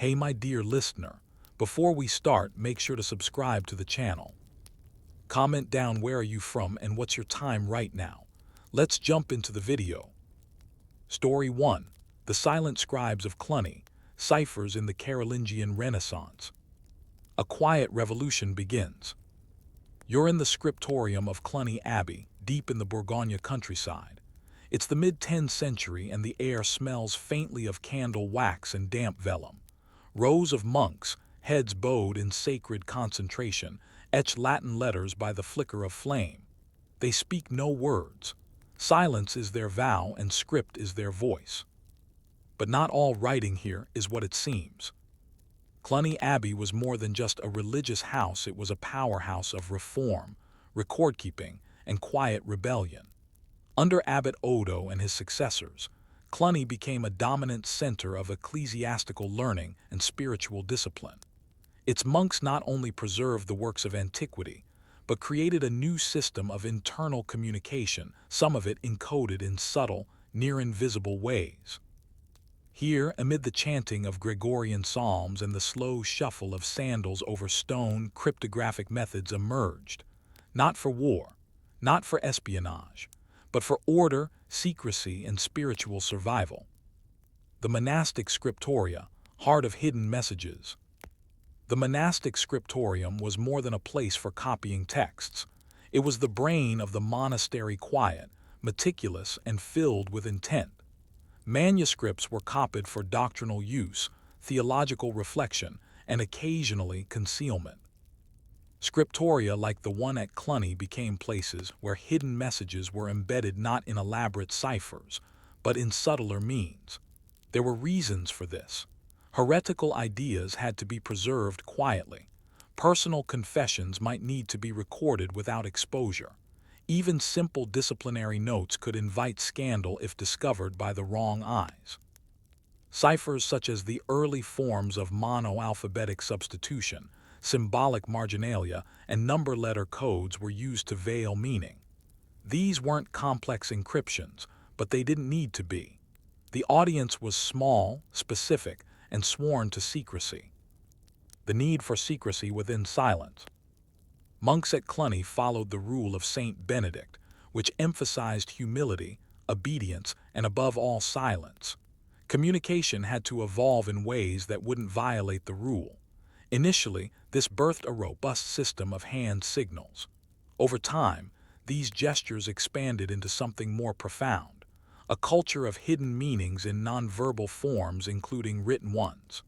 Hey my dear listener, before we start, make sure to subscribe to the channel. Comment down where are you from and what's your time right now. Let's jump into the video. Story 1. The Silent Scribes of Cluny, Ciphers in the Carolingian Renaissance. A quiet revolution begins. You're in the scriptorium of Cluny Abbey, deep in the Bourgogne countryside. It's the mid-10th century and the air smells faintly of candle wax and damp vellum. Rows of monks, heads bowed in sacred concentration, etch Latin letters by the flicker of flame. They speak no words. Silence is their vow and script is their voice. But not all writing here is what it seems. Cluny Abbey was more than just a religious house, it was a powerhouse of reform, record-keeping, and quiet rebellion. Under Abbot Odo and his successors, Cluny became a dominant center of ecclesiastical learning and spiritual discipline. Its monks not only preserved the works of antiquity, but created a new system of internal communication, some of it encoded in subtle, near-invisible ways. Here, amid the chanting of Gregorian psalms and the slow shuffle of sandals over stone, cryptographic methods emerged, not for war, not for espionage, but for order, secrecy, and spiritual survival. The monastic scriptoria, heart of hidden messages. The monastic scriptorium was more than a place for copying texts. It was the brain of the monastery, quiet, meticulous, and filled with intent. Manuscripts were copied for doctrinal use, theological reflection, and occasionally concealment. Scriptoria like the one at Cluny became places where hidden messages were embedded not in elaborate ciphers, but in subtler means. There were reasons for this. Heretical ideas had to be preserved quietly. Personal confessions might need to be recorded without exposure. Even simple disciplinary notes could invite scandal if discovered by the wrong eyes. Ciphers such as the early forms of monoalphabetic substitution, symbolic marginalia, and number-letter codes were used to veil meaning. These weren't complex encryptions, but they didn't need to be. The audience was small, specific, and sworn to secrecy. The need for secrecy within silence. Monks at Cluny followed the rule of Saint Benedict, which emphasized humility, obedience, and above all silence. Communication had to evolve in ways that wouldn't violate the rule. Initially, this birthed a robust system of hand signals. Over time, these gestures expanded into something more profound, a culture of hidden meanings in nonverbal forms, including written ones.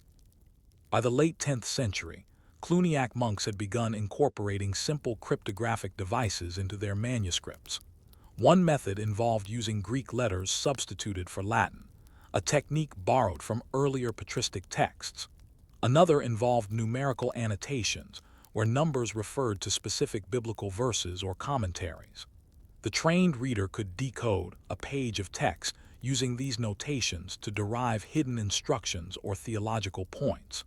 By the late 10th century, Cluniac monks had begun incorporating simple cryptographic devices into their manuscripts. One method involved using Greek letters substituted for Latin, a technique borrowed from earlier patristic texts. Another involved numerical annotations, where numbers referred to specific biblical verses or commentaries. The trained reader could decode a page of text using these notations to derive hidden instructions or theological points.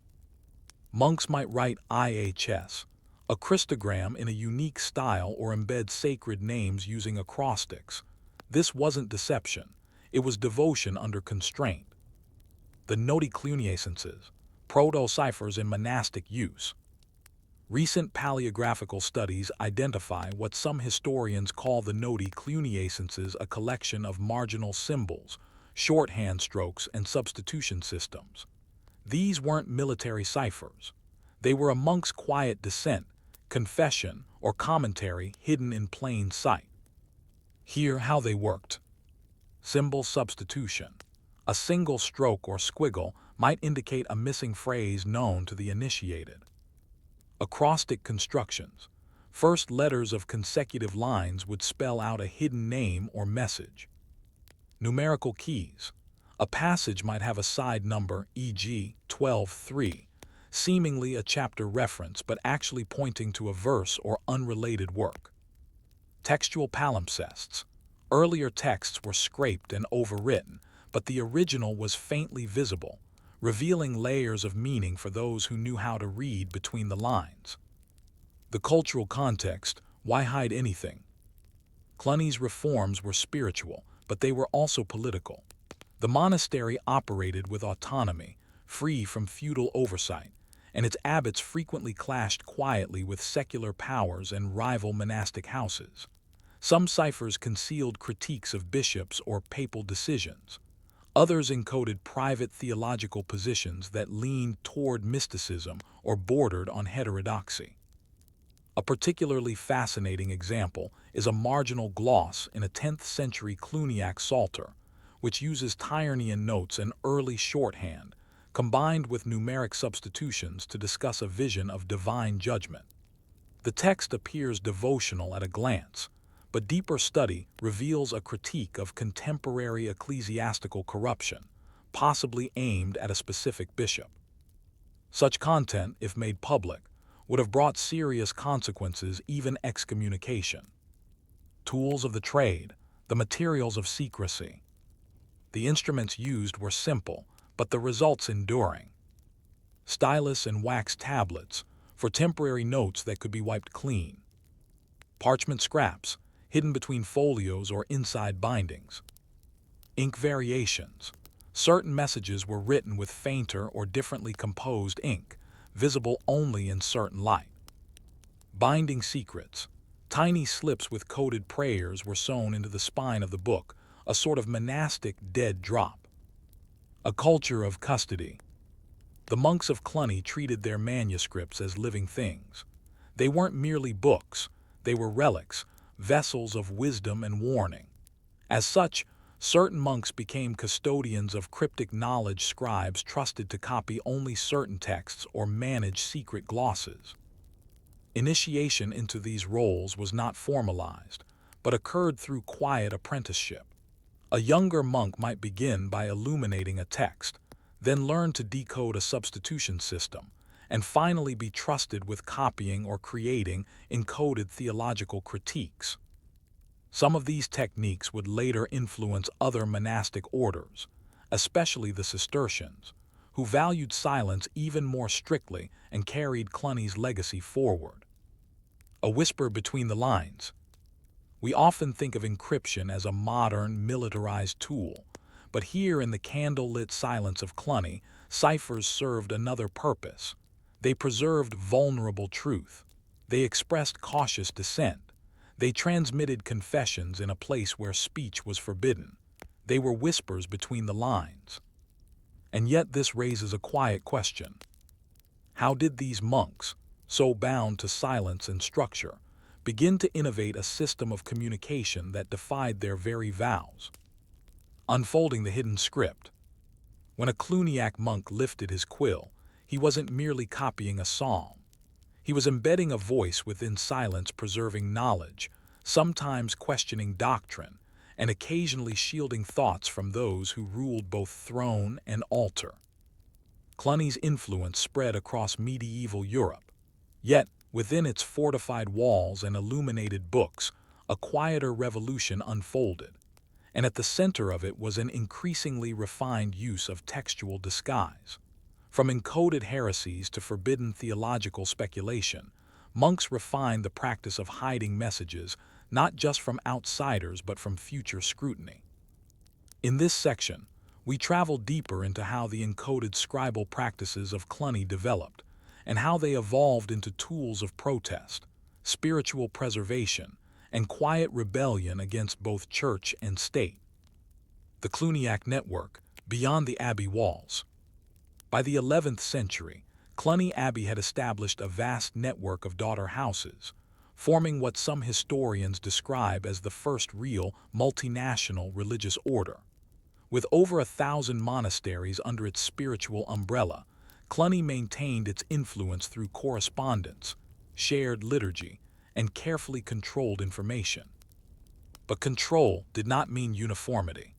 Monks might write IHS, a Christogram, in a unique style or embed sacred names using acrostics. This wasn't deception, it was devotion under constraint. The Noti Cluniacenses, proto-ciphers in monastic use. Recent paleographical studies identify what some historians call the Noti Cluniacenses, a collection of marginal symbols, shorthand strokes, and substitution systems. These weren't military ciphers. They were a monk's quiet dissent, confession, or commentary hidden in plain sight. Hear how they worked. Symbol substitution. A single stroke or squiggle might indicate a missing phrase known to the initiated. Acrostic constructions. First letters of consecutive lines would spell out a hidden name or message. Numerical keys. A passage might have a side number, e.g., 12:3, seemingly a chapter reference but actually pointing to a verse or unrelated work. Textual palimpsests. Earlier texts were scraped and overwritten, but the original was faintly visible, revealing layers of meaning for those who knew how to read between the lines. The cultural context. Why hide anything? Cluny's reforms were spiritual, but they were also political. The monastery operated with autonomy, free from feudal oversight, and its abbots frequently clashed quietly with secular powers and rival monastic houses. Some ciphers concealed critiques of bishops or papal decisions. Others encoded private theological positions that leaned toward mysticism or bordered on heterodoxy. A particularly fascinating example is a marginal gloss in a 10th century Cluniac Psalter, which uses Tyrrhenian notes and early shorthand, combined with numeric substitutions to discuss a vision of divine judgment. The text appears devotional at a glance, but deeper study reveals a critique of contemporary ecclesiastical corruption, possibly aimed at a specific bishop. Such content, if made public, would have brought serious consequences, even excommunication. Tools of the trade, the materials of secrecy. The instruments used were simple, but the results enduring. Stylus and wax tablets, for temporary notes that could be wiped clean. Parchment scraps, hidden between folios or inside bindings. Ink variations. Certain messages were written with fainter or differently composed ink, visible only in certain light. Binding secrets. Tiny slips with coded prayers were sewn into the spine of the book, a sort of monastic dead drop. A culture of custody. The monks of Cluny treated their manuscripts as living things. They weren't merely books, they were relics, vessels of wisdom and warning. As such, certain monks became custodians of cryptic knowledge, scribes trusted to copy only certain texts or manage secret glosses. Initiation into these roles was not formalized, but occurred through quiet apprenticeship. A younger monk might begin by illuminating a text, then learn to decode a substitution system, and finally be trusted with copying or creating encoded theological critiques. Some of these techniques would later influence other monastic orders, especially the Cistercians, who valued silence even more strictly and carried Cluny's legacy forward. A whisper between the lines. We often think of encryption as a modern, militarized tool, but here in the candle-lit silence of Cluny, ciphers served another purpose. They preserved vulnerable truth. They expressed cautious dissent. They transmitted confessions in a place where speech was forbidden. They were whispers between the lines. And yet this raises a quiet question. How did these monks, so bound to silence and structure, begin to innovate a system of communication that defied their very vows? Unfolding the hidden script. When a Cluniac monk lifted his quill, he wasn't merely copying a psalm. He was embedding a voice within silence, preserving knowledge, sometimes questioning doctrine, and occasionally shielding thoughts from those who ruled both throne and altar. Cluny's influence spread across medieval Europe. Yet, within its fortified walls and illuminated books, a quieter revolution unfolded, and at the center of it was an increasingly refined use of textual disguise. From encoded heresies to forbidden theological speculation, monks refined the practice of hiding messages not just from outsiders but from future scrutiny. In this section, we travel deeper into how the encoded scribal practices of Cluny developed and how they evolved into tools of protest, spiritual preservation, and quiet rebellion against both church and state. The Cluniac network, beyond the abbey walls. By the 11th century, Cluny Abbey had established a vast network of daughter houses, forming what some historians describe as the first real multinational religious order. With over 1,000 monasteries under its spiritual umbrella, Cluny maintained its influence through correspondence, shared liturgy, and carefully controlled information. But control did not mean uniformity.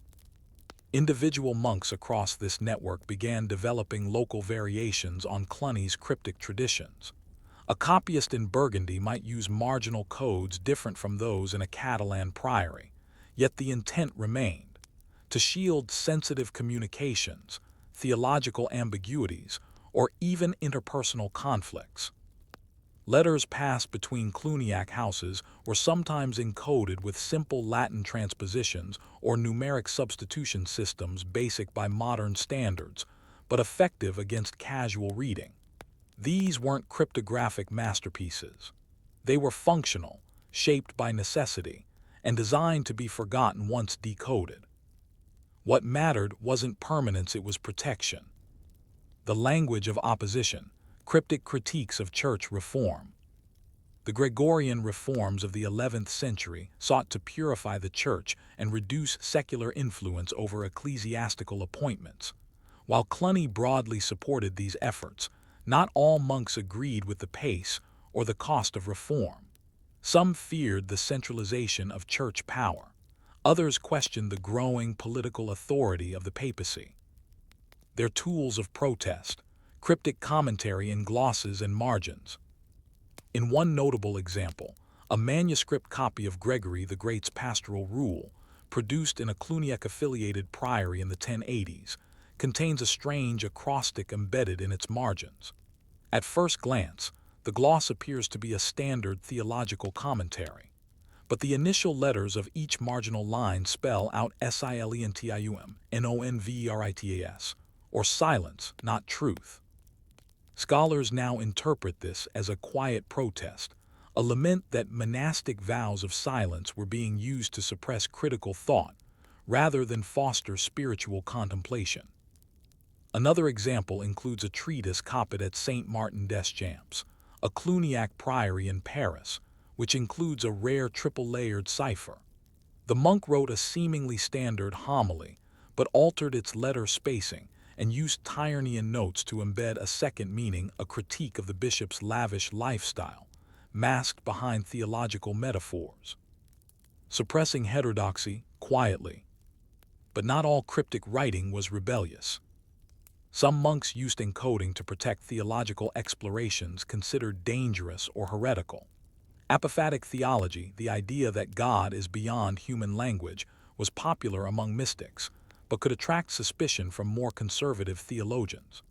Individual monks across this network began developing local variations on Cluny's cryptic traditions. A copyist in Burgundy might use marginal codes different from those in a Catalan priory, yet the intent remained: to shield sensitive communications, theological ambiguities, or even interpersonal conflicts. Letters passed between Cluniac houses were sometimes encoded with simple Latin transpositions or numeric substitution systems basic by modern standards, but effective against casual reading. These weren't cryptographic masterpieces. They were functional, shaped by necessity, and designed to be forgotten once decoded. What mattered wasn't permanence, it was protection. The language of opposition, cryptic critiques of church reform. The Gregorian reforms of the 11th century sought to purify the church and reduce secular influence over ecclesiastical appointments. While Cluny broadly supported these efforts, not all monks agreed with the pace or the cost of reform. Some feared the centralization of church power. Others questioned the growing political authority of the papacy. Their tools of protest, cryptic commentary in glosses and margins. In one notable example, a manuscript copy of Gregory the Great's Pastoral Rule, produced in a Cluniac-affiliated priory in the 1080s, contains a strange acrostic embedded in its margins. At first glance, the gloss appears to be a standard theological commentary, but the initial letters of each marginal line spell out silentium, nonveritas, or silence, not truth. Scholars now interpret this as a quiet protest, a lament that monastic vows of silence were being used to suppress critical thought, rather than foster spiritual contemplation. Another example includes a treatise copied at Saint Martin des Champs, a Cluniac priory in Paris, which includes a rare triple-layered cipher. The monk wrote a seemingly standard homily, but altered its letter spacing and used Tyrrhenian notes to embed a second meaning, a critique of the bishop's lavish lifestyle, masked behind theological metaphors. Suppressing heterodoxy quietly. But not all cryptic writing was rebellious. Some monks used encoding to protect theological explorations considered dangerous or heretical. Apophatic theology, the idea that God is beyond human language, was popular among mystics, but could attract suspicion from more conservative theologians.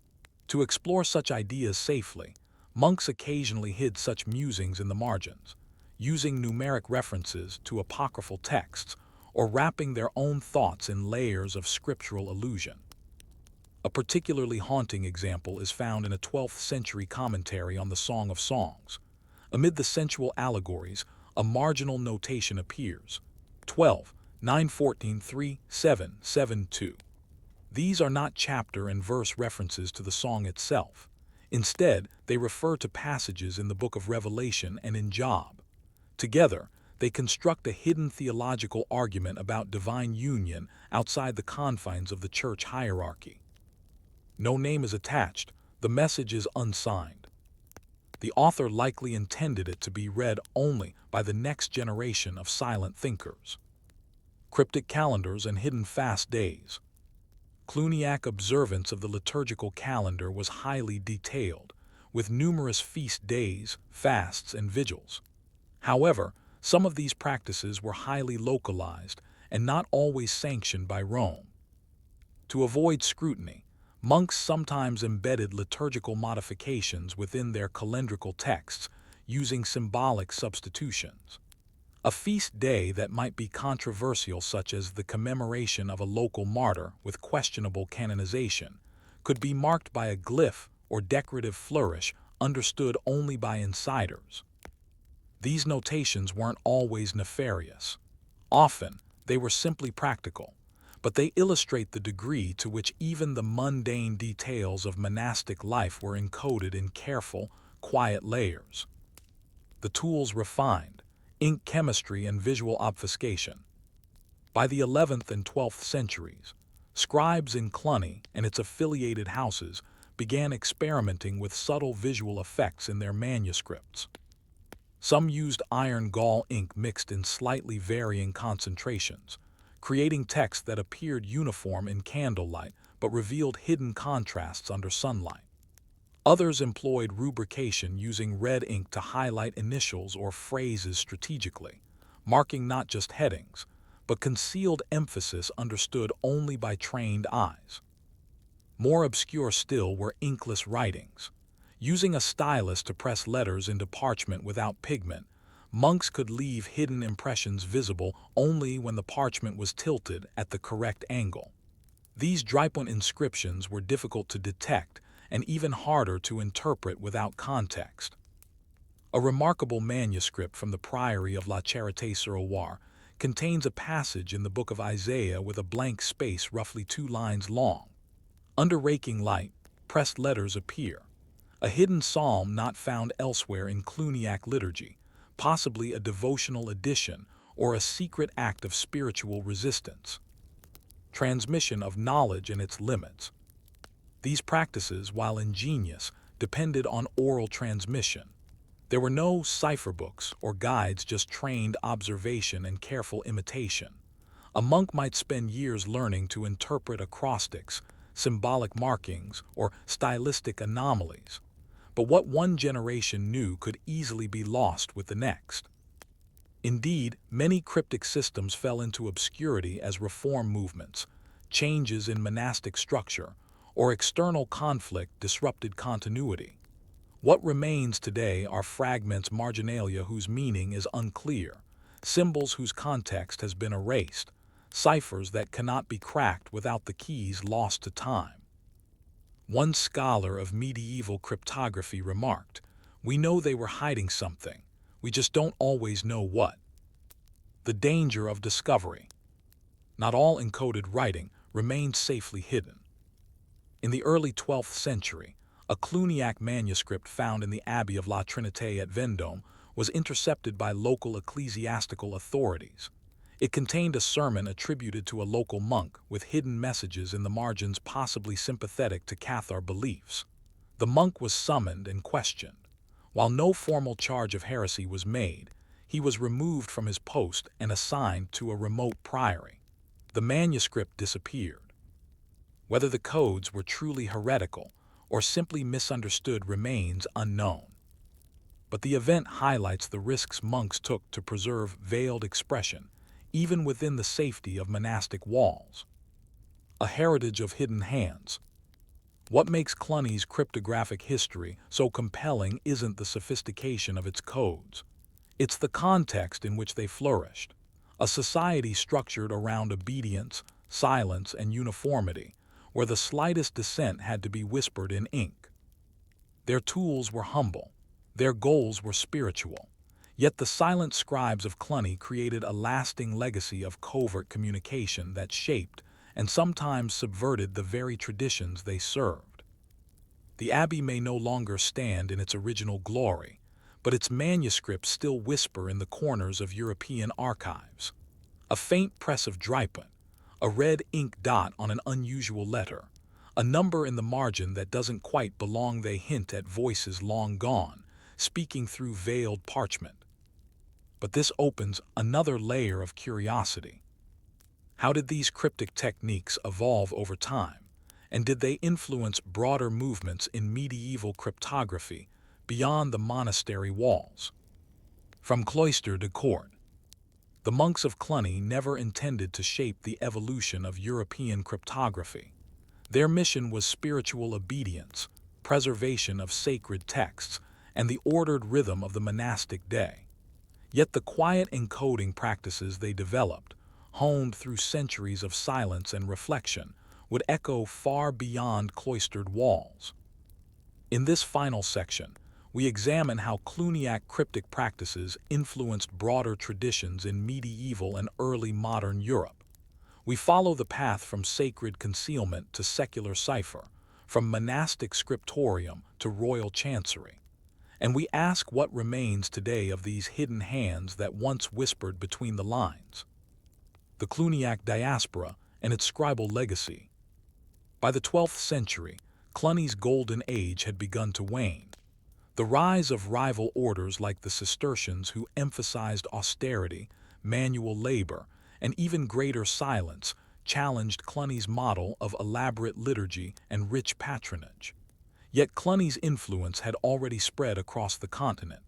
To explore such ideas safely, monks occasionally hid such musings in the margins, using numeric references to apocryphal texts or wrapping their own thoughts in layers of scriptural allusion. A particularly haunting example is found in a 12th century commentary on the Song of Songs. Amid the sensual allegories, a marginal notation appears: 12, 914, 3, 7, 7, 2. These are not chapter and verse references to the song itself. Instead, they refer to passages in the book of Revelation and in Job. Together, they construct a hidden theological argument about divine union outside the confines of the church hierarchy. No name is attached, the message is unsigned. The author likely intended it to be read only by the next generation of silent thinkers. Cryptic calendars and hidden fast days. Cluniac observance of the liturgical calendar was highly detailed, with numerous feast days, fasts, and vigils. However, some of these practices were highly localized and not always sanctioned by Rome. To avoid scrutiny, monks sometimes embedded liturgical modifications within their calendrical texts, using symbolic substitutions. A feast day that might be controversial, such as the commemoration of a local martyr with questionable canonization, could be marked by a glyph or decorative flourish understood only by insiders. These notations weren't always nefarious. Often, they were simply practical, but they illustrate the degree to which even the mundane details of monastic life were encoded in careful, quiet layers. The tools refined: ink chemistry and visual obfuscation. By the 11th and 12th centuries, scribes in Cluny and its affiliated houses began experimenting with subtle visual effects in their manuscripts. Some used iron gall ink mixed in slightly varying concentrations, creating text that appeared uniform in candlelight but revealed hidden contrasts under sunlight. Others employed rubrication using red ink to highlight initials or phrases strategically, marking not just headings, but concealed emphasis understood only by trained eyes. More obscure still were inkless writings. Using a stylus to press letters into parchment without pigment, monks could leave hidden impressions visible only when the parchment was tilted at the correct angle. These Drypunt inscriptions were difficult to detect and even harder to interpret without context. A remarkable manuscript from the Priory of La Charité-sur-Loire contains a passage in the book of Isaiah with a blank space roughly 2 lines long. Under raking light, pressed letters appear, a hidden psalm not found elsewhere in Cluniac liturgy, possibly a devotional addition or a secret act of spiritual resistance. Transmission of knowledge and its limits. These practices, while ingenious, depended on oral transmission. There were no cipher books or guides, just trained observation and careful imitation. A monk might spend years learning to interpret acrostics, symbolic markings, or stylistic anomalies. But what one generation knew could easily be lost with the next. Indeed, many cryptic systems fell into obscurity as reform movements, changes in monastic structure, or external conflict disrupted continuity. What remains today are fragments, marginalia whose meaning is unclear, symbols whose context has been erased, ciphers that cannot be cracked without the keys lost to time. One scholar of medieval cryptography remarked, "We know they were hiding something, we just don't always know what." The danger of discovery. Not all encoded writing remained safely hidden. In the early 12th century, a Cluniac manuscript found in the Abbey of La Trinité at Vendôme was intercepted by local ecclesiastical authorities. It contained a sermon attributed to a local monk with hidden messages in the margins possibly sympathetic to Cathar beliefs. The monk was summoned and questioned. While no formal charge of heresy was made, he was removed from his post and assigned to a remote priory. The manuscript disappeared. Whether the codes were truly heretical or simply misunderstood remains unknown. But the event highlights the risks monks took to preserve veiled expression, even within the safety of monastic walls. A heritage of hidden hands. What makes Cluny's cryptographic history so compelling isn't the sophistication of its codes. It's the context in which they flourished. A society structured around obedience, silence, and uniformity, where the slightest dissent had to be whispered in ink. Their tools were humble, their goals were spiritual, yet the silent scribes of Cluny created a lasting legacy of covert communication that shaped and sometimes subverted the very traditions they served. The abbey may no longer stand in its original glory, but its manuscripts still whisper in the corners of European archives. A faint press of Drypunt, a red ink dot on an unusual letter, a number in the margin that doesn't quite belong, they hint at voices long gone, speaking through veiled parchment. But this opens another layer of curiosity. How did these cryptic techniques evolve over time, and did they influence broader movements in medieval cryptography beyond the monastery walls? From cloister to court. The monks of Cluny never intended to shape the evolution of European cryptography. Their mission was spiritual obedience, preservation of sacred texts, and the ordered rhythm of the monastic day. Yet the quiet encoding practices they developed, honed through centuries of silence and reflection, would echo far beyond cloistered walls. In this final section, we examine how Cluniac cryptic practices influenced broader traditions in medieval and early modern Europe. We follow the path from sacred concealment to secular cipher, from monastic scriptorium to royal chancery. And we ask what remains today of these hidden hands that once whispered between the lines. The Cluniac diaspora and its scribal legacy. By the 12th century, Cluny's golden age had begun to wane. The rise of rival orders like the Cistercians, who emphasized austerity, manual labor, and even greater silence, challenged Cluny's model of elaborate liturgy and rich patronage. Yet Cluny's influence had already spread across the continent.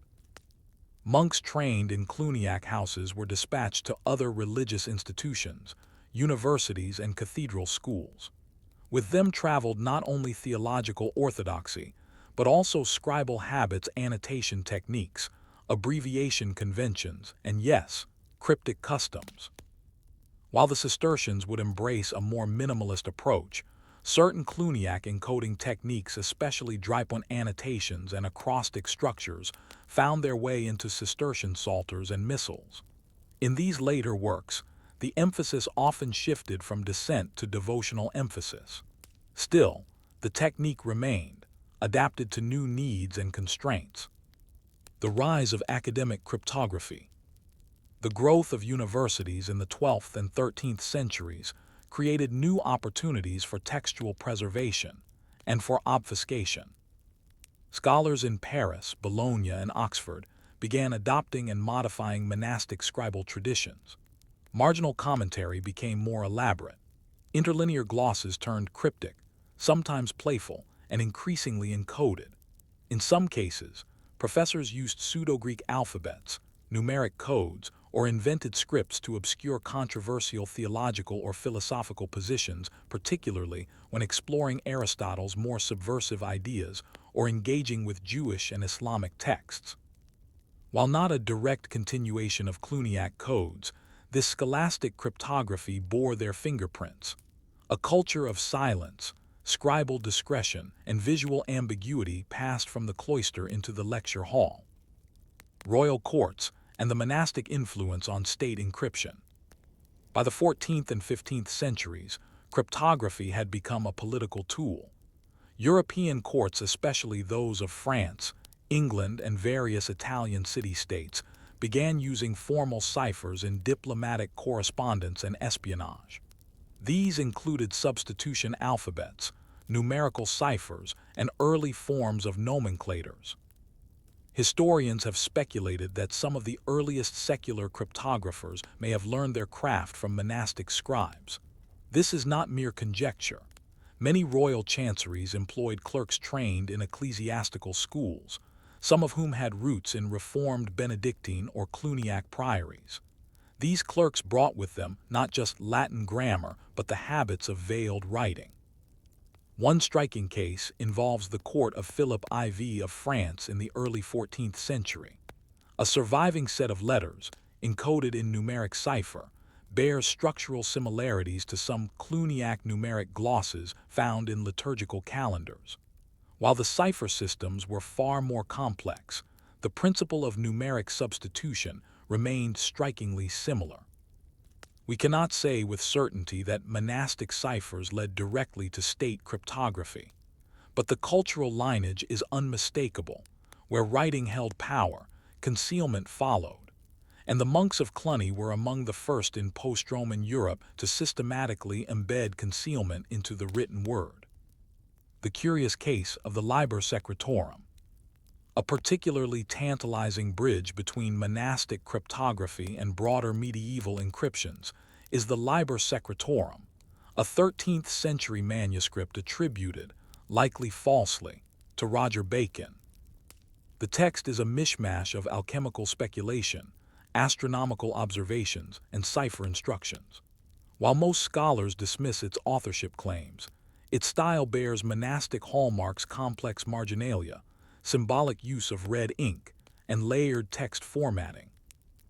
Monks trained in Cluniac houses were dispatched to other religious institutions, universities, and cathedral schools. With them traveled not only theological orthodoxy, but also scribal habits, annotation techniques, abbreviation conventions, and yes, cryptic customs. While the Cistercians would embrace a more minimalist approach, certain Cluniac encoding techniques, especially drypoint annotations and acrostic structures, found their way into Cistercian psalters and missals. In these later works, the emphasis often shifted from descent to devotional emphasis. Still, the technique remained, adapted to new needs and constraints. The rise of academic cryptography. The growth of universities in the 12th and 13th centuries created new opportunities for textual preservation and for obfuscation. Scholars in Paris, Bologna, and Oxford began adopting and modifying monastic scribal traditions. Marginal commentary became more elaborate. Interlinear glosses turned cryptic, sometimes playful, and increasingly encoded. In some cases, professors used pseudo-Greek alphabets, numeric codes, or invented scripts to obscure controversial theological or philosophical positions, particularly when exploring Aristotle's more subversive ideas or engaging with Jewish and Islamic texts. While not a direct continuation of Cluniac codes, this scholastic cryptography bore their fingerprints. A culture of silence, scribal discretion, and visual ambiguity passed from the cloister into the lecture hall. Royal courts and the monastic influence on state encryption. By the 14th and 15th centuries, cryptography had become a political tool. European courts, especially those of France, England, and various Italian city-states, began using formal ciphers in diplomatic correspondence and espionage. These included substitution alphabets, numerical ciphers, and early forms of nomenclators. Historians have speculated that some of the earliest secular cryptographers may have learned their craft from monastic scribes. This is not mere conjecture. Many royal chanceries employed clerks trained in ecclesiastical schools, some of whom had roots in Reformed Benedictine or Cluniac priories. These clerks brought with them not just Latin grammar, but the habits of veiled writing. One striking case involves the court of Philip IV of France in the early 14th century. A surviving set of letters, encoded in numeric cipher, bears structural similarities to some Cluniac numeric glosses found in liturgical calendars. While the cipher systems were far more complex, the principle of numeric substitution remained strikingly similar. We cannot say with certainty that monastic ciphers led directly to state cryptography, but the cultural lineage is unmistakable. Where writing held power, concealment followed, and the monks of Cluny were among the first in post-Roman Europe to systematically embed concealment into the written word. The curious case of the Liber Secretorum. A particularly tantalizing bridge between monastic cryptography and broader medieval encryptions is the Liber Secretorum, a 13th century manuscript attributed, likely falsely, to Roger Bacon. The text is a mishmash of alchemical speculation, astronomical observations, and cipher instructions. While most scholars dismiss its authorship claims, its style bears monastic hallmarks: complex marginalia, symbolic use of red ink, and layered text formatting.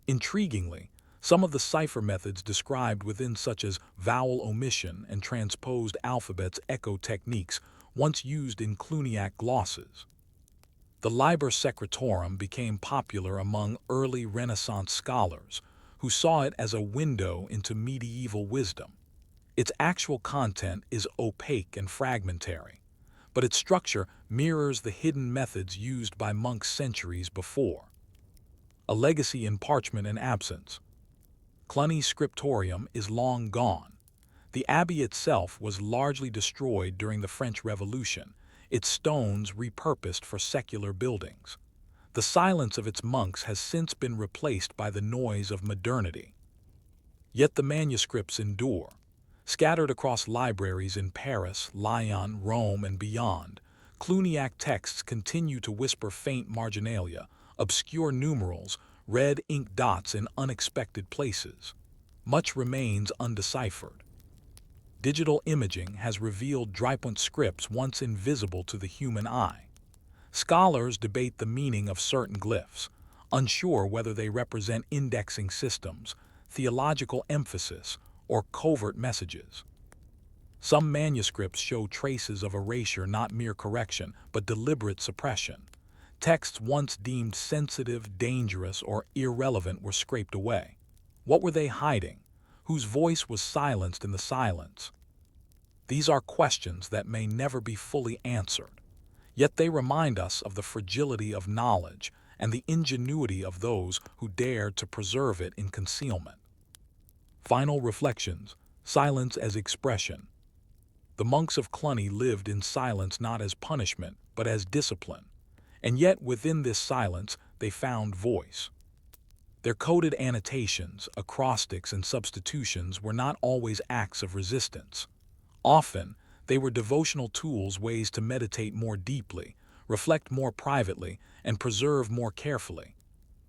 Intriguingly, some of the cipher methods described within, such as vowel omission and transposed alphabets, echo techniques once used in Cluniac glosses. The Liber Secretorum became popular among early Renaissance scholars, who saw it as a window into medieval wisdom. Its actual content is opaque and fragmentary, but its structure mirrors the hidden methods used by monks centuries before. A legacy in parchment and absence. Cluny's scriptorium is long gone. The abbey itself was largely destroyed during the French Revolution, its stones repurposed for secular buildings. The silence of its monks has since been replaced by the noise of modernity. Yet the manuscripts endure. Scattered across libraries in Paris, Lyon, Rome, and beyond, Cluniac texts continue to whisper faint marginalia, obscure numerals, red ink dots in unexpected places. Much remains undeciphered. Digital imaging has revealed drypoint scripts once invisible to the human eye. Scholars debate the meaning of certain glyphs, unsure whether they represent indexing systems, theological emphasis, or covert messages. Some manuscripts show traces of erasure, not mere correction, but deliberate suppression. Texts once deemed sensitive, dangerous, or irrelevant were scraped away. What were they hiding? Whose voice was silenced in the silence? These are questions that may never be fully answered, yet they remind us of the fragility of knowledge and the ingenuity of those who dared to preserve it in concealment. Final reflections: silence as expression. The monks of Cluny lived in silence not as punishment, but as discipline, and yet within this silence they found voice. Their coded annotations, acrostics, and substitutions were not always acts of resistance. Often, they were devotional tools, ways to meditate more deeply, reflect more privately, and preserve more carefully.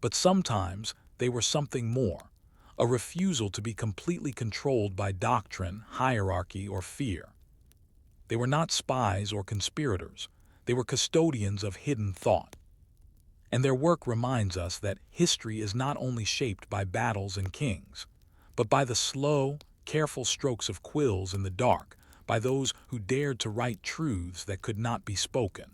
But sometimes they were something more, a refusal to be completely controlled by doctrine, hierarchy, or fear. They were not spies or conspirators. They were custodians of hidden thought. And their work reminds us that history is not only shaped by battles and kings, but by the slow, careful strokes of quills in the dark, by those who dared to write truths that could not be spoken.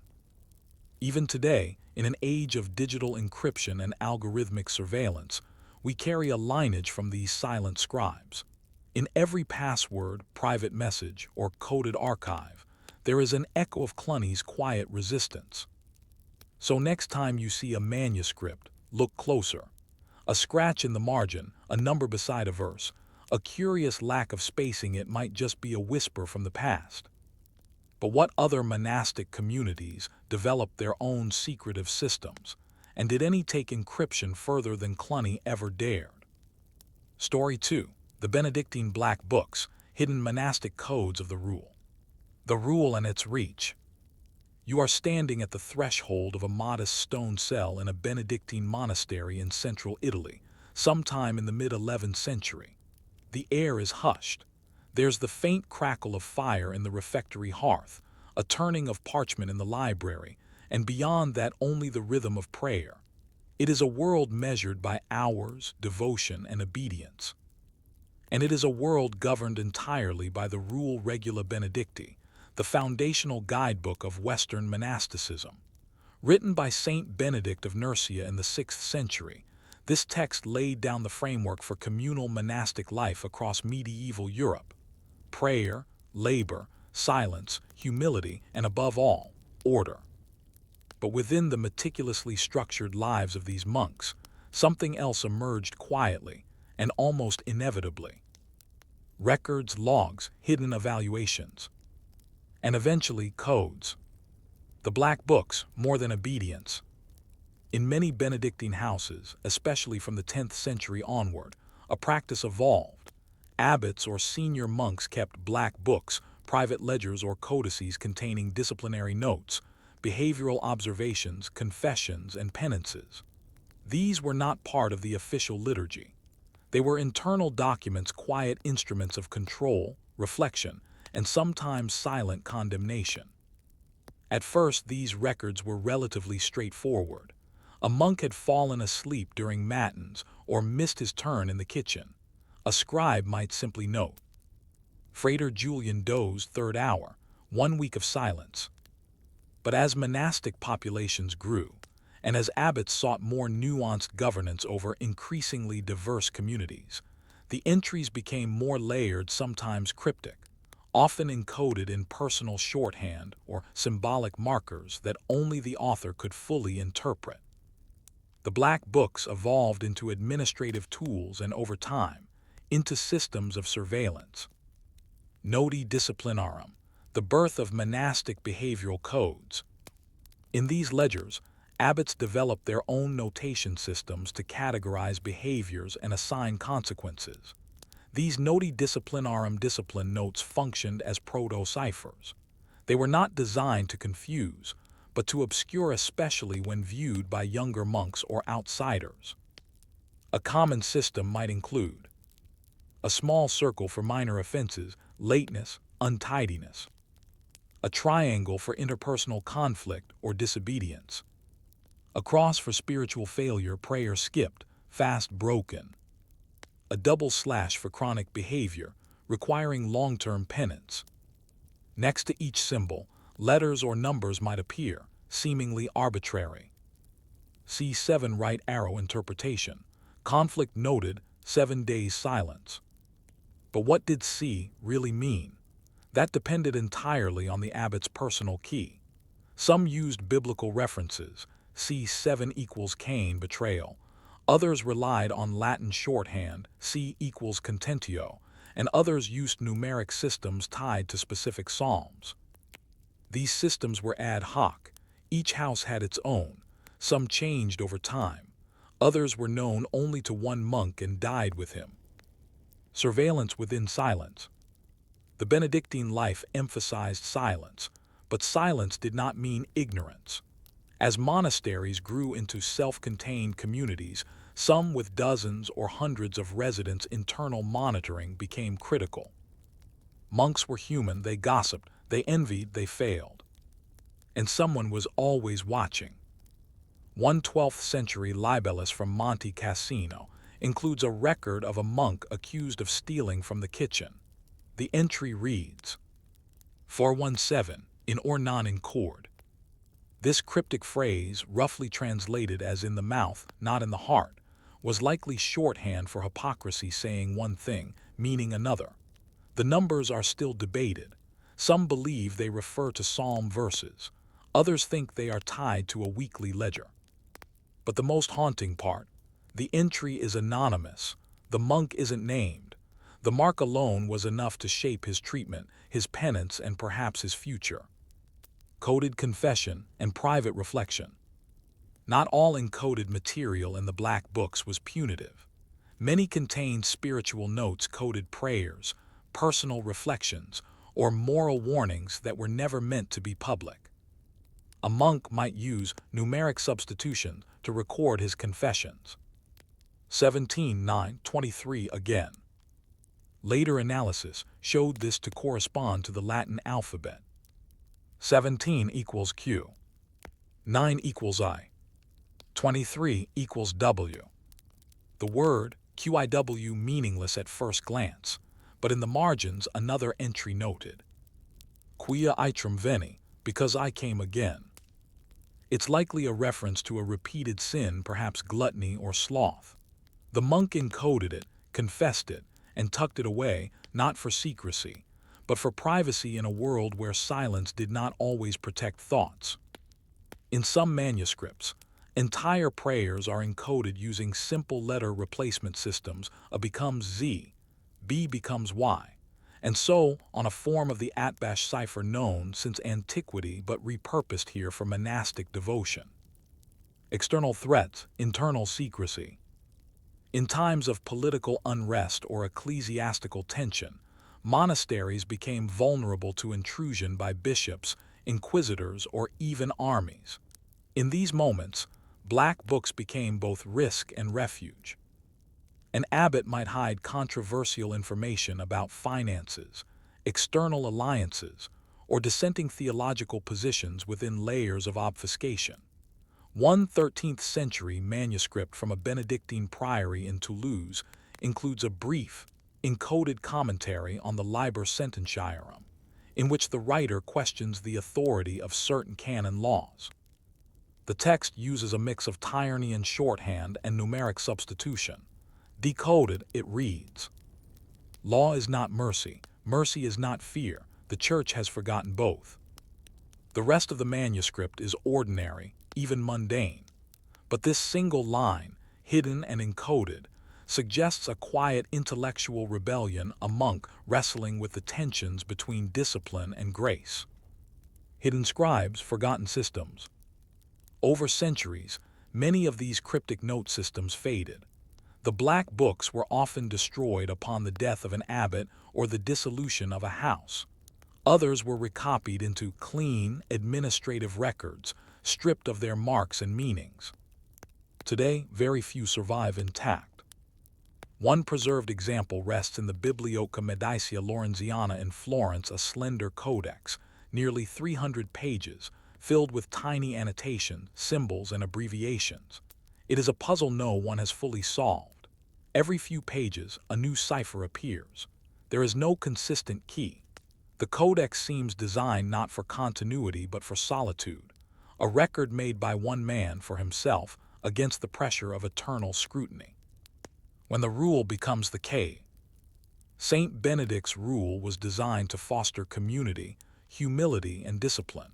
Even today, in an age of digital encryption and algorithmic surveillance, we carry a lineage from these silent scribes. In every password, private message, or coded archive, there is an echo of Cluny's quiet resistance. So next time you see a manuscript, look closer. A scratch in the margin, a number beside a verse, a curious lack of spacing, it might just be a whisper from the past. But what other monastic communities developed their own secretive systems, and did any take encryption further than Cluny ever dared? Story 2. The Benedictine Black Books, Hidden Monastic Codes of the Rule. The Rule and its Reach. You are standing at the threshold of a modest stone cell in a Benedictine monastery in central Italy, sometime in the mid-11th century. The air is hushed. There's the faint crackle of fire in the refectory hearth, a turning of parchment in the library, and beyond that only the rhythm of prayer. It is a world measured by hours, devotion, and obedience. And it is a world governed entirely by the Rule Regula Benedicti, the foundational guidebook of Western monasticism. Written by Saint Benedict of Nursia in the 6th century, this text laid down the framework for communal monastic life across medieval Europe. Prayer, labor, silence, humility, and above all, order. But within the meticulously structured lives of these monks, something else emerged quietly and almost inevitably. Records, logs, hidden evaluations, and eventually codes. The Black Books, more than obedience. In many Benedictine houses, especially from the 10th century onward, a practice evolved. Abbots or senior monks kept black books, private ledgers or codices containing disciplinary notes, behavioral observations, confessions, and penances. These were not part of the official liturgy. They were internal documents, quiet instruments of control, reflection, and sometimes silent condemnation. At first, these records were relatively straightforward. A monk had fallen asleep during matins or missed his turn in the kitchen. A scribe might simply note, Frater Julian dozed 3rd hour, 1 week of silence. But as monastic populations grew, and as abbots sought more nuanced governance over increasingly diverse communities, the entries became more layered, sometimes cryptic, often encoded in personal shorthand or symbolic markers that only the author could fully interpret. The Black Books evolved into administrative tools and, over time, into systems of surveillance. Noti Disciplinarum, the birth of monastic behavioral codes. In these ledgers, abbots developed their own notation systems to categorize behaviors and assign consequences. These Noti Disciplinarum discipline notes functioned as proto-ciphers. They were not designed to confuse, but to obscure, especially when viewed by younger monks or outsiders. A common system might include a small circle for minor offenses, lateness, untidiness; a triangle for interpersonal conflict or disobedience; a cross for spiritual failure, prayer skipped, fast broken; a double slash for chronic behavior, requiring long-term penance. Next to each symbol, letters or numbers might appear, seemingly arbitrary. C7 right arrow interpretation. Conflict noted, 7 days silence. But what did C really mean? That depended entirely on the abbot's personal key. Some used biblical references, C7 equals Cain betrayal. Others relied on Latin shorthand, C equals contentio, and others used numeric systems tied to specific psalms. These systems were ad hoc. Each house had its own. Some changed over time. Others were known only to one monk and died with him. Surveillance within silence. The Benedictine life emphasized silence, but silence did not mean ignorance. As monasteries grew into self-contained communities, some with dozens or hundreds of residents, internal monitoring became critical. Monks were human, they gossiped, they envied, they failed. And someone was always watching. One 12th century libellus from Monte Cassino includes a record of a monk accused of stealing from the kitchen. The entry reads, 417, in or non in cord. This cryptic phrase, roughly translated as in the mouth, not in the heart, was likely shorthand for hypocrisy, saying one thing, meaning another. The numbers are still debated. Some believe they refer to psalm verses. Others think they are tied to a weekly ledger. But the most haunting part, the entry is anonymous. The monk isn't named. The mark alone was enough to shape his treatment, his penance, and perhaps his future. Coded confession and private reflection. Not all encoded material in the black books was punitive. Many contained spiritual notes, coded prayers, personal reflections, or moral warnings that were never meant to be public. A monk might use numeric substitution to record his confessions. 17:9-23 again. Later analysis showed this to correspond to the Latin alphabet. 17 equals Q. 9 equals I. 23 equals W. The word QIW meaningless at first glance, but in the margins another entry noted, Quia itrum veni, because I came again. It's likely a reference to a repeated sin, perhaps gluttony or sloth. The monk encoded it, confessed it, and tucked it away, not for secrecy, but for privacy in a world where silence did not always protect thoughts. In some manuscripts, entire prayers are encoded using simple letter replacement systems. A becomes Z, B becomes Y, and so on, a form of the Atbash cipher known since antiquity but repurposed here for monastic devotion. External threats, internal secrecy. In times of political unrest or ecclesiastical tension, monasteries became vulnerable to intrusion by bishops, inquisitors, or even armies. In these moments, black books became both risk and refuge. An abbot might hide controversial information about finances, external alliances, or dissenting theological positions within layers of obfuscation. One 13th century manuscript from a Benedictine priory in Toulouse includes a brief, encoded commentary on the Liber Sententiarum, in which the writer questions the authority of certain canon laws. The text uses a mix of tyranny and shorthand and numeric substitution. Decoded, it reads, Law is not mercy, mercy is not fear, the Church has forgotten both. The rest of the manuscript is ordinary, even mundane. But this single line, hidden and encoded, suggests a quiet intellectual rebellion, a monk wrestling with the tensions between discipline and grace. Hidden scribes, forgotten systems. Over centuries, many of these cryptic note systems faded. The black books were often destroyed upon the death of an abbot or the dissolution of a house. Others were recopied into clean, administrative records, stripped of their marks and meanings. Today, very few survive intact. One preserved example rests in the Biblioteca Medicia Lorenziana in Florence, a slender codex, nearly 300 pages, filled with tiny annotations, symbols, and abbreviations. It is a puzzle no one has fully solved. Every few pages, a new cipher appears. There is no consistent key. The Codex seems designed not for continuity but for solitude, a record made by one man for himself against the pressure of eternal scrutiny. When the rule becomes the cave. Saint Benedict's rule was designed to foster community, humility, and discipline.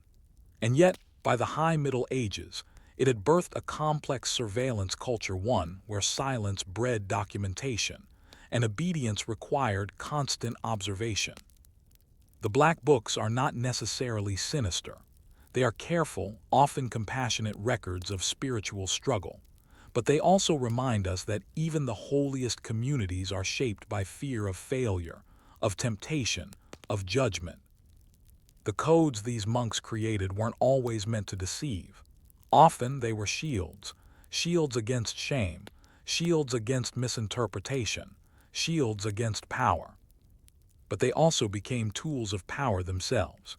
And yet, by the High Middle Ages, it had birthed a complex surveillance culture, one where silence bred documentation, and obedience required constant observation. The Black Books are not necessarily sinister. They are careful, often compassionate records of spiritual struggle. But they also remind us that even the holiest communities are shaped by fear of failure, of temptation, of judgment. The codes these monks created weren't always meant to deceive. Often they were shields, shields against shame, shields against misinterpretation, shields against power. But they also became tools of power themselves.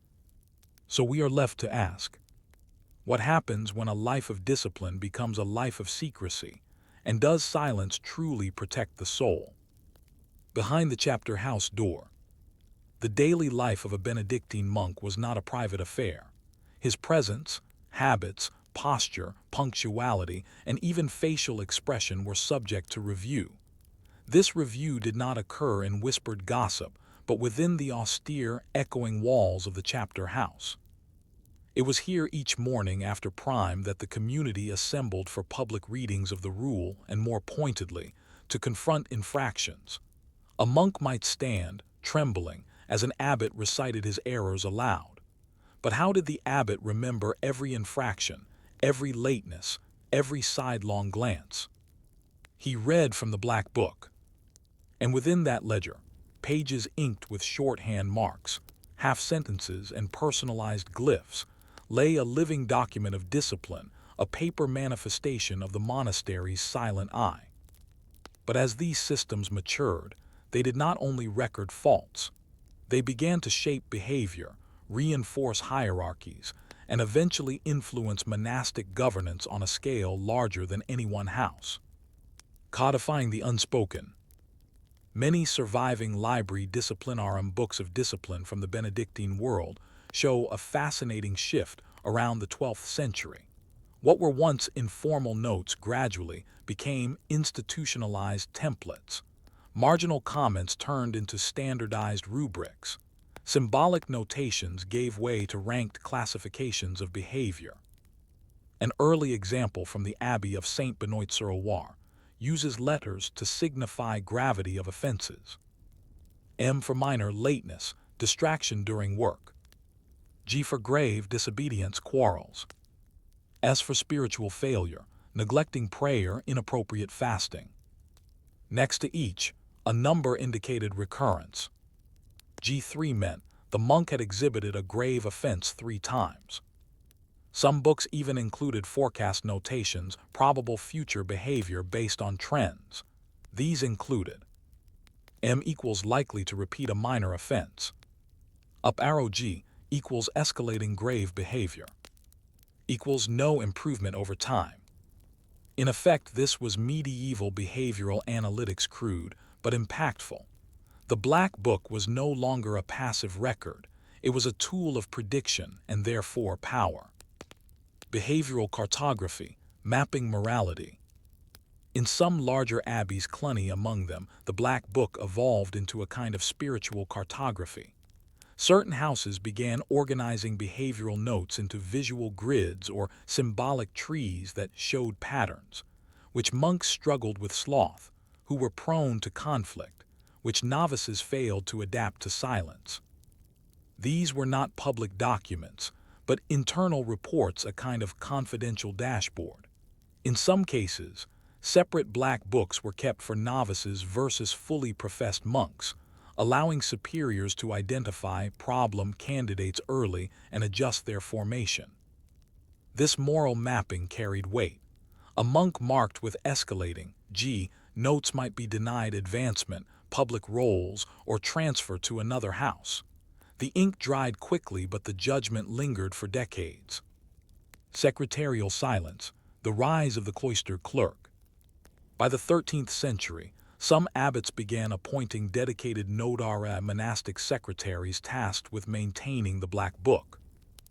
So we are left to ask, what happens when a life of discipline becomes a life of secrecy, and does silence truly protect the soul? Behind the chapter house door. The daily life of a Benedictine monk was not a private affair. His presence, habits, posture, punctuality, and even facial expression were subject to review. This review did not occur in whispered gossip, but within the austere, echoing walls of the chapter house. It was here each morning after prime that the community assembled for public readings of the rule and, more pointedly, to confront infractions. A monk might stand, trembling, as an abbot recited his errors aloud. But how did the abbot remember every infraction, every lateness, every sidelong glance? He read from the Black Book. And within that ledger, pages inked with shorthand marks, half-sentences, and personalized glyphs, lay a living document of discipline, a paper manifestation of the monastery's silent eye. But as these systems matured, they did not only record faults. They began to shape behavior, reinforce hierarchies, and eventually influence monastic governance on a scale larger than any one house. Codifying the unspoken. Many surviving Libri Disciplinarum books of discipline from the Benedictine world show a fascinating shift around the 12th century. What were once informal notes gradually became institutionalized templates. Marginal comments turned into standardized rubrics. Symbolic notations gave way to ranked classifications of behavior. An early example from the Abbey of Saint Benoit-sur-Loire uses letters to signify gravity of offenses. M for minor, lateness, distraction during work. G for grave, disobedience, quarrels. S for spiritual failure, neglecting prayer, inappropriate fasting. Next to each, a number indicated recurrence. G3 meant the monk had exhibited a grave offense 3 times. Some books even included forecast notations, probable future behavior based on trends. These included M equals likely to repeat a minor offense. Up arrow G equals escalating grave behavior. Equals no improvement over time. In effect, this was medieval behavioral analytics, crude but impactful. The Black Book was no longer a passive record. It was a tool of prediction and therefore power. Behavioral cartography, mapping morality. In some larger abbeys, Cluny among them, the Black Book evolved into a kind of spiritual cartography. Certain houses began organizing behavioral notes into visual grids or symbolic trees that showed patterns, which monks struggled with sloth, who were prone to conflict, which novices failed to adapt to silence. These were not public documents, but internal reports, a kind of confidential dashboard. In some cases, separate Black Books were kept for novices versus fully professed monks, allowing superiors to identify problem candidates early and adjust their formation. This moral mapping carried weight. A monk marked with escalating G notes might be denied advancement, public roles, or transfer to another house. The ink dried quickly, but the judgment lingered for decades. Secretarial silence, the rise of the cloistered clerk. By the 13th century, Some abbots began appointing dedicated Nodara monastic secretaries tasked with maintaining the Black Book.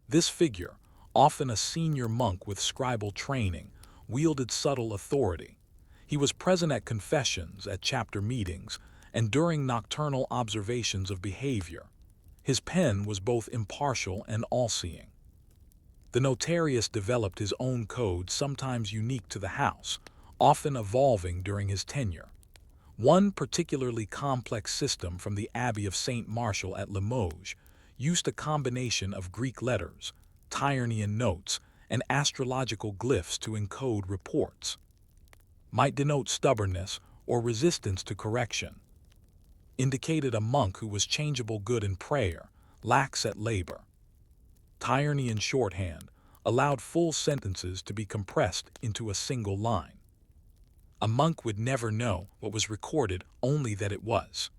This figure, often a senior monk with scribal training, wielded subtle authority. He was present at confessions, at chapter meetings, and during nocturnal observations of behavior. His pen was both impartial and all-seeing. The notarius developed his own code, sometimes unique to the house, often evolving during his tenure. One particularly complex system from the Abbey of St. Martial at Limoges used a combination of Greek letters, Tyrrhenian notes, and astrological glyphs to encode reports. Might denote stubbornness or resistance to correction. Indicated a monk who was changeable good in prayer, lax at labor. Tyrrhenian shorthand allowed full sentences to be compressed into a single line. A monk would never know what was recorded, only that it was.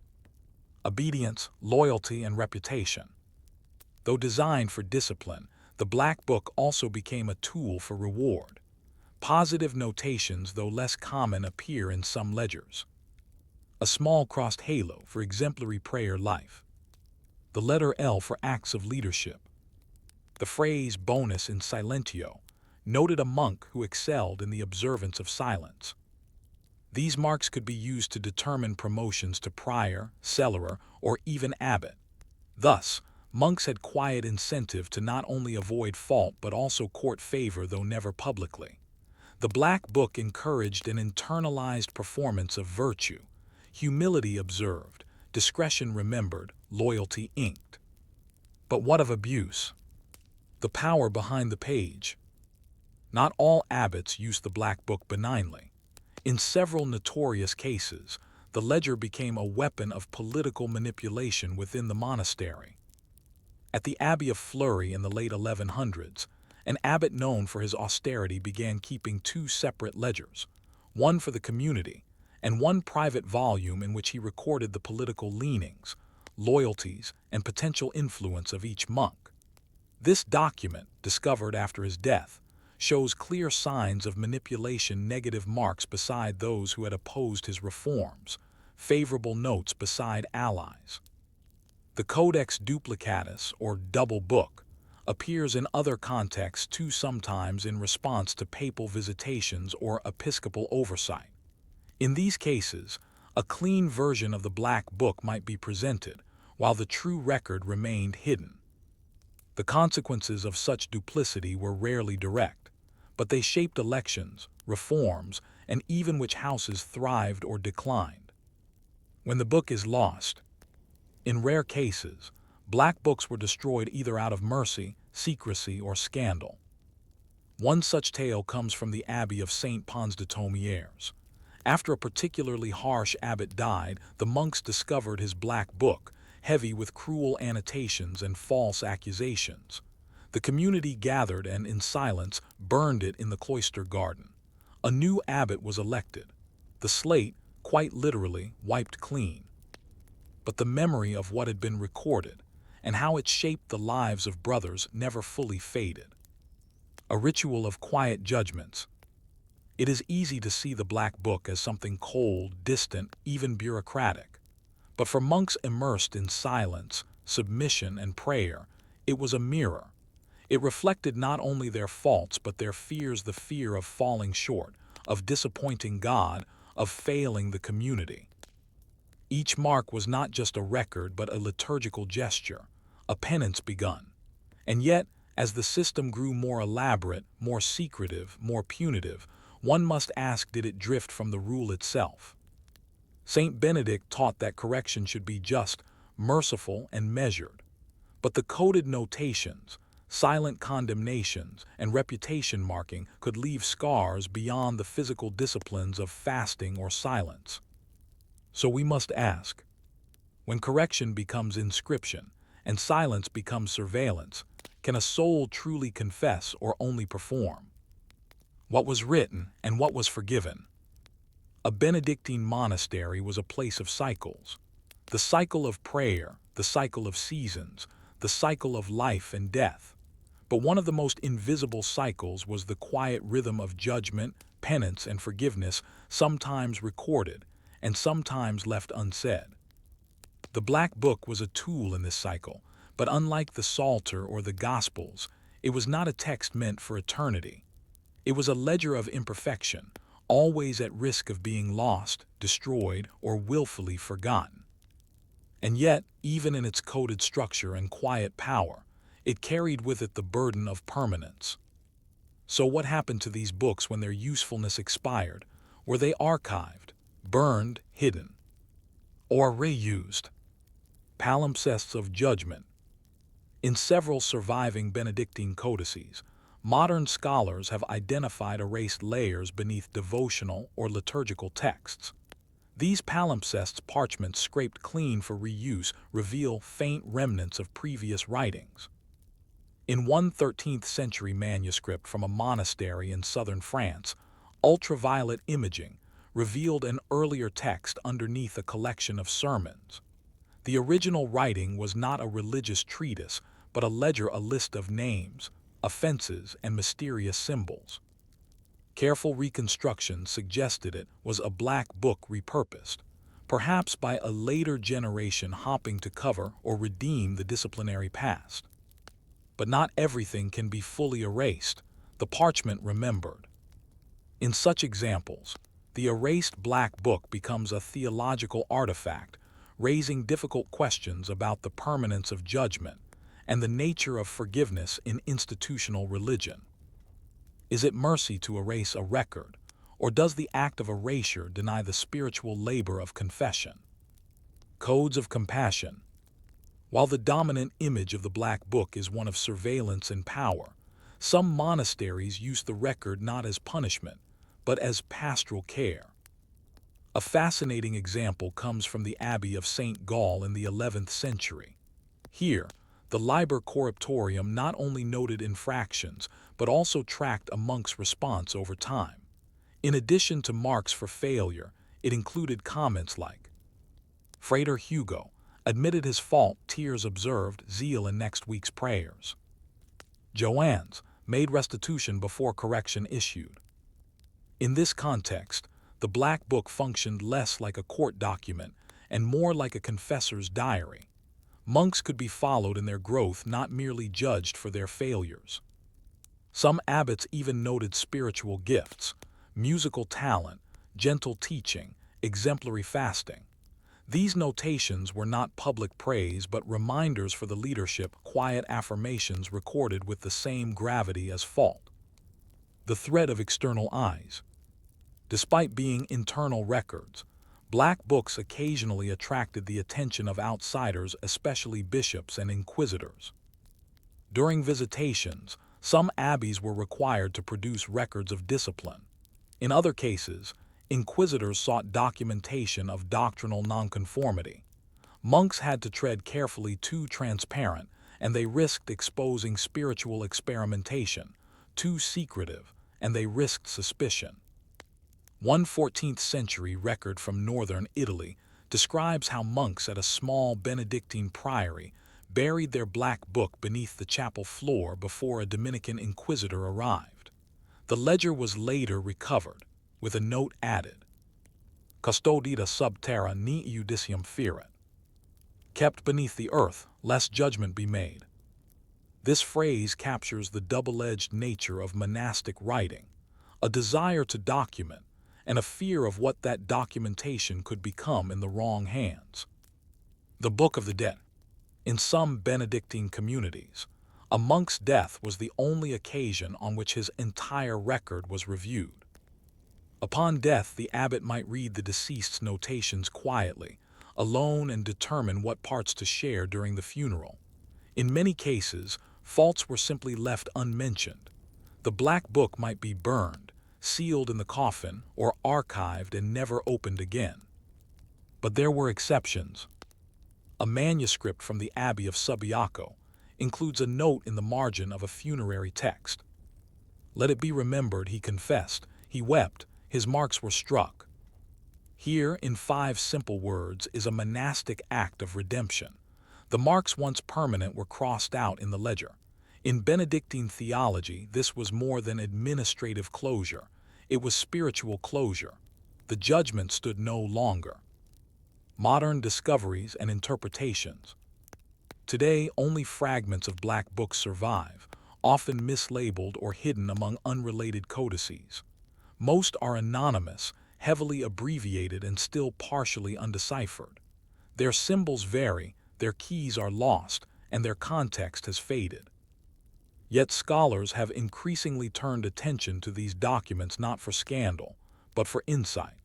Obedience, loyalty, and reputation. Though designed for discipline, the Black Book also became a tool for reward. Positive notations, though less common, appear in some ledgers. A small crossed halo for exemplary prayer life. The letter L for acts of leadership. The phrase bonus in silentio noted a monk who excelled in the observance of silence. These marks could be used to determine promotions to prior, cellarer, or even abbot. Thus, monks had quiet incentive to not only avoid fault but also court favor, though never publicly. The Black Book encouraged an internalized performance of virtue, humility observed, discretion remembered, loyalty inked. But what of abuse? The power behind the page. Not all abbots used the Black Book benignly. In several notorious cases, the ledger became a weapon of political manipulation within the monastery. At the Abbey of Fleury in the late 1100s, an abbot known for his austerity began keeping two separate ledgers, one for the community and one private volume in which he recorded the political leanings, loyalties, and potential influence of each monk. This document, discovered after his death, shows clear signs of manipulation: negative marks beside those who had opposed his reforms, favorable notes beside allies. The Codex Duplicatus, or double book, appears in other contexts too, sometimes in response to papal visitations or episcopal oversight. In these cases, a clean version of the Black Book might be presented, while the true record remained hidden. The consequences of such duplicity were rarely direct, but they shaped elections, reforms, and even which houses thrived or declined. When the book is lost, in rare cases, Black Books were destroyed either out of mercy, secrecy, or scandal. One such tale comes from the Abbey of St. Pons de Thomières. After a particularly harsh abbot died, the monks discovered his Black Book, heavy with cruel annotations and false accusations. The community gathered and, in silence, burned it in the cloister garden. A new abbot was elected. The slate, quite literally, wiped clean. But the memory of what had been recorded and how it shaped the lives of brothers never fully faded. A ritual of quiet judgments. It is easy to see the Black Book as something cold, distant, even bureaucratic. But for monks immersed in silence, submission, and prayer, it was a mirror. It reflected not only their faults but their fears: the fear of falling short, of disappointing God, of failing the community. Each mark was not just a record but a liturgical gesture, a penance begun. And yet, as the system grew more elaborate, more secretive, more punitive, one must ask, did it drift from the rule itself? Saint Benedict taught that correction should be just, merciful, and measured. But the coded notations, silent condemnations, and reputation marking could leave scars beyond the physical disciplines of fasting or silence. So we must ask, when correction becomes inscription and silence becomes surveillance, can a soul truly confess or only perform? What was written and what was forgiven? A Benedictine monastery was a place of cycles. The cycle of prayer, the cycle of seasons, the cycle of life and death. But one of the most invisible cycles was the quiet rhythm of judgment, penance, and forgiveness, sometimes recorded, and sometimes left unsaid. The Black Book was a tool in this cycle, but unlike the Psalter or the Gospels, it was not a text meant for eternity. It was a ledger of imperfection, always at risk of being lost, destroyed, or willfully forgotten. And yet, even in its coded structure and quiet power, it carried with it the burden of permanence. So what happened to these books when their usefulness expired? Were they archived, burned, hidden, or reused? Palimpsests of judgment. In several surviving Benedictine codices, modern scholars have identified erased layers beneath devotional or liturgical texts. These palimpsests, parchments scraped clean for reuse, reveal faint remnants of previous writings. In one 13th century manuscript from a monastery in southern France, ultraviolet imaging revealed an earlier text underneath a collection of sermons. The original writing was not a religious treatise, but a list of names, offenses, and mysterious symbols. Careful reconstruction suggested it was a black book repurposed, perhaps by a later generation hoping to cover or redeem the disciplinary past. But not everything can be fully erased, the parchment remembered. In such examples, the erased black book becomes a theological artifact, raising difficult questions about the permanence of judgment and the nature of forgiveness in institutional religion. Is it mercy to erase a record, or does the act of erasure deny the spiritual labor of confession? Codes of compassion. While the dominant image of the Black Book is one of surveillance and power, some monasteries use the record not as punishment, but as pastoral care. A fascinating example comes from the Abbey of St. Gall in the 11th century. Here, the Liber Corruptorium not only noted infractions, but also tracked a monk's response over time. In addition to marks for failure, it included comments like, Frater Hugo admitted his fault, tears observed, zeal in next week's prayers. Joannes made restitution before correction issued. In this context, the Black Book functioned less like a court document and more like a confessor's diary. Monks could be followed in their growth, not merely judged for their failures. Some abbots even noted spiritual gifts, musical talent, gentle teaching, exemplary fasting. These notations were not public praise but reminders for the leadership, quiet affirmations recorded with the same gravity as fault. The threat of external eyes. Despite being internal records, Black Books occasionally attracted the attention of outsiders, especially bishops and inquisitors. During visitations, some abbeys were required to produce records of discipline. In other cases, inquisitors sought documentation of doctrinal nonconformity. Monks had to tread carefully, too transparent, and they risked exposing spiritual experimentation, too secretive, and they risked suspicion. One 14th century record from northern Italy describes how monks at a small Benedictine priory buried their Black Book beneath the chapel floor before a Dominican inquisitor arrived. The ledger was later recovered, with a note added, Custodita sub terra ni judicium feret. Kept beneath the earth, lest judgment be made. This phrase captures the double-edged nature of monastic writing, a desire to document, and a fear of what that documentation could become in the wrong hands. The Book of the Dead. In some Benedictine communities, a monk's death was the only occasion on which his entire record was reviewed. Upon death, the abbot might read the deceased's notations quietly, alone, and determine what parts to share during the funeral. In many cases, faults were simply left unmentioned. The Black Book might be burned, sealed in the coffin, or archived and never opened again. But there were exceptions. A manuscript from the Abbey of Subiaco includes a note in the margin of a funerary text. Let it be remembered, he confessed, he wept, his marks were struck. Here, in 5 simple words, is a monastic act of redemption. The marks once permanent were crossed out in the ledger. In Benedictine theology, this was more than administrative closure. It was spiritual closure. the judgment stood no longer. Modern discoveries and interpretations. Today, only fragments of Black Books survive, often mislabeled or hidden among unrelated codices. Most are anonymous, heavily abbreviated, and still partially undeciphered. Their symbols vary, their keys are lost, and their context has faded. Yet scholars have increasingly turned attention to these documents not for scandal, but for insight.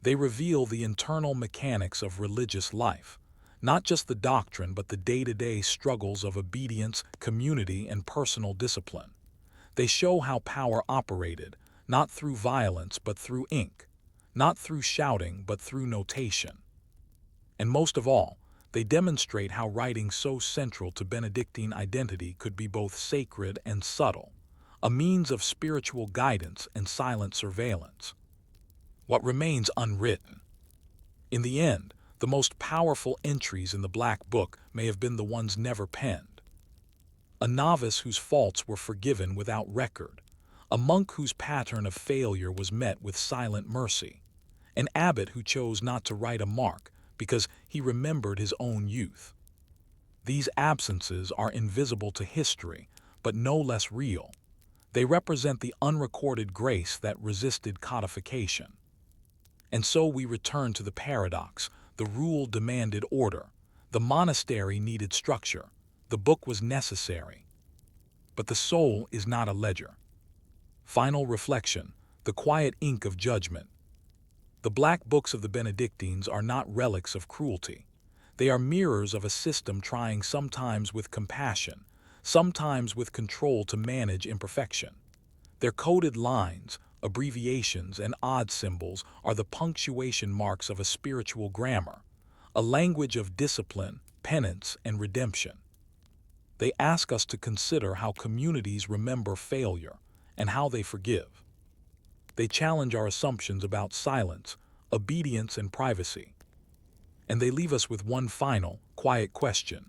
They reveal the internal mechanics of religious life, not just the doctrine but the day-to-day struggles of obedience, community, and personal discipline. They show how power operated, not through violence but through ink, not through shouting but through notation. And most of all, they demonstrate how writing so central to Benedictine identity could be both sacred and subtle, a means of spiritual guidance and silent surveillance. What remains unwritten? In the end, the most powerful entries in the Black Book may have been the ones never penned. A novice whose faults were forgiven without record, a monk whose pattern of failure was met with silent mercy, an abbot who chose not to write a mark because he remembered his own youth. These absences are invisible to history, but no less real. They represent the unrecorded grace that resisted codification. And so we return to the paradox. The rule demanded order. The monastery needed structure. The book was necessary. But the soul is not a ledger. Final reflection, the quiet ink of judgment. The Black Books of the Benedictines are not relics of cruelty. They are mirrors of a system trying sometimes with compassion, sometimes with control to manage imperfection. Their coded lines, abbreviations, and odd symbols are the punctuation marks of a spiritual grammar, a language of discipline, penance, and redemption. They ask us to consider how communities remember failure and how they forgive. They challenge our assumptions about silence, obedience, and privacy. And they leave us with one final, quiet question.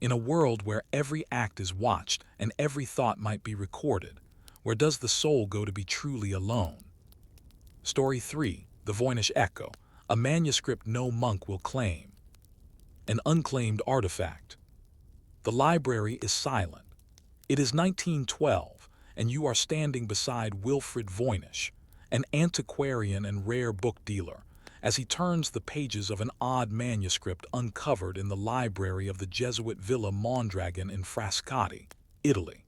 In a world where every act is watched and every thought might be recorded, where does the soul go to be truly alone? Story 3, The Voynich Echo, a manuscript no monk will claim. An unclaimed artifact. The library is silent. It is 1912, and you are standing beside Wilfrid Voynich, an antiquarian and rare book dealer, as he turns the pages of an odd manuscript uncovered in the library of the Jesuit Villa Mondragon in Frascati, Italy.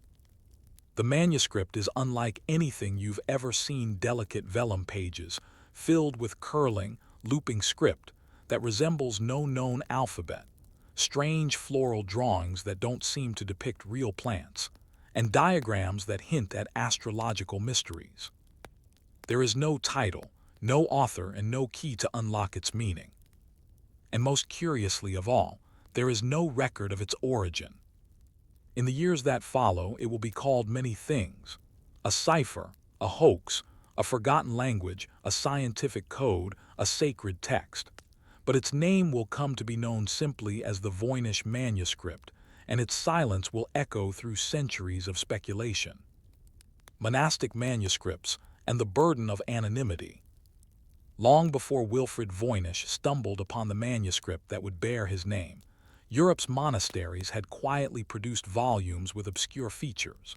The manuscript is unlike anything you've ever seen: delicate vellum pages, filled with curling, looping script that resembles no known alphabet, strange floral drawings that don't seem to depict real plants, and diagrams that hint at astrological mysteries. There is no title, no author, and no key to unlock its meaning. And most curiously of all, there is no record of its origin. In the years that follow, it will be called many things: a cipher, a hoax, a forgotten language, a scientific code, a sacred text. But its name will come to be known simply as the Voynich manuscript, and its silence will echo through centuries of speculation. Monastic manuscripts and the burden of anonymity. Long before Wilfrid Voynich stumbled upon the manuscript that would bear his name, Europe's monasteries had quietly produced volumes with obscure features.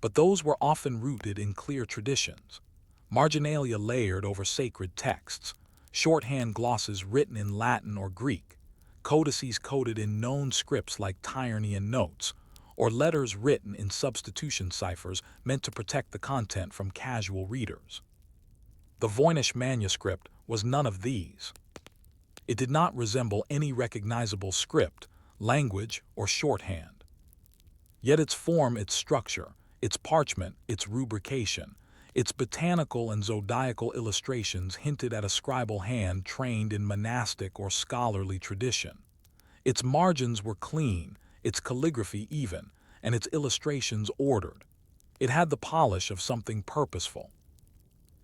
But those were often rooted in clear traditions, marginalia layered over sacred texts, shorthand glosses written in Latin or Greek, codices coded in known scripts like Tyrrhenian notes, or letters written in substitution ciphers meant to protect the content from casual readers. The Voynich manuscript was none of these. It did not resemble any recognizable script, language, or shorthand. Yet its form, its structure, its parchment, its rubrication, its botanical and zodiacal illustrations hinted at a scribal hand trained in monastic or scholarly tradition. Its margins were clean, its calligraphy even, and its illustrations ordered. It had the polish of something purposeful.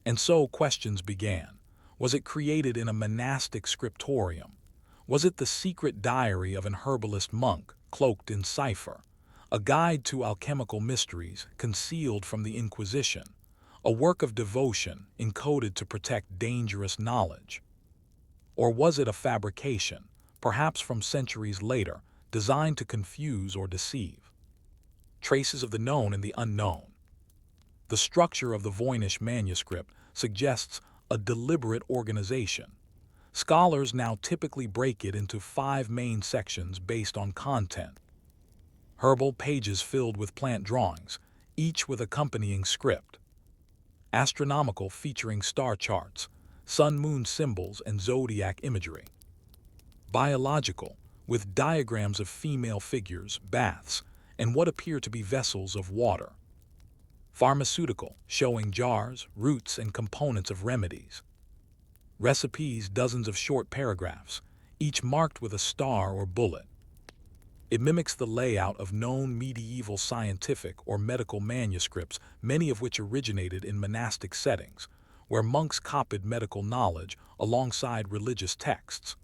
And so questions began. Was it created in a monastic scriptorium? Was it the secret diary of an herbalist monk, cloaked in cipher? A guide to alchemical mysteries, concealed from the Inquisition? a work of devotion encoded to protect dangerous knowledge? Or was it a fabrication, perhaps from centuries later, designed to confuse or deceive? Traces of the known and the unknown. The structure of the Voynich manuscript suggests a deliberate organization. Scholars now typically break it into 5 main sections based on content. Herbal pages filled with plant drawings, each with accompanying script. Astronomical featuring star charts, sun-moon symbols, and zodiac imagery. Biological, with diagrams of female figures, baths, and what appear to be vessels of water. Pharmaceutical, showing jars, roots, and components of remedies. Recipes, dozens of short paragraphs, each marked with a star or bullet. It mimics the layout of known medieval scientific or medical manuscripts, many of which originated in monastic settings, where monks copied medical knowledge alongside religious texts.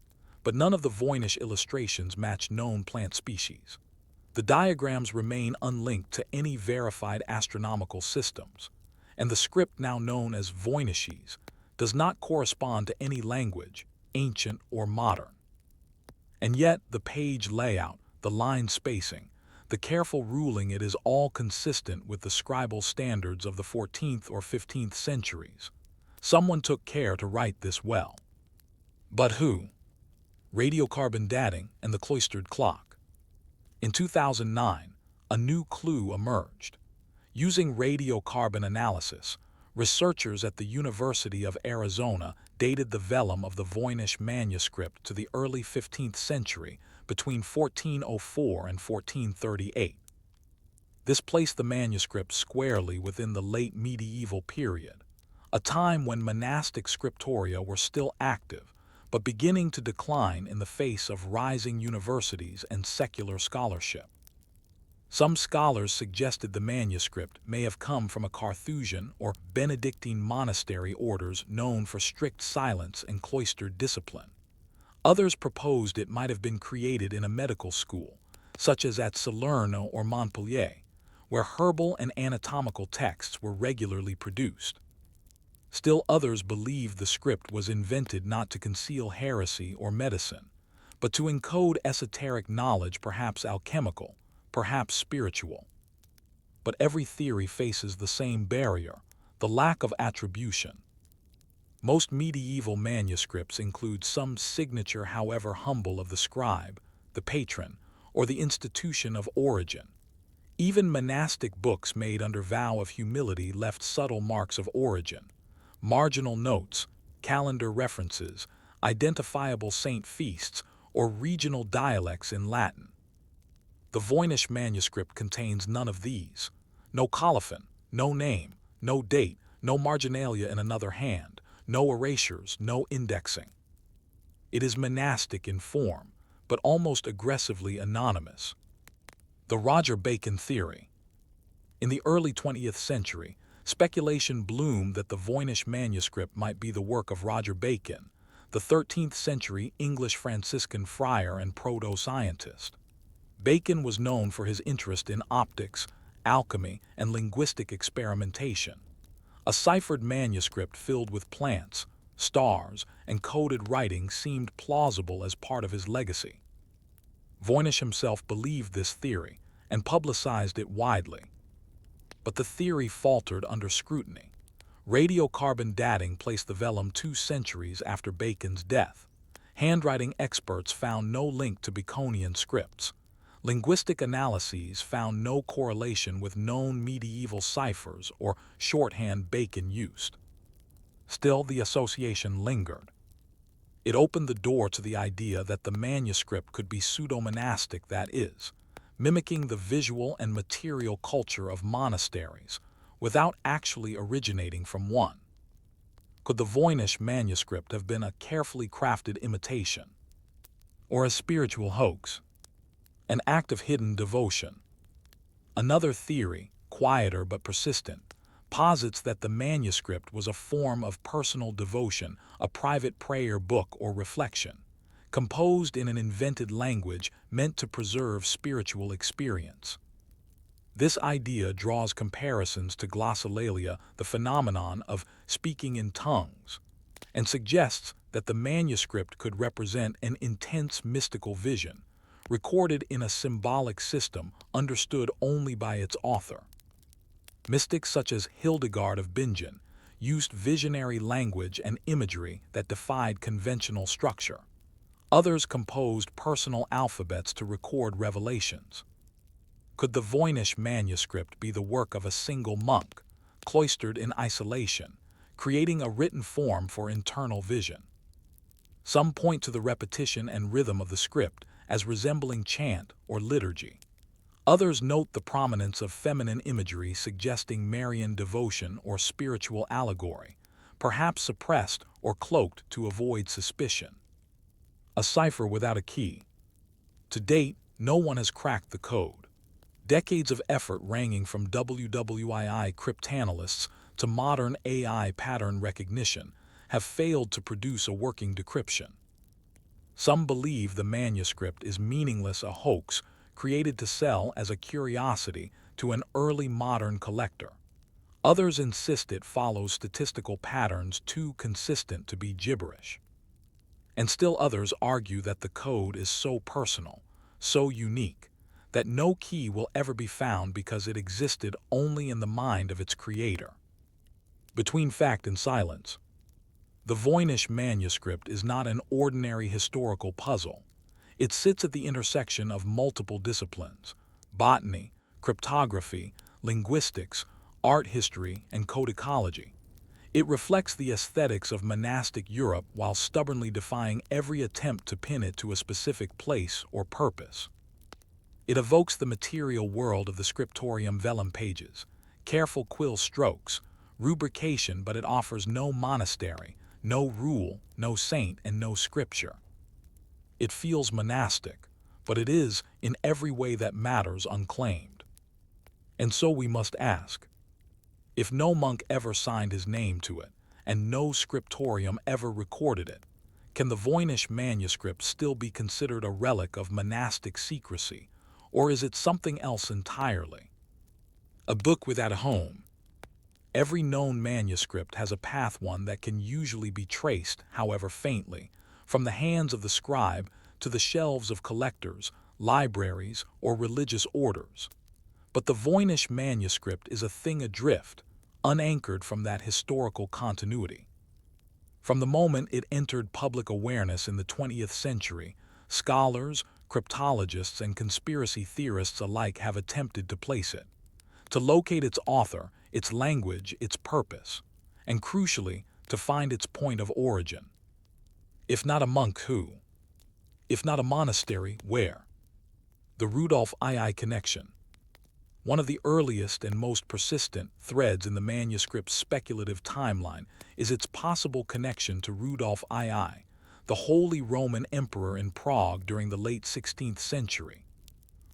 But none of the Voynich illustrations match known plant species. The diagrams remain unlinked to any verified astronomical systems, and the script, now known as Voynichese, does not correspond to any language, ancient or modern. And yet, the page layout, the line spacing, the careful ruling, it is all consistent with the scribal standards of the 14th or 15th centuries. Someone took care to write this well. But who? Radiocarbon dating and the cloistered clock. In 2009, a new clue emerged. Using radiocarbon analysis, researchers at the University of Arizona dated the vellum of the Voynich manuscript to the early 15th century, between 1404 and 1438. This placed the manuscript squarely within the late medieval period, a time when monastic scriptoria were still active, but beginning to decline in the face of rising universities and secular scholarship. Some scholars suggested the manuscript may have come from a Carthusian or Benedictine monastery orders known for strict silence and cloistered discipline. Others proposed it might have been created in a medical school, such as at Salerno or Montpellier, where herbal and anatomical texts were regularly produced. Still others believed the script was invented not to conceal heresy or medicine, but to encode esoteric knowledge, perhaps alchemical, perhaps spiritual. But every theory faces the same barrier, the lack of attribution. Most medieval manuscripts include some signature, however humble, of the scribe, the patron, or the institution of origin. Even monastic books made under vow of humility left subtle marks of origin. Marginal notes, calendar references, identifiable saint feasts, or regional dialects in Latin. The Voynich manuscript contains none of these. No colophon, no name, no date, no marginalia in another hand, no erasures, no indexing. It is monastic in form, but almost aggressively anonymous. The Roger Bacon theory. In the early 20th century, speculation bloomed that the Voynich manuscript might be the work of Roger Bacon, the 13th century English Franciscan friar and proto-scientist. Bacon was known for his interest in optics, alchemy, and linguistic experimentation. A ciphered manuscript filled with plants, stars, and coded writing seemed plausible as part of his legacy. Voynich himself believed this theory and publicized it widely. But the theory faltered under scrutiny. Radiocarbon dating placed the vellum 2 centuries after Bacon's death. Handwriting experts found no link to Baconian scripts. Linguistic analyses found no correlation with known medieval ciphers or shorthand Bacon used. Still, the association lingered. It opened the door to the idea that the manuscript could be pseudo-monastic, that is, mimicking the visual and material culture of monasteries, without actually originating from one. Could the Voynich manuscript have been a carefully crafted imitation, or a spiritual hoax? An act of hidden devotion? Another theory, quieter but persistent, posits that the manuscript was a form of personal devotion, a private prayer book or reflection, composed in an invented language meant to preserve spiritual experience. This idea draws comparisons to glossolalia, the phenomenon of speaking in tongues, and suggests that the manuscript could represent an intense mystical vision, recorded in a symbolic system understood only by its author. Mystics such as Hildegard of Bingen used visionary language and imagery that defied conventional structure. Others composed personal alphabets to record revelations. Could the Voynich manuscript be the work of a single monk, cloistered in isolation, creating a written form for internal vision? Some point to the repetition and rhythm of the script as resembling chant or liturgy. Others note the prominence of feminine imagery suggesting Marian devotion or spiritual allegory, perhaps suppressed or cloaked to avoid suspicion. A cipher without a key. To date, no one has cracked the code. Decades of effort ranging from WWII cryptanalysts to modern AI pattern recognition have failed to produce a working decryption. Some believe the manuscript is meaningless, a hoax created to sell as a curiosity to an early modern collector. Others insist it follows statistical patterns too consistent to be gibberish. And still others argue that the code is so personal, so unique, that no key will ever be found because it existed only in the mind of its creator. Between fact and silence, the Voynich manuscript is not an ordinary historical puzzle. It sits at the intersection of multiple disciplines: botany, cryptography, linguistics, art history, and codicology. It reflects the aesthetics of monastic Europe while stubbornly defying every attempt to pin it to a specific place or purpose. It evokes the material world of the scriptorium vellum pages, careful quill strokes, rubrication, but it offers no monastery, no rule, no saint, and no scripture. It feels monastic, but it is, in every way that matters, unclaimed. And so we must ask, if no monk ever signed his name to it, and no scriptorium ever recorded it, can the Voynich manuscript still be considered a relic of monastic secrecy, or is it something else entirely? A book without a home. Every known manuscript has a path, one that can usually be traced, however faintly, from the hands of the scribe to the shelves of collectors, libraries, or religious orders. But the Voynich manuscript is a thing adrift, unanchored from that historical continuity. From the moment it entered public awareness in the 20th century, scholars, cryptologists, and conspiracy theorists alike have attempted to place it, to locate its author, its language, its purpose, and crucially, to find its point of origin. If not a monk, who? If not a monastery, where? The Rudolf II connection. One of the earliest and most persistent threads in the manuscript's speculative timeline is its possible connection to Rudolf II, the Holy Roman Emperor in Prague during the late 16th century.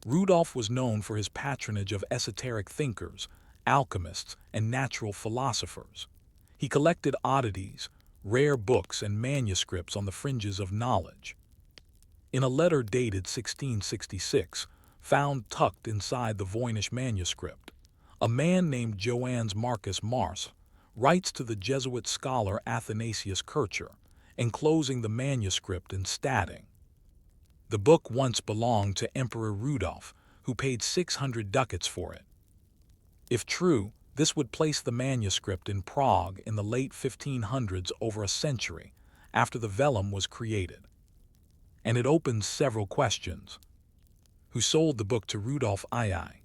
Rudolf was known for his patronage of esoteric thinkers, alchemists, and natural philosophers. He collected oddities, rare books, and manuscripts on the fringes of knowledge. In a letter dated 1666, found tucked inside the Voynich manuscript, a man named Johannes Marcus Mars writes to the Jesuit scholar Athanasius Kircher, enclosing the manuscript and stating, "The book once belonged to Emperor Rudolf, who paid 600 ducats for it." If true, this would place the manuscript in Prague in the late 1500s, over a century after the vellum was created. And it opens several questions. Who sold the book to Rudolf II?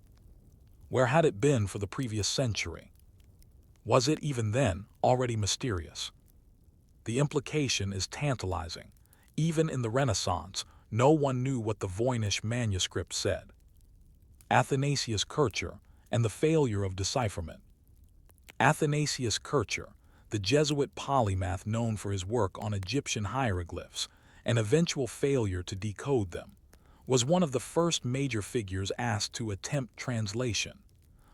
Where had it been for the previous century? Was it, even then, already mysterious? The implication is tantalizing. Even in the Renaissance, no one knew what the Voynich manuscript said. Athanasius Kircher and the failure of decipherment. Athanasius Kircher, the Jesuit polymath known for his work on Egyptian hieroglyphs and eventual failure to decode them, was one of the first major figures asked to attempt translation.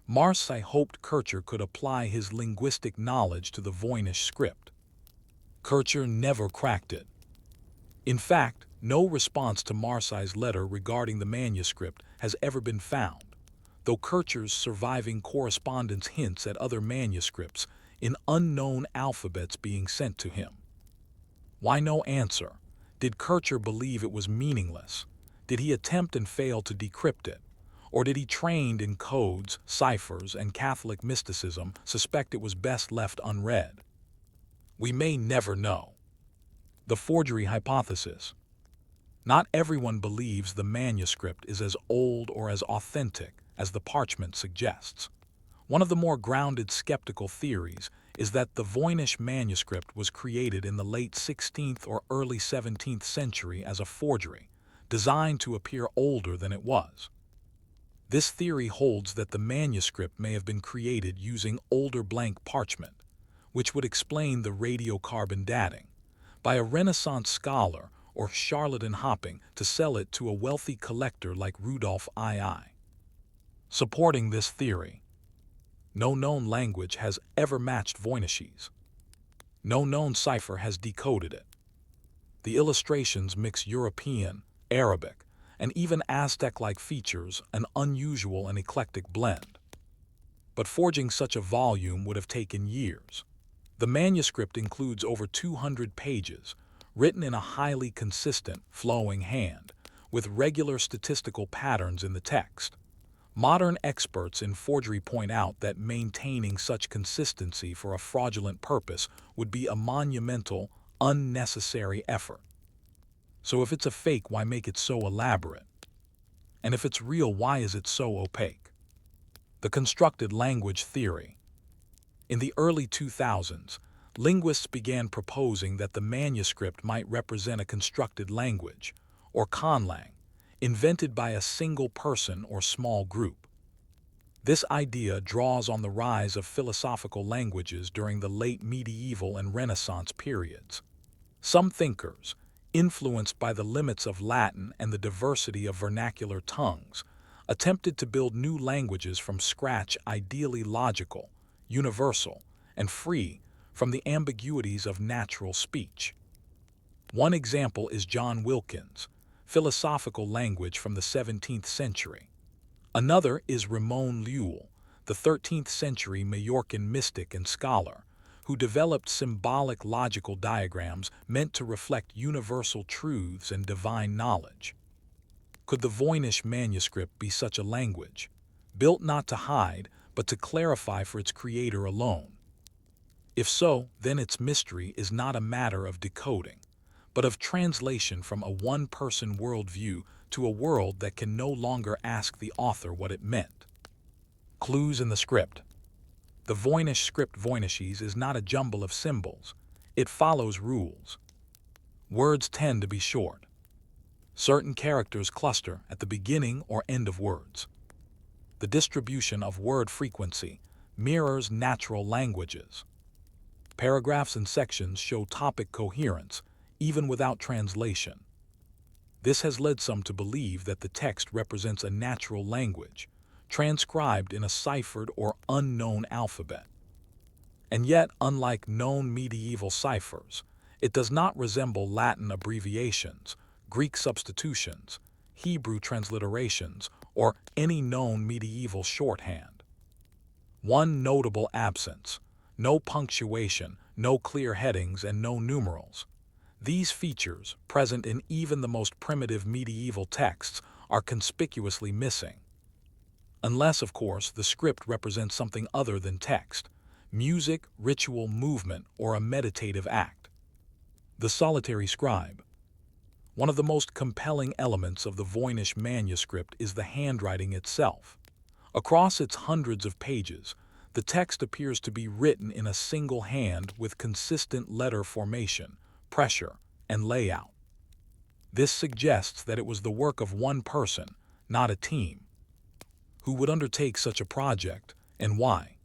Marseille hoped Kircher could apply his linguistic knowledge to the Voynich script. Kircher never cracked it. In fact, no response to Marseille's letter regarding the manuscript has ever been found. though Kircher's surviving correspondence hints at other manuscripts in unknown alphabets being sent to him. Why no answer? Did Kircher believe it was meaningless? Did he attempt and fail to decrypt it? Or did he, trained in codes, ciphers, and Catholic mysticism, suspect it was best left unread? We may never know. The forgery hypothesis. Not everyone believes the manuscript is as old or as authentic as the parchment suggests. One of the more grounded skeptical theories is that the Voynich manuscript was created in the late 16th or early 17th century as a forgery, designed to appear older than it was. This theory holds that the manuscript may have been created using older blank parchment, which would explain the radiocarbon dating, by a Renaissance scholar or charlatan hoping to sell it to a wealthy collector like Rudolf II. Supporting this theory, no known language has ever matched Voynich's. No known cipher has decoded it. The illustrations mix European, Arabic, and even Aztec-like features, an unusual and eclectic blend. But forging such a volume would have taken years. The manuscript includes over 200 pages, written in a highly consistent, flowing hand, with regular statistical patterns in the text. Modern experts in forgery point out that maintaining such consistency for a fraudulent purpose would be a monumental, unnecessary effort. So if it's a fake, why make it so elaborate? And if it's real, why is it so opaque? The constructed language theory. In the early 2000s, linguists began proposing that the manuscript might represent a constructed language, or conlang, invented by a single person or small group. This idea draws on the rise of philosophical languages during the late medieval and Renaissance periods. Some thinkers, influenced by the limits of Latin and the diversity of vernacular tongues, attempted to build new languages from scratch, ideally logical, universal, and free from the ambiguities of natural speech. One example is John Wilkins' philosophical language from the 17th century. Another is Ramon Llull, the 13th century Majorcan mystic and scholar, who developed symbolic logical diagrams meant to reflect universal truths and divine knowledge. Could the Voynich manuscript be such a language, built not to hide, but to clarify for its creator alone? If so, then its mystery is not a matter of decoding, but of translation from a one-person worldview to a world that can no longer ask the author what it meant. Clues in the script. The Voynich script Voynich's is not a jumble of symbols. It follows rules. Words tend to be short. Certain characters cluster at the beginning or end of words. The distribution of word frequency mirrors natural languages. Paragraphs and sections show topic coherence, even without translation. This has led some to believe that the text represents a natural language, transcribed in a ciphered or unknown alphabet. And yet, unlike known medieval ciphers, it does not resemble Latin abbreviations, Greek substitutions, Hebrew transliterations, or any known medieval shorthand. One notable absence: no punctuation, no clear headings, and no numerals. These features, present in even the most primitive medieval texts, are conspicuously missing. Unless, of course, the script represents something other than text: music, ritual, movement, or a meditative act. The solitary scribe. One of the most compelling elements of the Voynich manuscript is the handwriting itself. Across its hundreds of pages, the text appears to be written in a single hand with consistent letter formation, pressure, and layout. This suggests that it was the work of one person, not a team. Who would undertake such a project, and why?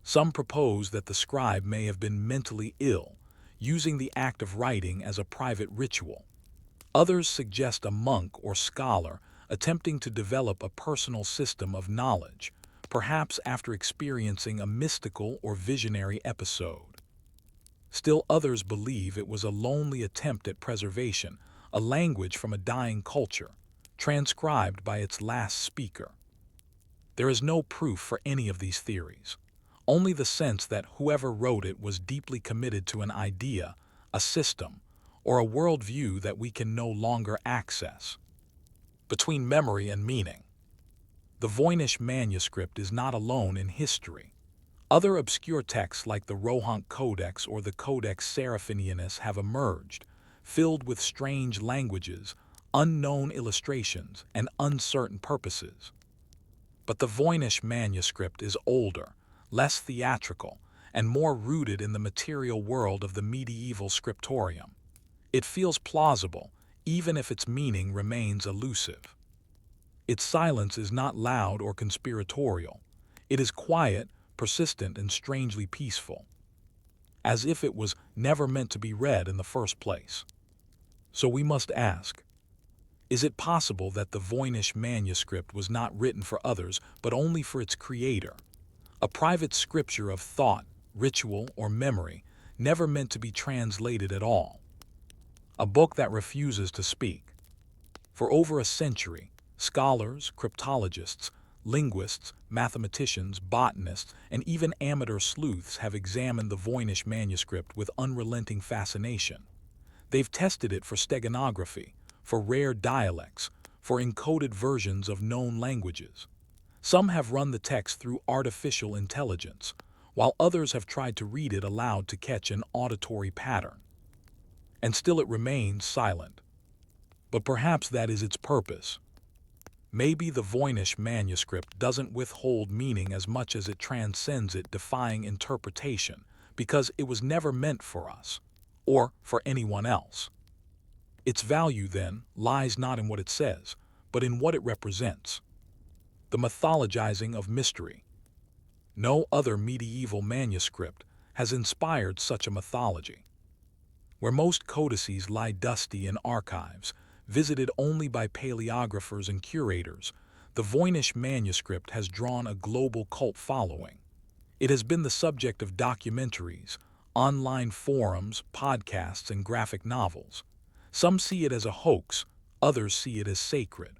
Some propose that the scribe may have been mentally ill, using the act of writing as a private ritual. Others suggest a monk or scholar attempting to develop a personal system of knowledge, perhaps after experiencing a mystical or visionary episode. Still others believe it was a lonely attempt at preservation, a language from a dying culture, transcribed by its last speaker. There is no proof for any of these theories, only the sense that whoever wrote it was deeply committed to an idea, a system, or a worldview that we can no longer access. Between memory and meaning. The Voynich manuscript is not alone in history. Other obscure texts like the Rohank Codex or the Codex Seraphinianus have emerged, filled with strange languages, unknown illustrations, and uncertain purposes. But the Voynich manuscript is older, less theatrical, and more rooted in the material world of the medieval scriptorium. It feels plausible, even if its meaning remains elusive. Its silence is not loud or conspiratorial. It is quiet, persistent, and strangely peaceful, as if it was never meant to be read in the first place. So we must ask, is it possible that the Voynich manuscript was not written for others, but only for its creator? A private scripture of thought, ritual, or memory, never meant to be translated at all. A book that refuses to speak. For over a century, scholars, cryptologists, linguists, mathematicians, botanists, and even amateur sleuths have examined the Voynich manuscript with unrelenting fascination. They've tested it for steganography, for rare dialects, for encoded versions of known languages. Some have run the text through artificial intelligence, while others have tried to read it aloud to catch an auditory pattern. And still it remains silent. But perhaps that is its purpose. Maybe the Voynich manuscript doesn't withhold meaning as much as it transcends it, defying interpretation, because it was never meant for us, or for anyone else. Its value, then, lies not in what it says, but in what it represents. The mythologizing of mystery. No other medieval manuscript has inspired such a mythology. Where most codices lie dusty in archives, visited only by paleographers and curators, the Voynich manuscript has drawn a global cult following. It has been the subject of documentaries, online forums, podcasts, and graphic novels. Some see it as a hoax, others see it as sacred.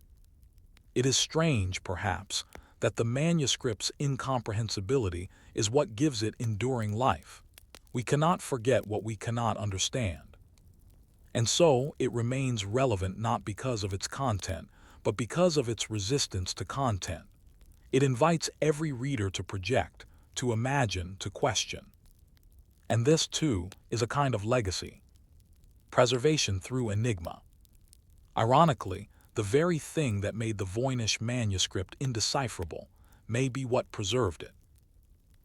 It is strange, perhaps, that the manuscript's incomprehensibility is what gives it enduring life. We cannot forget what we cannot understand. And so it remains relevant not because of its content, but because of its resistance to content. It invites every reader to project, to imagine, to question. And this, too, is a kind of legacy. Preservation through enigma. Ironically, the very thing that made the Voynich manuscript indecipherable may be what preserved it.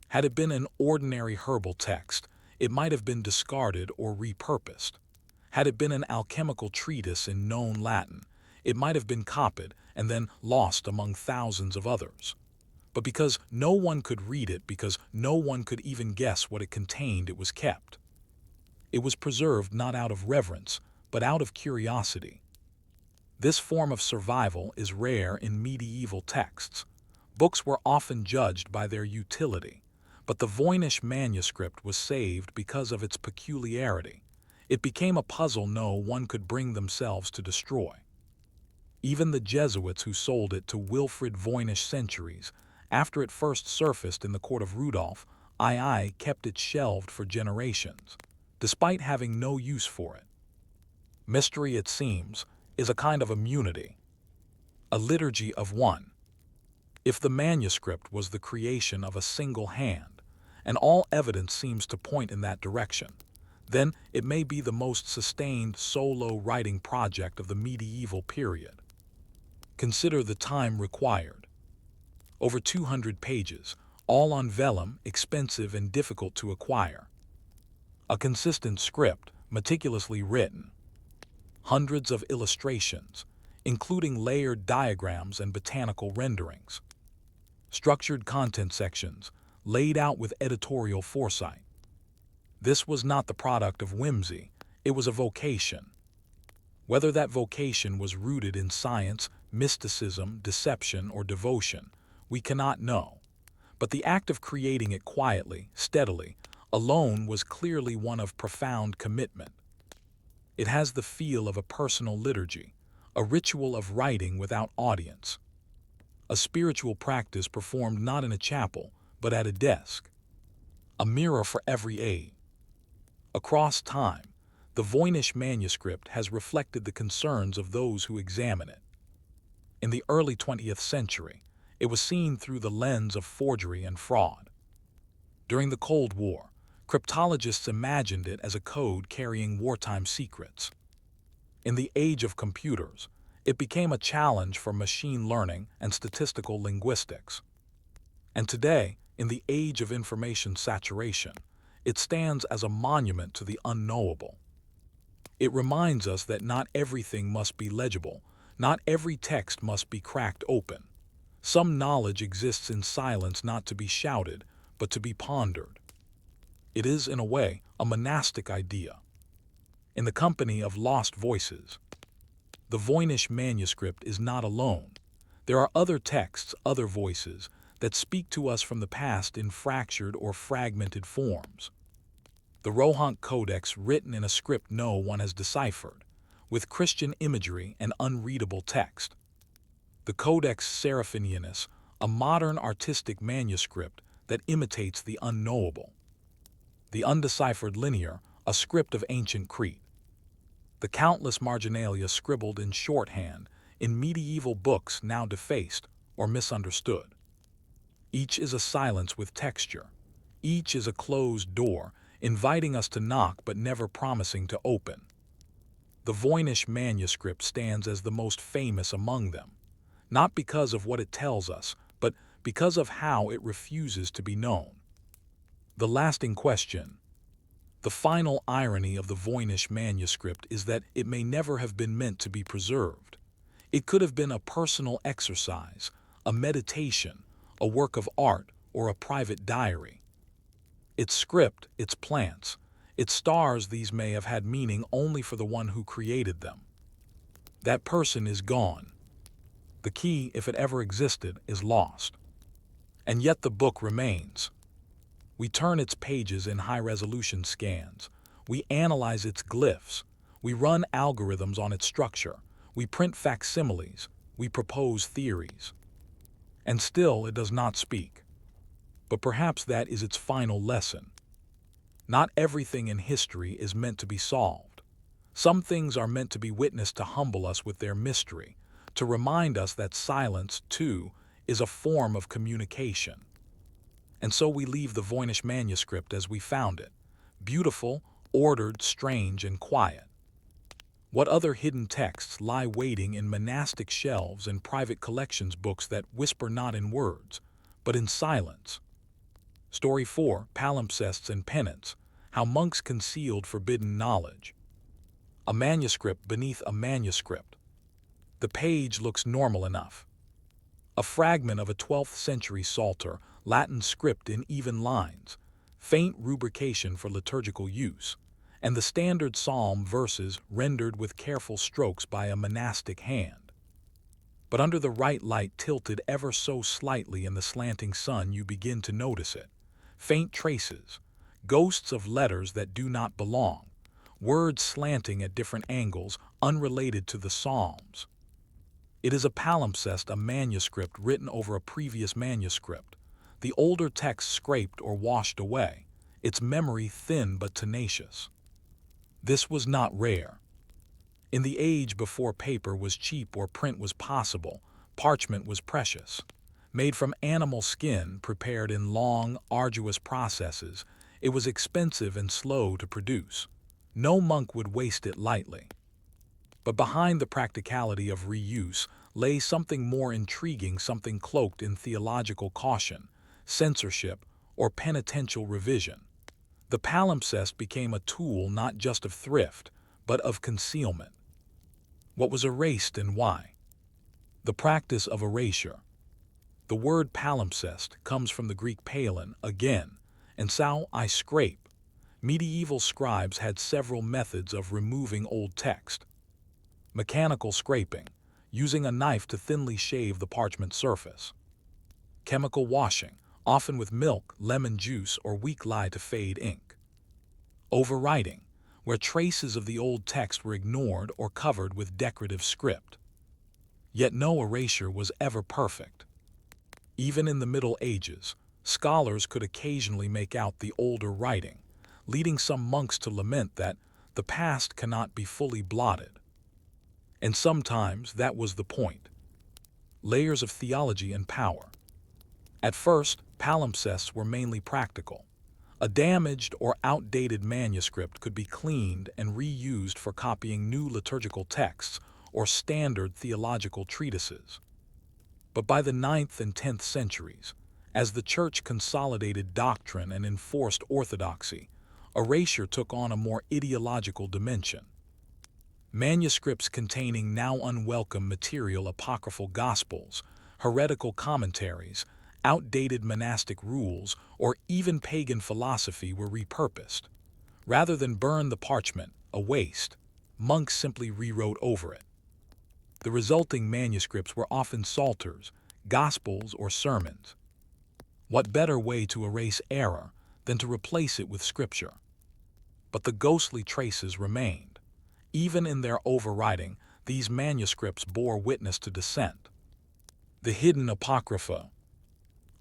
Had it been an ordinary herbal text, it might have been discarded or repurposed. Had it been an alchemical treatise in known Latin, it might have been copied and then lost among thousands of others. But because no one could read it, because no one could even guess what it contained, it was kept. It was preserved not out of reverence, but out of curiosity. This form of survival is rare in medieval texts. Books were often judged by their utility, but the Voynich manuscript was saved because of its peculiarity. It became a puzzle no one could bring themselves to destroy. Even the Jesuits who sold it to Wilfrid Voynich centuries after it first surfaced in the court of Rudolf II kept it shelved for generations, despite having no use for it. Mystery, it seems, is a kind of immunity, a liturgy of one. If the manuscript was the creation of a single hand, and all evidence seems to point in that direction, then it may be the most sustained solo writing project of the medieval period. Consider the time required. Over 200 pages, all on vellum, expensive and difficult to acquire. A consistent script, meticulously written. Hundreds of illustrations, including layered diagrams and botanical renderings. Structured content sections, laid out with editorial foresight. This was not the product of whimsy, it was a vocation. Whether that vocation was rooted in science, mysticism, deception, or devotion, we cannot know. But the act of creating it quietly, steadily, alone was clearly one of profound commitment. It has the feel of a personal liturgy, a ritual of writing without audience. a spiritual practice performed not in a chapel, but at a desk, a mirror for every age. Across time, the Voynich manuscript has reflected the concerns of those who examine it. In the early 20th century, it was seen through the lens of forgery and fraud. During the Cold War, cryptologists imagined it as a code carrying wartime secrets. In the age of computers, it became a challenge for machine learning and statistical linguistics. And today, in the age of information saturation, it stands as a monument to the unknowable. It reminds us that not everything must be legible, not every text must be cracked open. Some knowledge exists in silence, not to be shouted, but to be pondered. It is, in a way, a monastic idea. In the company of lost voices, the Voynich manuscript is not alone. There are other texts, other voices, that speak to us from the past in fractured or fragmented forms. The Rohank Codex, written in a script no one has deciphered, with Christian imagery and unreadable text. The Codex Seraphinianus, a modern artistic manuscript that imitates the unknowable. The Undeciphered Linear, a script of ancient Crete. The countless marginalia scribbled in shorthand in medieval books now defaced or misunderstood. Each is a silence with texture. Each is a closed door, inviting us to knock but never promising to open. The Voynich manuscript stands as the most famous among them, not because of what it tells us, but because of how it refuses to be known. The lasting question. The final irony of the Voynich manuscript is that it may never have been meant to be preserved. It could have been a personal exercise, a meditation, a work of art, or a private diary. Its script, its plants, its stars, these may have had meaning only for the one who created them. That person is gone. The key, if it ever existed, is lost. And yet the book remains. We turn its pages in high-resolution scans. We analyze its glyphs. We run algorithms on its structure. We print facsimiles. We propose theories. And still it does not speak. But perhaps that is its final lesson. Not everything in history is meant to be solved. Some things are meant to be witnessed to humble us with their mystery, to remind us that silence, too, is a form of communication. And so we leave the Voynich manuscript as we found it, beautiful, ordered, strange, and quiet. What other hidden texts lie waiting in monastic shelves and private collections, books that whisper not in words, but in silence? Story 4, Palimpsests and Penance, How Monks Concealed Forbidden Knowledge. A manuscript beneath a manuscript. The page looks normal enough. A fragment of a 12th century Psalter, Latin script in even lines, faint rubrication for liturgical use, and the standard psalm verses rendered with careful strokes by a monastic hand. But under the right light, tilted ever so slightly in the slanting sun, you begin to notice it. Faint traces, ghosts of letters that do not belong, words slanting at different angles, unrelated to the psalms. It is a palimpsest, a manuscript written over a previous manuscript, the older text scraped or washed away, its memory thin but tenacious. This was not rare. In the age before paper was cheap or print was possible, parchment was precious. Made from animal skin, prepared in long, arduous processes, it was expensive and slow to produce. No monk would waste it lightly. But behind the practicality of reuse lay something more intriguing, something cloaked in theological caution, censorship, or penitential revision. The palimpsest became a tool not just of thrift, but of concealment. What was erased and why? The practice of erasure. The word palimpsest comes from the Greek palin, again, and sao, I scrape. Medieval scribes had several methods of removing old text. Mechanical scraping, using a knife to thinly shave the parchment surface. Chemical washing, often with milk, lemon juice, or weak lye to fade ink. Overwriting, where traces of the old text were ignored or covered with decorative script. Yet no erasure was ever perfect. Even in the Middle Ages, scholars could occasionally make out the older writing, leading some monks to lament that the past cannot be fully blotted. And sometimes that was the point. Layers of theology and power. At first, palimpsests were mainly practical. A damaged or outdated manuscript could be cleaned and reused for copying new liturgical texts or standard theological treatises. But by the 9th and 10th centuries, as the Church consolidated doctrine and enforced orthodoxy, erasure took on a more ideological dimension. Manuscripts containing now unwelcome material, apocryphal gospels, heretical commentaries, outdated monastic rules, or even pagan philosophy were repurposed. Rather than burn the parchment, a waste, monks simply rewrote over it. The resulting manuscripts were often psalters, gospels, or sermons. What better way to erase error than to replace it with scripture? But the ghostly traces remained. Even in their overwriting, these manuscripts bore witness to dissent. The hidden apocrypha.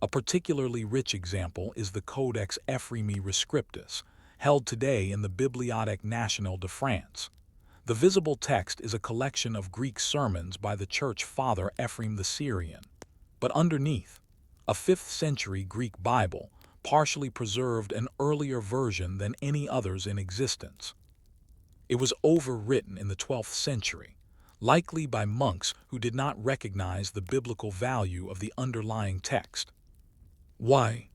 A particularly rich example is the Codex Ephremi Rescriptus, held today in the Bibliothèque Nationale de France. The visible text is a collection of Greek sermons by the church father Ephraim the Syrian. But underneath, a 5th century Greek Bible, partially preserved, an earlier version than any others in existence. It was overwritten in the 12th century, likely by monks who did not recognize the biblical value of the underlying text. Why?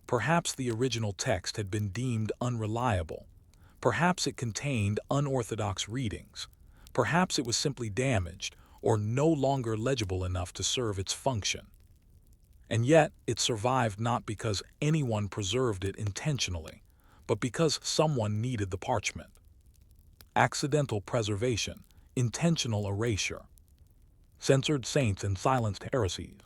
Perhaps the original text had been deemed unreliable. Perhaps it contained unorthodox readings. Perhaps it was simply damaged or no longer legible enough to serve its function. And yet, it survived not because anyone preserved it intentionally, but because someone needed the parchment. Accidental preservation, intentional erasure. Censored saints and silenced heresies.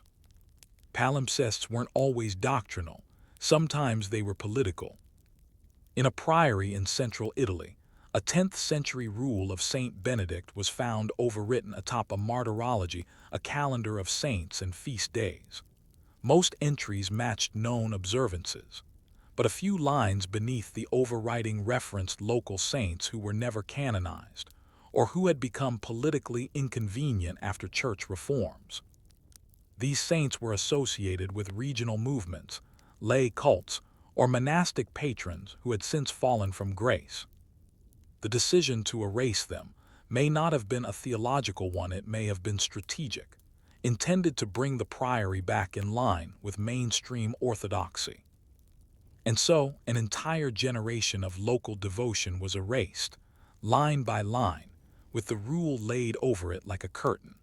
Palimpsests weren't always doctrinal. Sometimes they were political. In a priory in central Italy, a 10th century rule of Saint Benedict was found overwritten atop a martyrology, a calendar of saints and feast days. Most entries matched known observances, but a few lines beneath the overwriting referenced local saints who were never canonized, or who had become politically inconvenient after church reforms. These saints were associated with regional movements, lay cults, or monastic patrons who had since fallen from grace. The decision to erase them may not have been a theological one, it may have been strategic, intended to bring the priory back in line with mainstream orthodoxy. And so, an entire generation of local devotion was erased, line by line, with the rule laid over it like a curtain.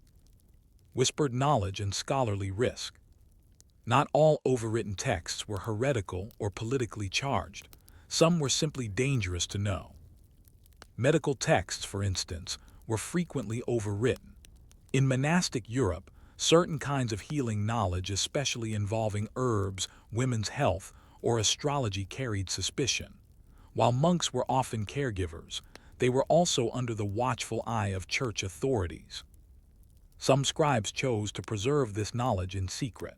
Whispered knowledge and scholarly risk. Not all overwritten texts were heretical or politically charged. Some were simply dangerous to know. Medical texts, for instance, were frequently overwritten. In monastic Europe, certain kinds of healing knowledge, especially involving herbs, women's health, or astrology, carried suspicion. While monks were often caregivers, they were also under the watchful eye of church authorities. Some scribes chose to preserve this knowledge in secret.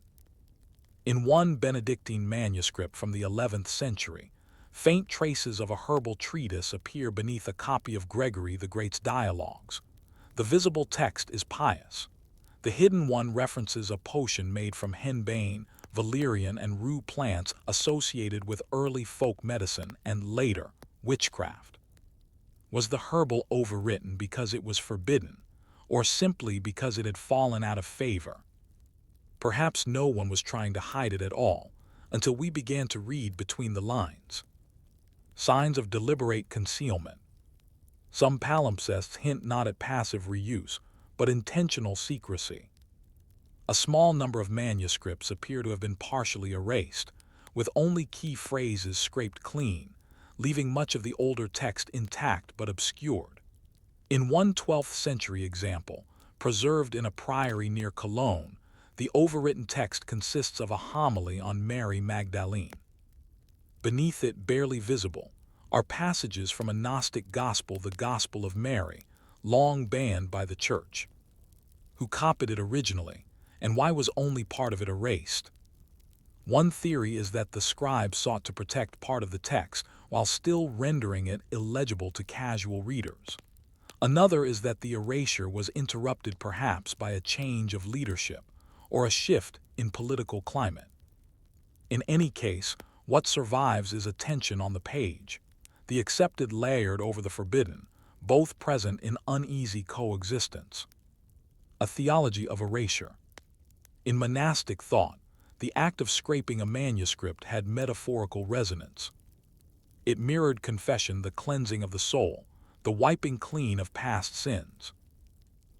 In one Benedictine manuscript from the 11th century, faint traces of a herbal treatise appear beneath a copy of Gregory the Great's Dialogues. The visible text is pious. The hidden one references a potion made from henbane, valerian, and rue plants associated with early folk medicine and, later, witchcraft. Was the herbal overwritten because it was forbidden, or simply because it had fallen out of favor? Perhaps no one was trying to hide it at all, until we began to read between the lines. Signs of deliberate concealment. Some palimpsests hint not at passive reuse, but intentional secrecy. A small number of manuscripts appear to have been partially erased, with only key phrases scraped clean, leaving much of the older text intact but obscured. In one 12th century example, preserved in a priory near Cologne, the overwritten text consists of a homily on Mary Magdalene. Beneath it, barely visible, are passages from a Gnostic gospel, the Gospel of Mary, long banned by the Church. Who copied it originally, And why was only part of it erased? One theory is that the scribe sought to protect part of the text while still rendering it illegible to casual readers. Another is that the erasure was interrupted perhaps by a change of leadership or a shift in political climate. In any case, what survives is a tension on the page, the accepted layered over the forbidden, both present in uneasy coexistence. A theology of erasure. In monastic thought, the act of scraping a manuscript had metaphorical resonance. It mirrored confession, the cleansing of the soul, the wiping clean of past sins.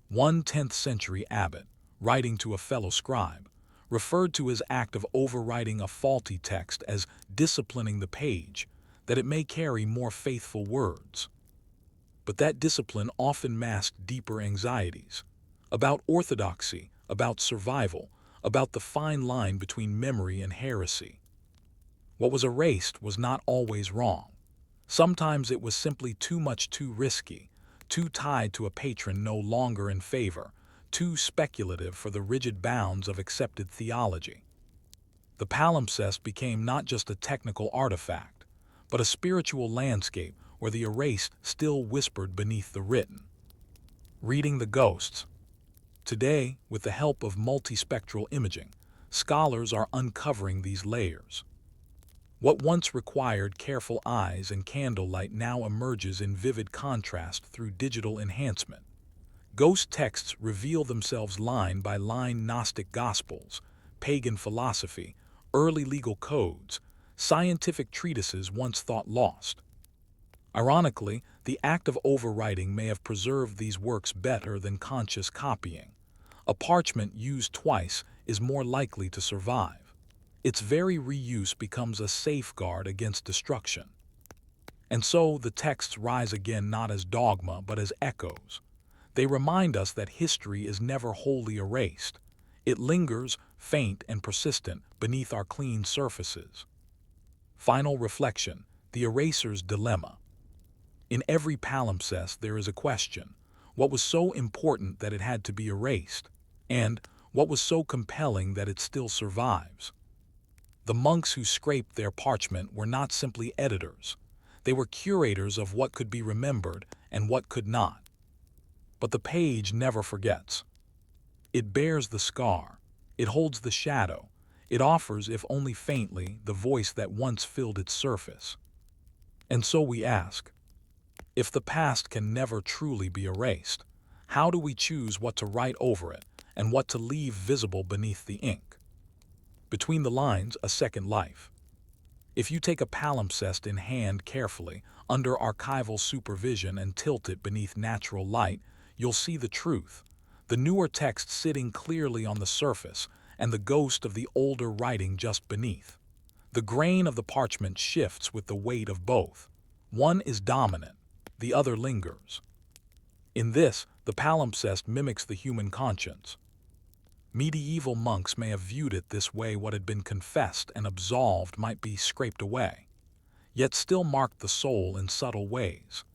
One 10th century abbot, writing to a fellow scribe, referred to his act of overwriting a faulty text as disciplining the page, that it may carry more faithful words. But that discipline often masked deeper anxieties, about orthodoxy, about survival, about the fine line between memory and heresy. What was erased was not always wrong. Sometimes it was simply too much, too risky, too tied to a patron no longer in favor, too speculative for the rigid bounds of accepted theology. The palimpsest became not just a technical artifact, but a spiritual landscape where the erased still whispered beneath the written. Reading the ghosts. Today, with the help of multispectral imaging, scholars are uncovering these layers. What once required careful eyes and candlelight now emerges in vivid contrast through digital enhancement. Ghost texts reveal themselves line by line: Gnostic gospels, pagan philosophy, early legal codes, scientific treatises once thought lost. Ironically, the act of overwriting may have preserved these works better than conscious copying. A parchment used twice is more likely to survive. Its very reuse becomes a safeguard against destruction. And so the texts rise again not as dogma but as echoes. They remind us that history is never wholly erased. It lingers, faint and persistent, beneath our clean surfaces. Final reflection: the eraser's dilemma. In every palimpsest there is a question: what was so important that it had to be erased? And what was so compelling that it still survives? The monks who scraped their parchment were not simply editors. They were curators of what could be remembered and what could not. But the page never forgets. It bears the scar. It holds the shadow. It offers, if only faintly, the voice that once filled its surface. And so we ask, if the past can never truly be erased, how do we choose what to write over it and what to leave visible beneath the ink? Between the lines, a second life. If you take a palimpsest in hand carefully, under archival supervision, and tilt it beneath natural light, you'll see the truth, the newer text sitting clearly on the surface, and the ghost of the older writing just beneath. The grain of the parchment shifts with the weight of both. One is dominant, the other lingers. In this, the palimpsest mimics the human conscience. Medieval monks may have viewed it this way: what had been confessed and absolved might be scraped away, yet still marked the soul in subtle ways.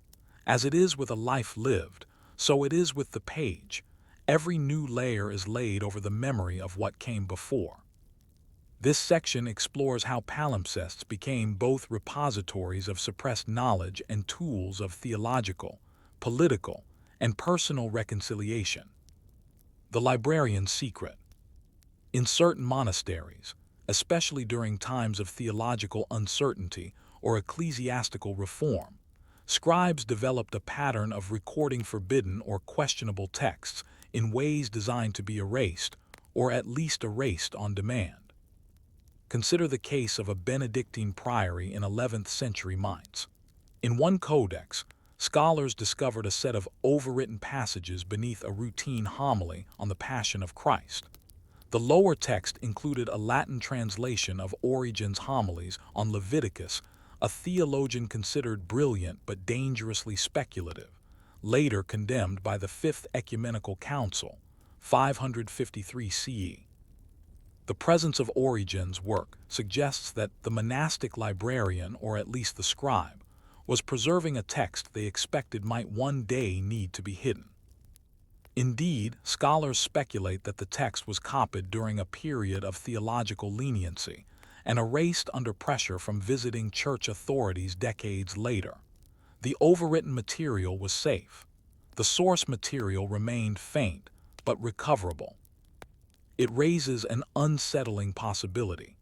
As it is with a life lived, so it is with the page. Every new layer is laid over the memory of what came before. This section explores how palimpsests became both repositories of suppressed knowledge and tools of theological, political, and personal reconciliation. The librarian's secret. In certain monasteries, especially during times of theological uncertainty or ecclesiastical reform, scribes developed a pattern of recording forbidden or questionable texts in ways designed to be erased, or at least erased on demand. Consider the case of a Benedictine priory in 11th century Mainz. In one codex, scholars discovered a set of overwritten passages beneath a routine homily on the Passion of Christ. The lower text included a Latin translation of Origen's homilies on Leviticus, a theologian considered brilliant but dangerously speculative, later condemned by the Fifth Ecumenical Council, 553 CE. The presence of Origen's work suggests that the monastic librarian, or at least the scribe, was preserving a text they expected might one day need to be hidden. Indeed, scholars speculate that the text was copied during a period of theological leniency and erased under pressure from visiting church authorities decades later. The overwritten material was safe. The source material remained faint, but recoverable. It raises an unsettling possibility.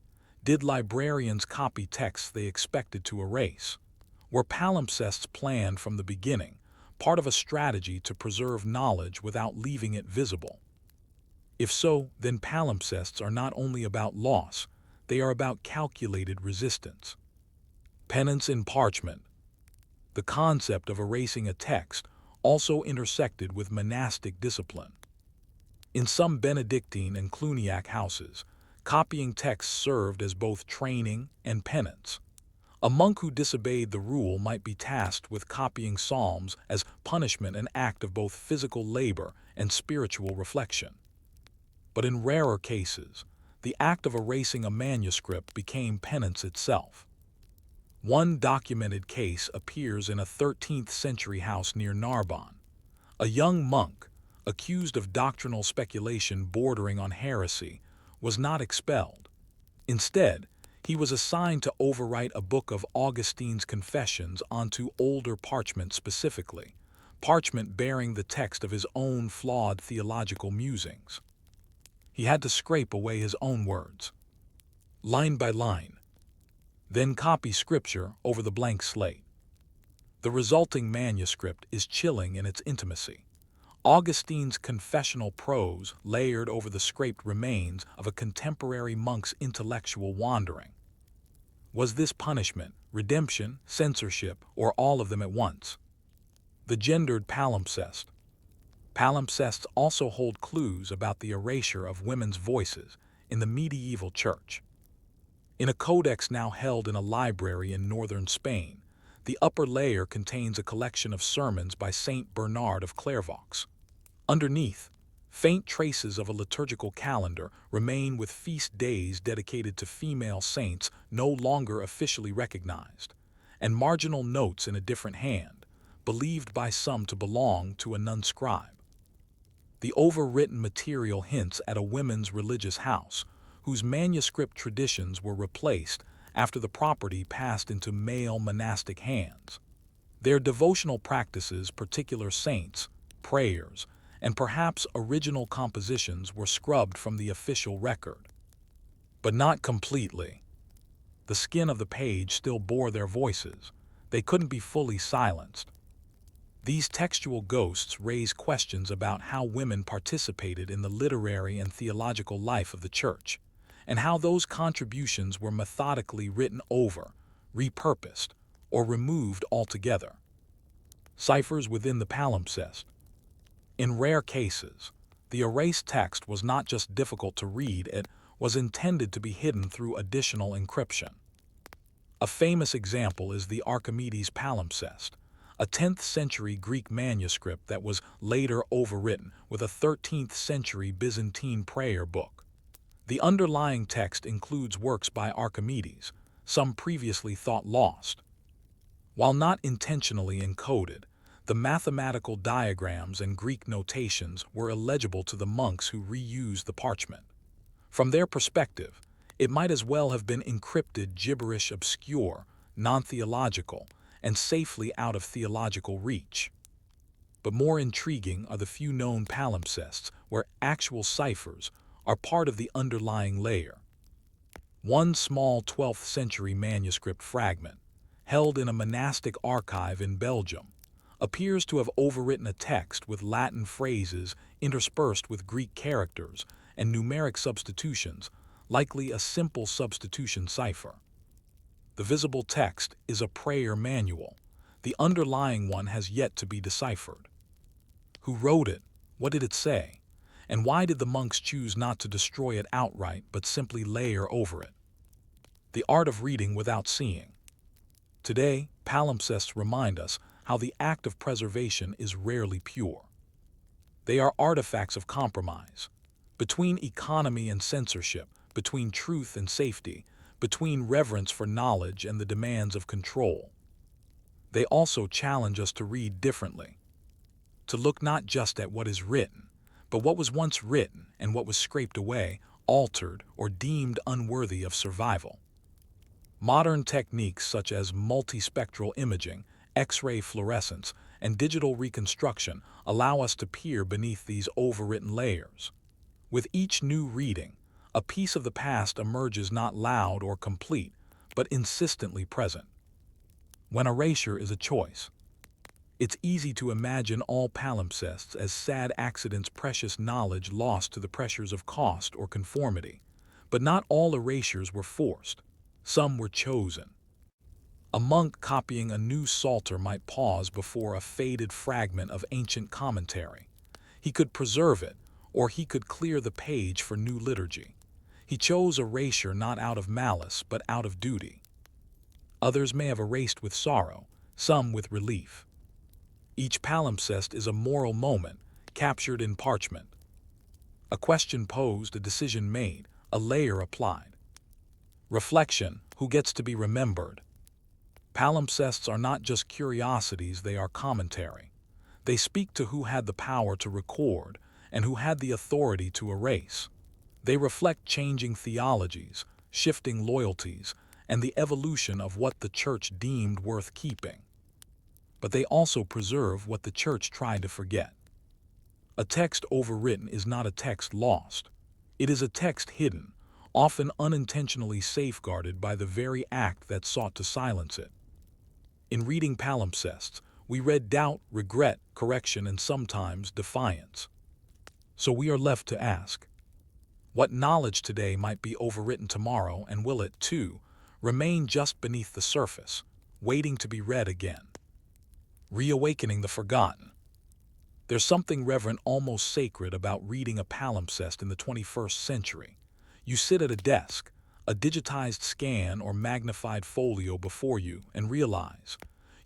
Did librarians copy texts they expected to erase? Were palimpsests planned from the beginning, part of a strategy to preserve knowledge without leaving it visible? If so, then palimpsests are not only about loss, they are about calculated resistance. Penance in parchment. The concept of erasing a text also intersected with monastic discipline. In some Benedictine and Cluniac houses, copying texts served as both training and penance. A monk who disobeyed the rule might be tasked with copying psalms as punishment, an act of both physical labor and spiritual reflection. But in rarer cases, the act of erasing a manuscript became penance itself. One documented case appears in a 13th century house near Narbonne. A young monk, accused of doctrinal speculation bordering on heresy, was not expelled. Instead, he was assigned to overwrite a book of Augustine's Confessions onto older parchment, specifically parchment bearing the text of his own flawed theological musings. He had to scrape away his own words, line by line, then copy scripture over the blank slate. The resulting manuscript is chilling in its intimacy. Augustine's confessional prose layered over the scraped remains of a contemporary monk's intellectual wandering. Was this punishment, redemption, censorship, or all of them at once? The gendered palimpsest. Palimpsests also hold clues about the erasure of women's voices in the medieval church. In a codex now held in a library in northern Spain, the upper layer contains a collection of sermons by Saint Bernard of Clairvaux. Underneath, faint traces of a liturgical calendar remain with feast days dedicated to female saints no longer officially recognized, and marginal notes in a different hand, believed by some to belong to a nun scribe. The overwritten material hints at a women's religious house, whose manuscript traditions were replaced after the property passed into male monastic hands. Their devotional practices, particular saints, prayers, and perhaps original compositions were scrubbed from the official record. But not completely. The skin of the page still bore their voices. They couldn't be fully silenced. These textual ghosts raise questions about how women participated in the literary and theological life of the church, and how those contributions were methodically written over, repurposed, or removed altogether. Ciphers within the palimpsest. In rare cases, the erased text was not just difficult to read, it was intended to be hidden through additional encryption. A famous example is the Archimedes palimpsest, a 10th century Greek manuscript that was later overwritten with a 13th century Byzantine prayer book. The underlying text includes works by Archimedes, some previously thought lost. While not intentionally encoded, the mathematical diagrams and Greek notations were illegible to the monks who reused the parchment. From their perspective, it might as well have been encrypted gibberish, obscure, non-theological, and safely out of theological reach. But more intriguing are the few known palimpsests where actual ciphers are part of the underlying layer. One small 12th century manuscript fragment, held in a monastic archive in Belgium, appears to have overwritten a text with Latin phrases interspersed with Greek characters and numeric substitutions, likely a simple substitution cipher. The visible text is a prayer manual. The underlying one has yet to be deciphered. Who wrote it? What did it say? And why did the monks choose not to destroy it outright but simply layer over it? The art of reading without seeing. Today, palimpsests remind us how the act of preservation is rarely pure. They are artifacts of compromise, between economy and censorship, between truth and safety, between reverence for knowledge and the demands of control. They also challenge us to read differently. to look not just at what is written, but what was once written and what was scraped away, altered, or deemed unworthy of survival. Modern techniques such as multispectral imaging, X-ray fluorescence, and digital reconstruction allow us to peer beneath these overwritten layers. With each new reading, a piece of the past emerges not loud or complete, but insistently present. When erasure is a choice, it's easy to imagine all palimpsests as sad accidents, precious knowledge lost to the pressures of cost or conformity. But not all erasures were forced. Some were chosen. A monk copying a new psalter might pause before a faded fragment of ancient commentary. He could preserve it, or he could clear the page for new liturgy. He chose erasure not out of malice, but out of duty. Others may have erased with sorrow, some with relief. Each palimpsest is a moral moment, captured in parchment. A question posed, a decision made, a layer applied. Reflection: who gets to be remembered? Palimpsests are not just curiosities, they are commentary. They speak to who had the power to record and who had the authority to erase. They reflect changing theologies, shifting loyalties, and the evolution of what the church deemed worth keeping. But they also preserve what the church tried to forget. A text overwritten is not a text lost. It is a text hidden, often unintentionally safeguarded by the very act that sought to silence it. In reading palimpsests, we read doubt, regret, correction, and sometimes defiance. So we are left to ask, what knowledge today might be overwritten tomorrow, and will it, too, remain just beneath the surface, waiting to be read again? Reawakening the forgotten. There's something reverent, almost sacred, about reading a palimpsest in the 21st century. You sit at a desk, a digitized scan or magnified folio before you, and realize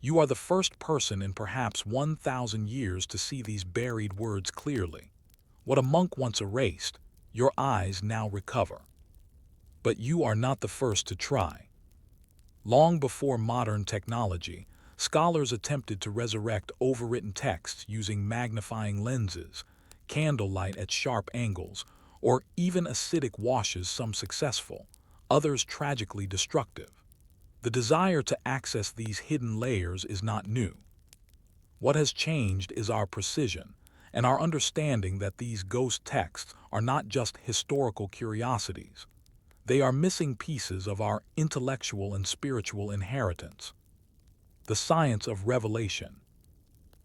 you are the first person in perhaps 1,000 years to see these buried words clearly. What a monk once erased, your eyes now recover. But you are not the first to try. Long before modern technology, scholars attempted to resurrect overwritten texts using magnifying lenses, candlelight at sharp angles, or even acidic washes, some successful, others tragically destructive. The desire to access these hidden layers is not new. What has changed is our precision and our understanding that these ghost texts are not just historical curiosities. They are missing pieces of our intellectual and spiritual inheritance. The science of revelation.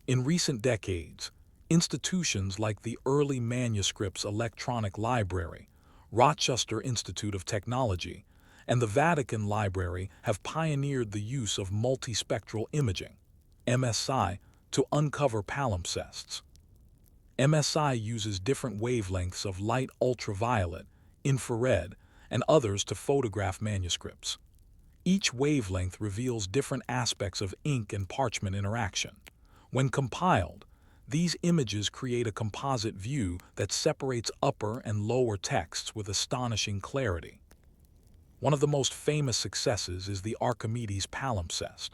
In recent decades, institutions like the Early Manuscripts Electronic Library, Rochester Institute of Technology, and the Vatican Library have pioneered the use of multispectral imaging, MSI, to uncover palimpsests. MSI uses different wavelengths of light, ultraviolet, infrared, and others to photograph manuscripts. Each wavelength reveals different aspects of ink and parchment interaction. When compiled, these images create a composite view that separates upper and lower texts with astonishing clarity. One of the most famous successes is the Archimedes palimpsest.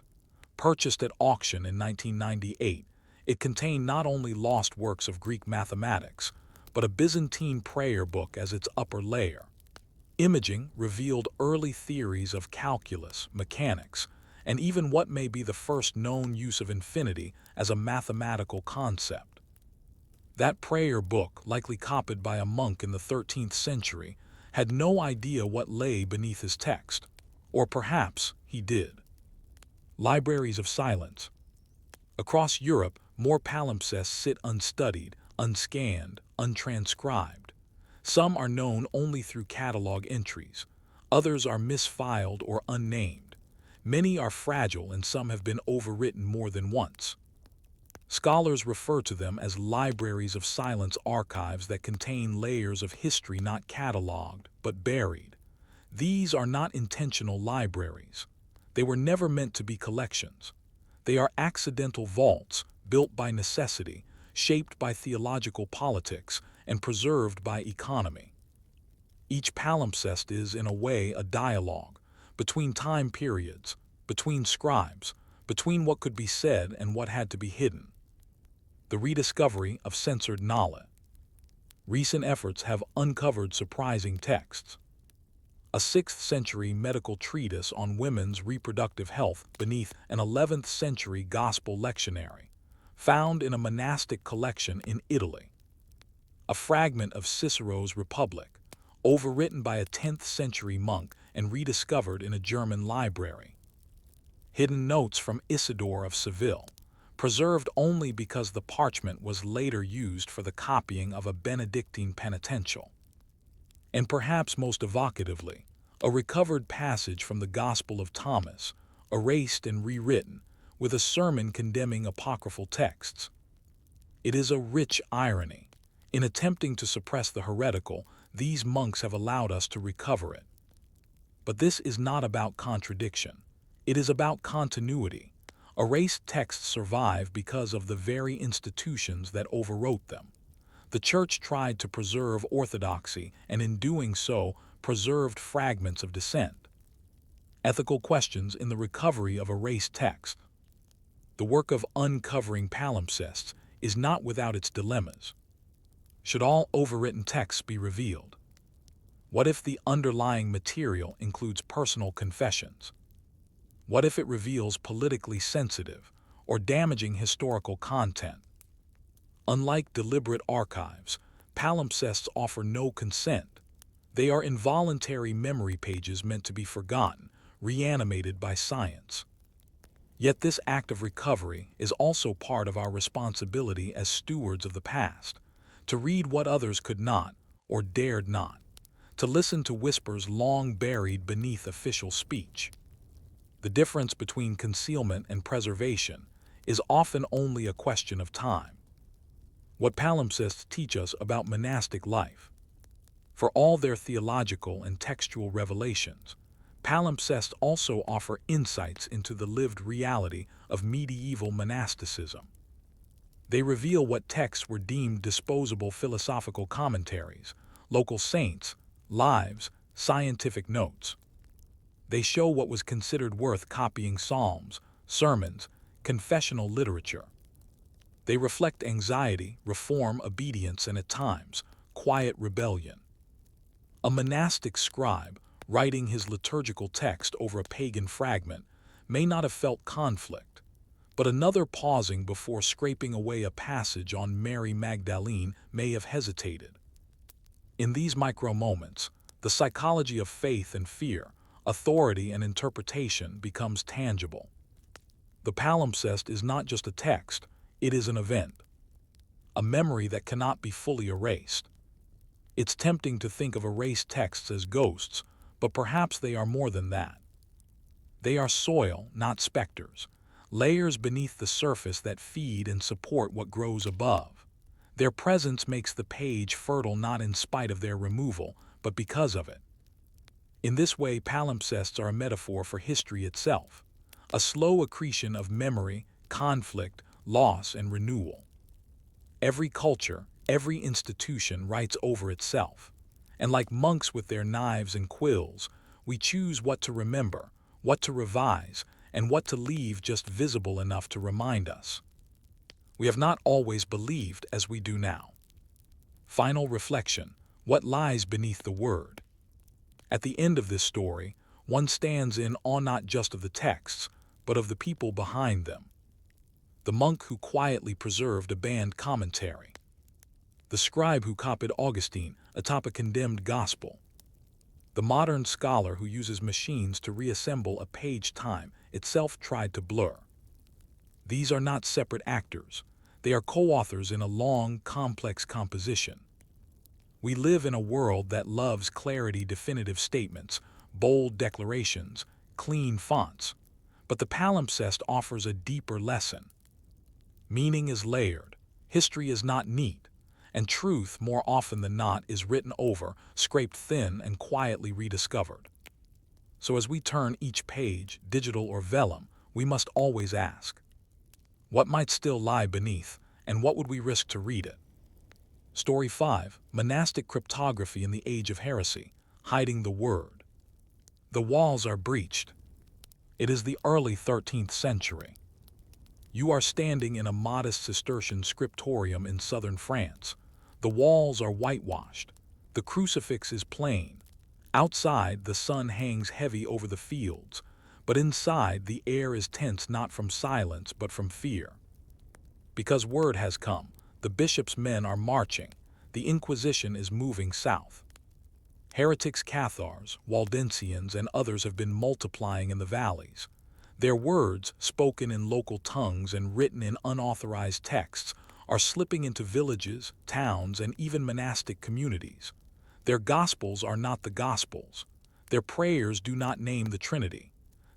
Purchased at auction in 1998, it contained not only lost works of Greek mathematics, but a Byzantine prayer book as its upper layer. Imaging revealed early theories of calculus, mechanics, and even what may be the first known use of infinity as a mathematical concept. That prayer book, likely copied by a monk in the 13th century, had no idea what lay beneath his text, or perhaps he did. Libraries of silence. Across Europe, more palimpsests sit unstudied, unscanned, untranscribed. Some are known only through catalog entries. Others are misfiled or unnamed. Many are fragile, and some have been overwritten more than once. Scholars refer to them as libraries of silence, archives that contain layers of history not cataloged, but buried. These are not intentional libraries. They were never meant to be collections. They are accidental vaults, built by necessity, shaped by theological politics, and preserved by economy. Each palimpsest is, in a way, a dialogue between time periods, between scribes, between what could be said and what had to be hidden. the rediscovery of censored knowledge. Recent efforts have uncovered surprising texts. A 6th century medical treatise on women's reproductive health beneath an 11th century gospel lectionary, found in a monastic collection in Italy. A fragment of Cicero's Republic, overwritten by a 10th century monk and rediscovered in a German library. Hidden notes from Isidore of Seville, preserved only because the parchment was later used for the copying of a Benedictine penitential. And perhaps most evocatively, a recovered passage from the Gospel of Thomas, erased and rewritten, with a sermon condemning apocryphal texts. It is a rich irony. In attempting to suppress the heretical, these monks have allowed us to recover it. But this is not about contradiction. It is about continuity. Erased texts survive because of the very institutions that overwrote them. The Church tried to preserve orthodoxy, and in doing so, preserved fragments of dissent. Ethical questions in the recovery of erased text. The work of uncovering palimpsests is not without its dilemmas. Should all overwritten texts be revealed? What if the underlying material includes personal confessions? What if it reveals politically sensitive or damaging historical content? Unlike deliberate archives, palimpsests offer no consent. They are involuntary memory pages meant to be forgotten, reanimated by science. Yet this act of recovery is also part of our responsibility as stewards of the past, to read what others could not or dared not, to listen to whispers long buried beneath official speech. The difference between concealment and preservation is often only a question of time. What palimpsests teach us about monastic life. For all their theological and textual revelations, palimpsests also offer insights into the lived reality of medieval monasticism. They reveal what texts were deemed disposable philosophical commentaries, local saints, lives, scientific notes. They show what was considered worth copying: psalms, sermons, confessional literature. They reflect anxiety, reform, obedience, and at times, quiet rebellion. A monastic scribe, writing his liturgical text over a pagan fragment, may not have felt conflict, but another pausing before scraping away a passage on Mary Magdalene may have hesitated. In these micro-moments, the psychology of faith and fear, authority and interpretation becomes tangible. The palimpsest is not just a text, it is an event, a memory that cannot be fully erased. It's tempting to think of erased texts as ghosts, but perhaps they are more than that. They are soil, not specters, layers beneath the surface that feed and support what grows above. Their presence makes the page fertile not in spite of their removal, but because of it. In this way, palimpsests are a metaphor for history itself, a slow accretion of memory, conflict, loss, and renewal. Every culture, every institution writes over itself, and like monks with their knives and quills, we choose what to remember, what to revise, and what to leave just visible enough to remind us. We have not always believed as we do now. Final reflection: what lies beneath the word? At the end of this story, one stands in awe not just of the texts, but of the people behind them. The monk who quietly preserved a banned commentary. The scribe who copied Augustine atop a condemned gospel. The modern scholar who uses machines to reassemble a page time itself tried to blur. These are not separate actors. They are co-authors in a long, complex composition. We live in a world that loves clarity, definitive statements, bold declarations, clean fonts. But the palimpsest offers a deeper lesson. Meaning is layered, history is not neat, and truth, more often than not, is written over, scraped thin, and quietly rediscovered. So as we turn each page, digital or vellum, we must always ask, what might still lie beneath, and what would we risk to read it? Story 5. Monastic Cryptography in the Age of Heresy, Hiding the Word. The walls are breached. It is the early 13th century. You are standing in a modest Cistercian scriptorium in southern France. The walls are whitewashed. The crucifix is plain. Outside, the sun hangs heavy over the fields, but inside, the air is tense not from silence but from fear. Because word has come, the bishop's men are marching. The Inquisition is moving south. Heretics Cathars, Waldensians, and others have been multiplying in the valleys. Their words, spoken in local tongues and written in unauthorized texts, are slipping into villages, towns, and even monastic communities. Their gospels are not the gospels. Their prayers do not name the Trinity.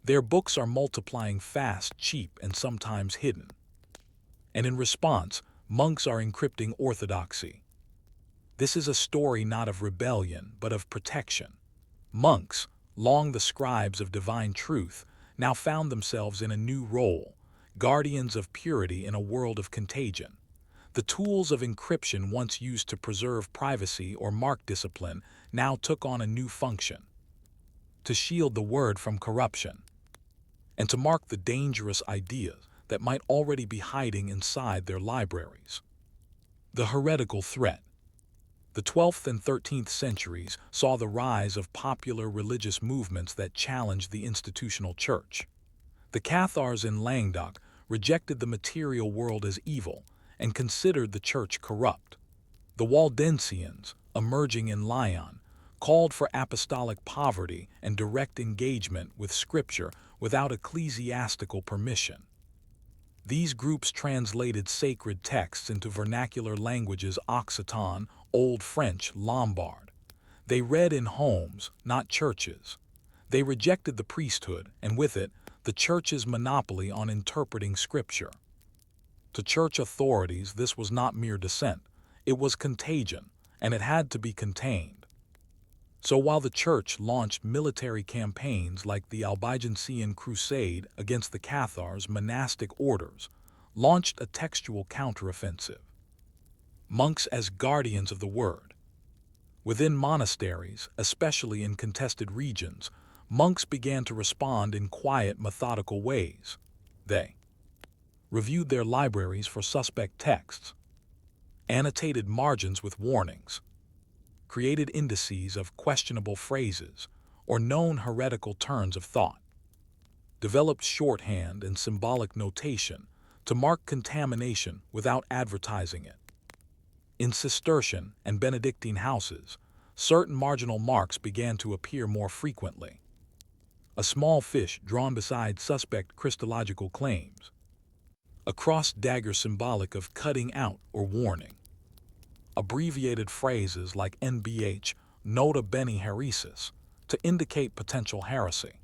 Their books are multiplying fast, cheap, and sometimes hidden. And in response, monks are encrypting orthodoxy. This is a story not of rebellion, but of protection. Monks, long the scribes of divine truth, now found themselves in a new role, guardians of purity in a world of contagion. The tools of encryption once used to preserve privacy or mark discipline now took on a new function: to shield the word from corruption, and to mark the dangerous ideas that might already be hiding inside their libraries. The heretical threat. The 12th and 13th centuries saw the rise of popular religious movements that challenged the institutional church. The Cathars in Languedoc rejected the material world as evil and considered the church corrupt. The Waldensians, emerging in Lyon, called for apostolic poverty and direct engagement with Scripture without ecclesiastical permission. These groups translated sacred texts into vernacular languages: Occitan, Old French, Lombard. They read in homes, not churches. They rejected the priesthood, and with it, the church's monopoly on interpreting Scripture. To church authorities, this was not mere dissent. It was contagion, and it had to be contained. So while the church launched military campaigns like the Albigensian Crusade against the Cathars, monastic orders launched a textual counteroffensive. Monks as guardians of the word. Within monasteries, especially in contested regions, monks began to respond in quiet, methodical ways. They reviewed their libraries for suspect texts, annotated margins with warnings, created indices of questionable phrases or known heretical turns of thought, developed shorthand and symbolic notation to mark contamination without advertising it. In Cistercian and Benedictine houses, certain marginal marks began to appear more frequently. A small fish drawn beside suspect Christological claims, a crossed dagger symbolic of cutting out or warning, abbreviated phrases like NBH, Nota Bene Heresis, to indicate potential heresy.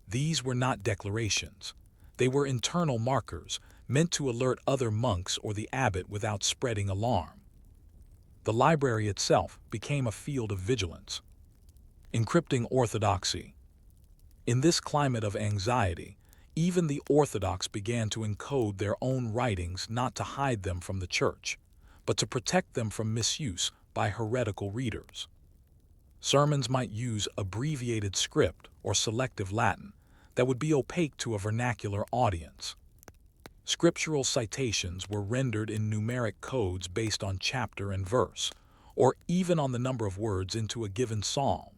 These were not declarations. They were internal markers meant to alert other monks or the abbot without spreading alarm. The library itself became a field of vigilance. Encrypting orthodoxy. In this climate of anxiety, even the Orthodox began to encode their own writings, not to hide them from the church, but to protect them from misuse by heretical readers. Sermons might use abbreviated script or selective Latin that would be opaque to a vernacular audience. Scriptural citations were rendered in numeric codes based on chapter and verse, or even on the number of words into a given psalm.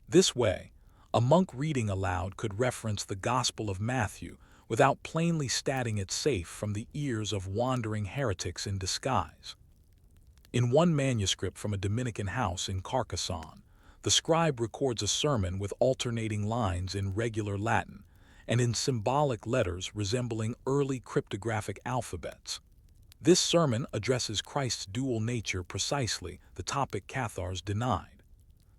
This way, a monk reading aloud could reference the Gospel of Matthew without plainly stating it safe from the ears of wandering heretics in disguise. In one manuscript from a Dominican house in Carcassonne, the scribe records a sermon with alternating lines in regular Latin and in symbolic letters resembling early cryptographic alphabets. This sermon addresses Christ's dual nature, precisely the topic Cathars denied.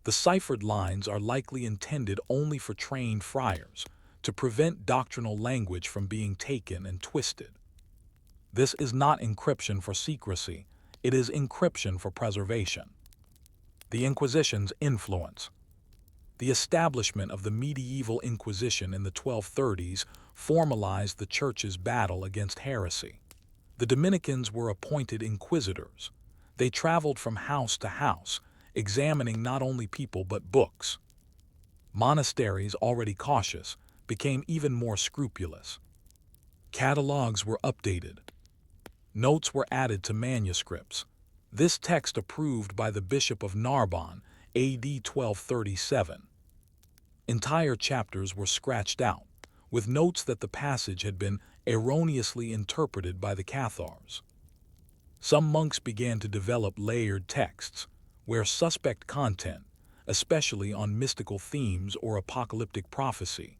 The ciphered lines are likely intended only for trained friars, to prevent doctrinal language from being taken and twisted. This is not encryption for secrecy, it is encryption for preservation. The Inquisition's influence. The establishment of the medieval Inquisition in the 1230s formalized the Church's battle against heresy. The Dominicans were appointed inquisitors. They traveled from house to house, examining not only people but books. Monasteries, already cautious, became even more scrupulous. Catalogs were updated. Notes were added to manuscripts. This text approved by the Bishop of Narbonne, AD 1237. Entire chapters were scratched out, with notes that the passage had been erroneously interpreted by the Cathars. Some monks began to develop layered texts, where suspect content, especially on mystical themes or apocalyptic prophecy,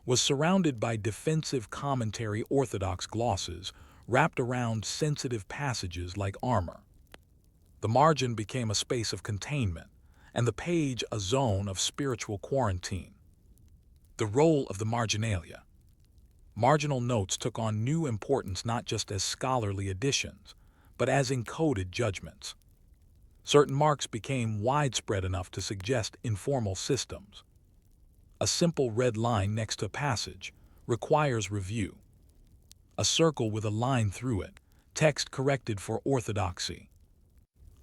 was surrounded by defensive commentary orthodox glosses wrapped around sensitive passages like armor. The margin became a space of containment, and the page a zone of spiritual quarantine. The role of the marginalia. Marginal notes took on new importance not just as scholarly additions, but as encoded judgments. Certain marks became widespread enough to suggest informal systems. A simple red line next to a passage requires review. A circle with a line through it, text corrected for orthodoxy.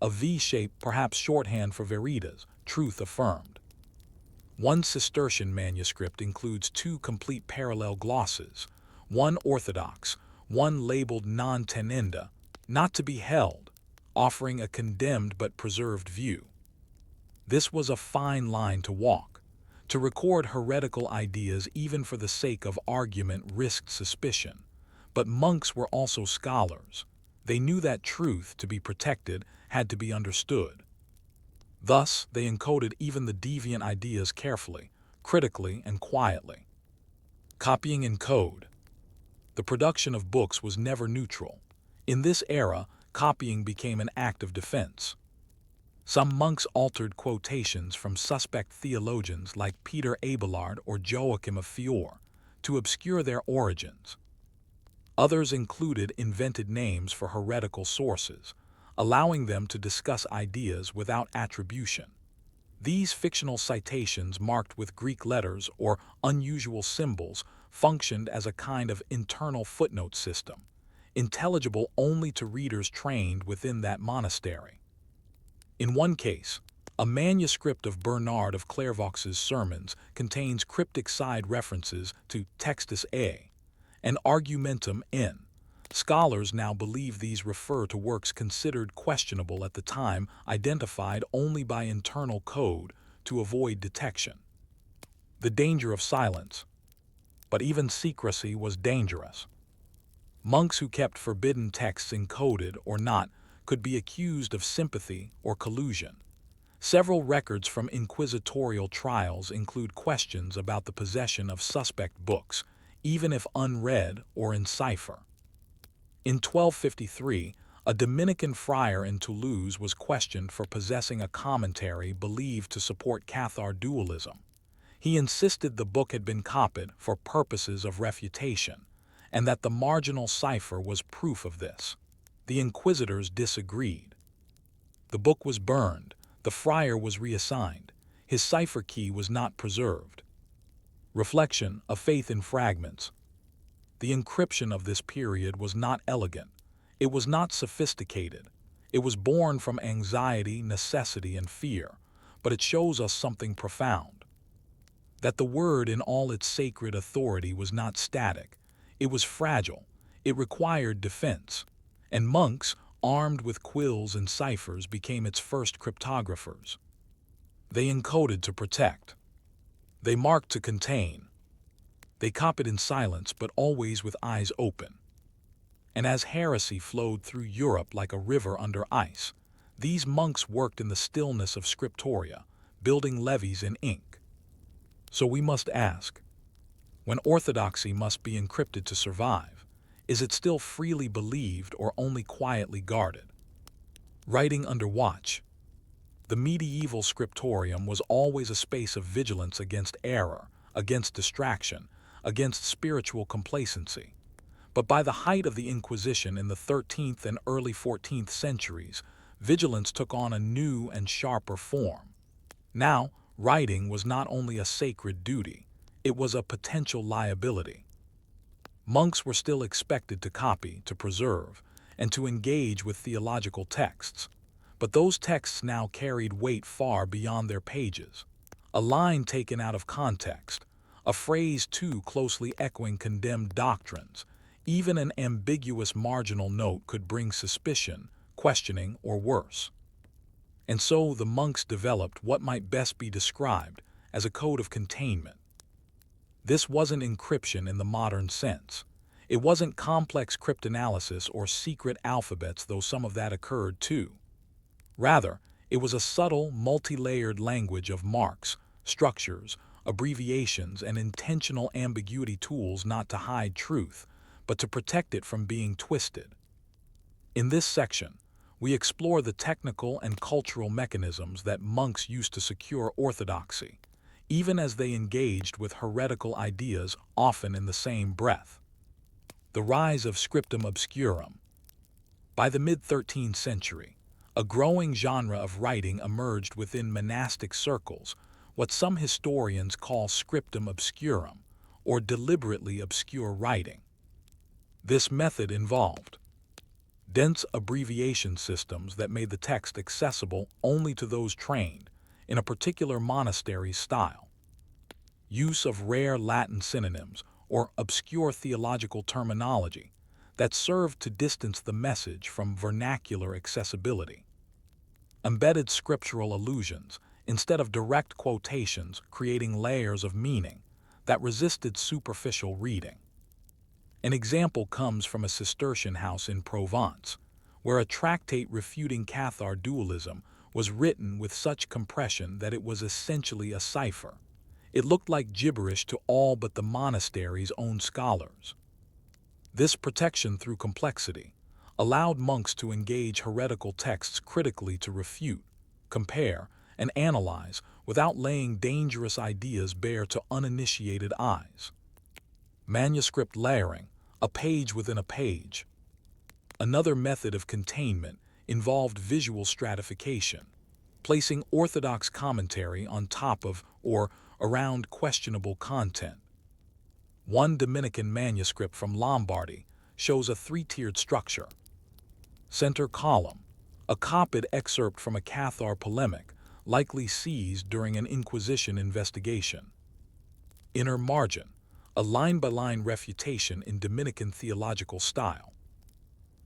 A V shape, perhaps shorthand for veritas, truth affirmed. One Cistercian manuscript includes two complete parallel glosses, one orthodox, one labeled non tenenda, not to be held, offering a condemned but preserved view. This was a fine line to walk. To record heretical ideas even for the sake of argument risked suspicion. But monks were also scholars. They knew that truth, to be protected, had to be understood. Thus, they encoded even the deviant ideas carefully, critically, and quietly. Copying in code. The production of books was never neutral. In this era, copying became an act of defense. Some monks altered quotations from suspect theologians like Peter Abelard or Joachim of Fiore to obscure their origins. Others included invented names for heretical sources, allowing them to discuss ideas without attribution. These fictional citations marked with Greek letters or unusual symbols functioned as a kind of internal footnote system, intelligible only to readers trained within that monastery. In one case, a manuscript of Bernard of Clairvaux's sermons contains cryptic side references to Textus A and Argumentum N. Scholars now believe these refer to works considered questionable at the time, identified only by internal code to avoid detection. The danger of silence. But even secrecy was dangerous. Monks who kept forbidden texts encoded or not could be accused of sympathy or collusion. Several records from inquisitorial trials include questions about the possession of suspect books, even if unread or in cipher. In 1253, a Dominican friar in Toulouse was questioned for possessing a commentary believed to support Cathar dualism. He insisted the book had been copied for purposes of refutation, and that the marginal cipher was proof of this. The inquisitors disagreed. The book was burned, the friar was reassigned, his cipher key was not preserved. Reflection, a faith in fragments. The encryption of this period was not elegant. It was not sophisticated. It was born from anxiety, necessity, and fear, but it shows us something profound. That the word in all its sacred authority was not static. It was fragile. It required defense. And monks, armed with quills and ciphers, became its first cryptographers. They encoded to protect. They marked to contain. They copied in silence, but always with eyes open. And as heresy flowed through Europe like a river under ice, these monks worked in the stillness of scriptoria, building levees in ink. So we must ask, when orthodoxy must be encrypted to survive, is it still freely believed or only quietly guarded? Writing under watch. The medieval scriptorium was always a space of vigilance against error, against distraction, against spiritual complacency. But by the height of the Inquisition in the 13th and early 14th centuries, vigilance took on a new and sharper form. Now, writing was not only a sacred duty, it was a potential liability. Monks were still expected to copy, to preserve, and to engage with theological texts, but those texts now carried weight far beyond their pages. A line taken out of context, a phrase too closely echoing condemned doctrines, Even an ambiguous marginal note could bring suspicion, questioning, or worse. And so the monks developed what might best be described as a code of containment. This wasn't encryption in the modern sense. It wasn't complex cryptanalysis or secret alphabets, though some of that occurred too. Rather, it was a subtle, multi-layered language of marks, structures, abbreviations, and intentional ambiguity, tools not to hide truth, but to protect it from being twisted. In this section, we explore the technical and cultural mechanisms that monks used to secure orthodoxy, even as they engaged with heretical ideas, often in the same breath. The rise of scriptum obscurum. By the mid-13th century, a growing genre of writing emerged within monastic circles, what some historians call scriptum obscurum, or deliberately obscure writing. This method involved dense abbreviation systems that made the text accessible only to those trained in a particular monastery's style, use of rare Latin synonyms or obscure theological terminology that served to distance the message from vernacular accessibility, embedded scriptural allusions instead of direct quotations, creating layers of meaning that resisted superficial reading. An example comes from a Cistercian house in Provence, where a tractate refuting Cathar dualism was written with such compression that it was essentially a cipher. It looked like gibberish to all but the monastery's own scholars. This protection through complexity allowed monks to engage heretical texts critically, to refute, compare, and analyze without laying dangerous ideas bare to uninitiated eyes. Manuscript layering, a page within a page. Another method of containment involved visual stratification, placing orthodox commentary on top of or around questionable content. One Dominican manuscript from Lombardy shows a three-tiered structure. Center column, a copied excerpt from a Cathar polemic, likely seized during an Inquisition investigation. Inner margin, a line-by-line refutation in Dominican theological style.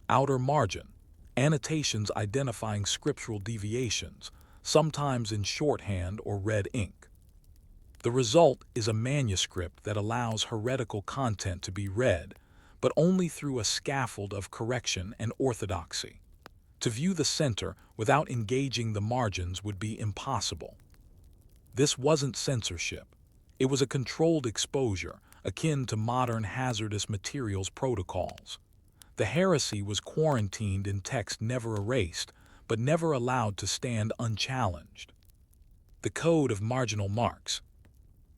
Outer margin, annotations identifying scriptural deviations, sometimes in shorthand or red ink. The result is a manuscript that allows heretical content to be read, but only through a scaffold of correction and orthodoxy. To view the center without engaging the margins would be impossible. This wasn't censorship. It was a controlled exposure, akin to modern hazardous materials protocols. The heresy was quarantined in text, never erased, but never allowed to stand unchallenged. The code of marginal marks.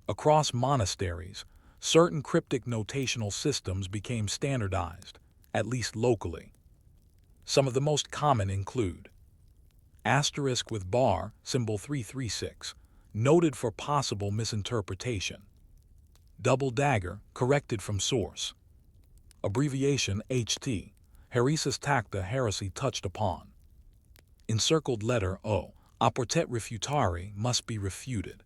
Across monasteries, certain cryptic notational systems became standardized, at least locally. Some of the most common include asterisk with bar, symbol 336, noted for possible misinterpretation. Double dagger, corrected from source. Abbreviation HT, heresis tacta, heresy touched upon. Encircled letter O, oportet refutare, must be refuted.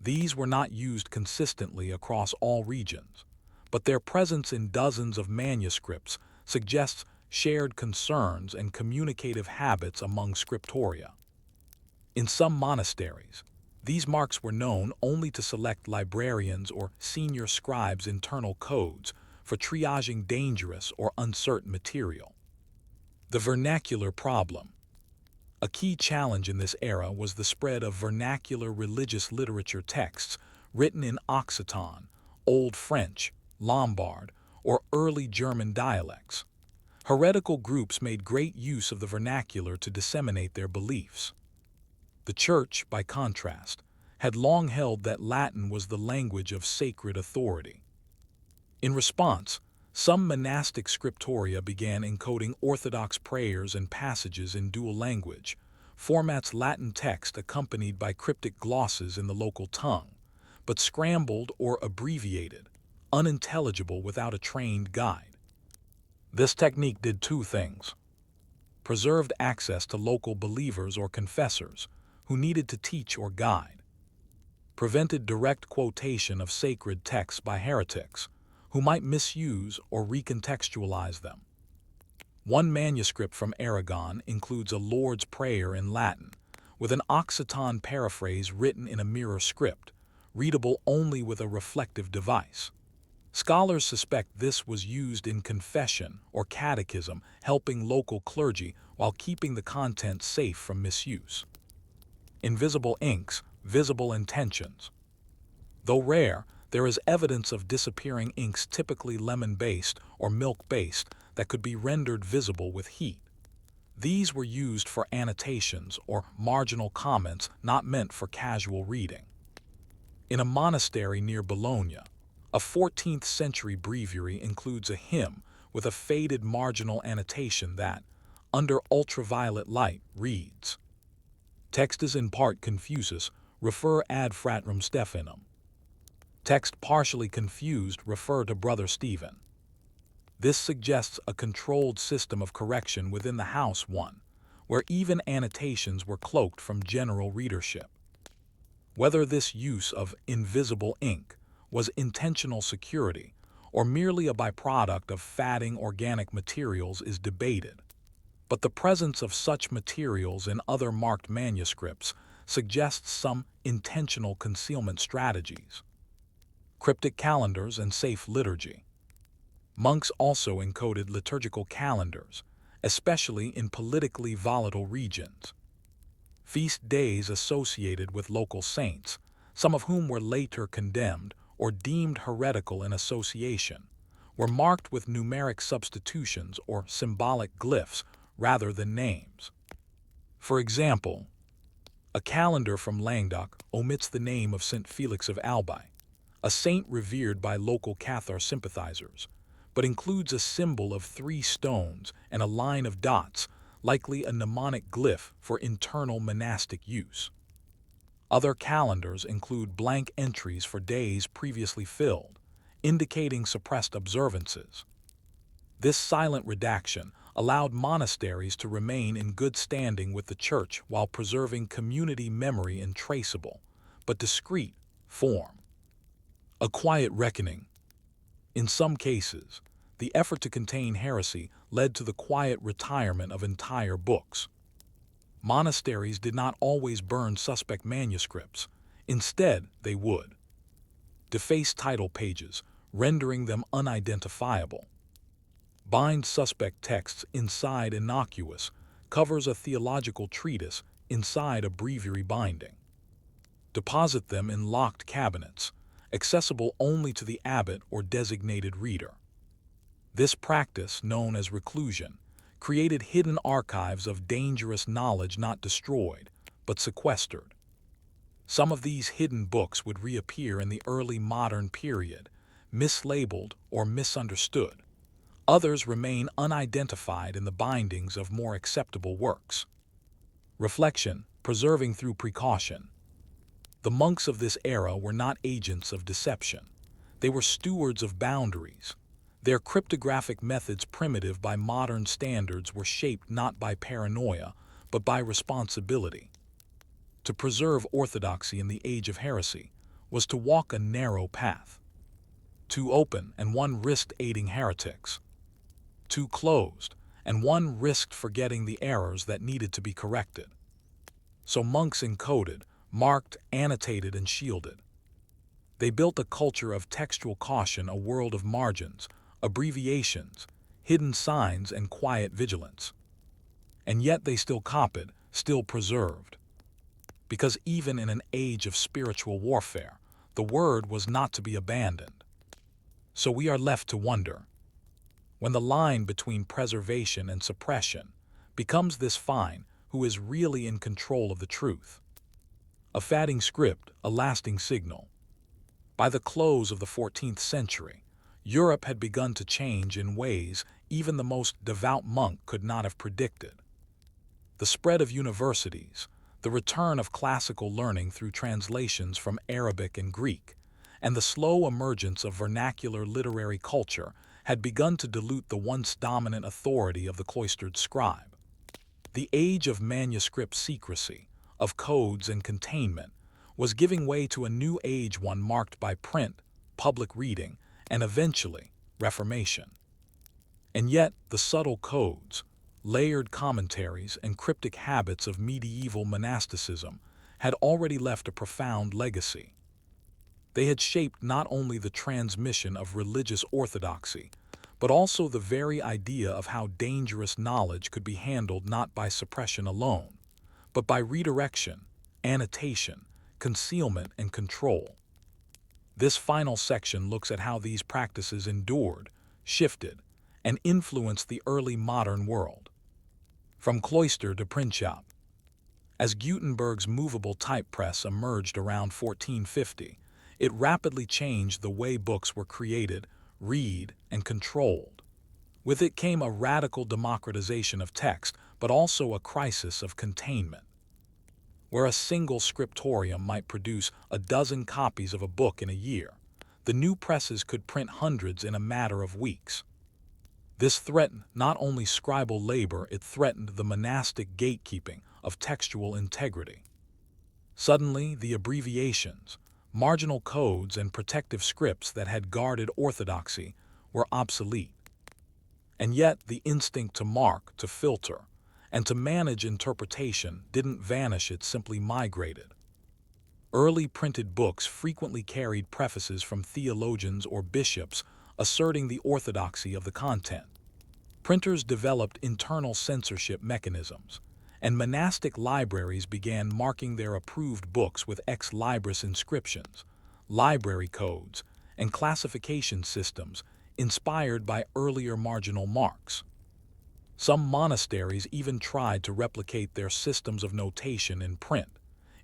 These were not used consistently across all regions, but their presence in dozens of manuscripts suggests shared concerns and communicative habits among scriptoria. In some monasteries, these marks were known only to select librarians or senior scribes' internal codes for triaging dangerous or uncertain material. The vernacular problem. A key challenge in this era was the spread of vernacular religious literature texts written in Occitan, Old French, Lombard, or early German dialects. Heretical groups made great use of the vernacular to disseminate their beliefs. The Church, by contrast, had long held that Latin was the language of sacred authority. In response, some monastic scriptoria began encoding Orthodox prayers and passages in dual language, formats Latin text accompanied by cryptic glosses in the local tongue, but scrambled or abbreviated, unintelligible without a trained guide. This technique did two things: preserved access to local believers or confessors who needed to teach or guide, prevented direct quotation of sacred texts by heretics who might misuse or recontextualize them. One manuscript from Aragon includes a Lord's Prayer in Latin, with an Occitan paraphrase written in a mirror script, readable only with a reflective device. Scholars suspect this was used in confession or catechism, helping local clergy while keeping the content safe from misuse. Invisible inks, visible intentions. Though rare, there is evidence of disappearing inks, typically lemon-based or milk-based, that could be rendered visible with heat. These were used for annotations or marginal comments not meant for casual reading. In a monastery near Bologna, a 14th century breviary includes a hymn with a faded marginal annotation that, under ultraviolet light, reads, "Textus in part confusus, refer ad fratrum Stephanum." Text partially confused, refer to Brother Stephen. This suggests a controlled system of correction within the house, one where even annotations were cloaked from general readership. Whether this use of invisible ink was intentional security or merely a byproduct of fatting organic materials is debated, but the presence of such materials in other marked manuscripts suggests some intentional concealment strategies. Cryptic calendars and safe liturgy. Monks also encoded liturgical calendars, especially in politically volatile regions. Feast days associated with local saints, some of whom were later condemned or deemed heretical in association, were marked with numeric substitutions or symbolic glyphs rather than names. For example, a calendar from Languedoc omits the name of St. Felix of Albay, a saint revered by local Cathar sympathizers, but includes a symbol of 3 stones and a line of dots, likely a mnemonic glyph for internal monastic use. Other calendars include blank entries for days previously filled, indicating suppressed observances. This silent redaction allowed monasteries to remain in good standing with the Church while preserving community memory in traceable, but discreet, form. A quiet reckoning. In some cases, the effort to contain heresy led to the quiet retirement of entire books. Monasteries did not always burn suspect manuscripts. Instead, they would deface title pages, rendering them unidentifiable, bind suspect texts inside innocuous covers a theological treatise inside a breviary binding, deposit them in locked cabinets, accessible only to the abbot or designated reader. This practice, known as reclusion, created hidden archives of dangerous knowledge not destroyed, but sequestered. Some of these hidden books would reappear in the early modern period, mislabeled or misunderstood. Others remain unidentified in the bindings of more acceptable works. Reflection, preserving through precaution. The monks of this era were not agents of deception. They were stewards of boundaries. Their cryptographic methods, primitive by modern standards, were shaped not by paranoia, but by responsibility. To preserve orthodoxy in the age of heresy was to walk a narrow path. Too open, and one risked aiding heretics. Too closed, and one risked forgetting the errors that needed to be corrected. So monks encoded, marked, annotated, and shielded. They built a culture of textual caution, a world of margins, abbreviations, hidden signs, and quiet vigilance. And yet they still copied, still preserved. Because even in an age of spiritual warfare, the word was not to be abandoned. So we are left to wonder, when the line between preservation and suppression becomes this fine, who is really in control of the truth? A fatting script, a lasting signal. By the close of the 14th century, Europe had begun to change in ways even the most devout monk could not have predicted. The spread of universities, the return of classical learning through translations from Arabic and Greek, and the slow emergence of vernacular literary culture had begun to dilute the once dominant authority of the cloistered scribe. The age of manuscript secrecy, of codes and containment, was giving way to a new age, one marked by print, public reading, and eventually, Reformation. And yet, the subtle codes, layered commentaries, and cryptic habits of medieval monasticism had already left a profound legacy. They had shaped not only the transmission of religious orthodoxy, but also the very idea of how dangerous knowledge could be handled not by suppression alone, but by redirection, annotation, concealment, and control. This final section looks at how these practices endured, shifted, and influenced the early modern world. From cloister to print shop. As Gutenberg's movable type press emerged around 1450, it rapidly changed the way books were created, read, and controlled. With it came a radical democratization of text, but also a crisis of containment. Where a single scriptorium might produce a dozen copies of a book in a year, the new presses could print hundreds in a matter of weeks. This threatened not only scribal labor, it threatened the monastic gatekeeping of textual integrity. Suddenly, the abbreviations, marginal codes, and protective scripts that had guarded orthodoxy were obsolete. And yet, the instinct to mark, to filter, and to manage interpretation didn't vanish, it simply migrated. Early printed books frequently carried prefaces from theologians or bishops asserting the orthodoxy of the content. Printers developed internal censorship mechanisms, and monastic libraries began marking their approved books with ex libris inscriptions, library codes, and classification systems inspired by earlier marginal marks. Some monasteries even tried to replicate their systems of notation in print,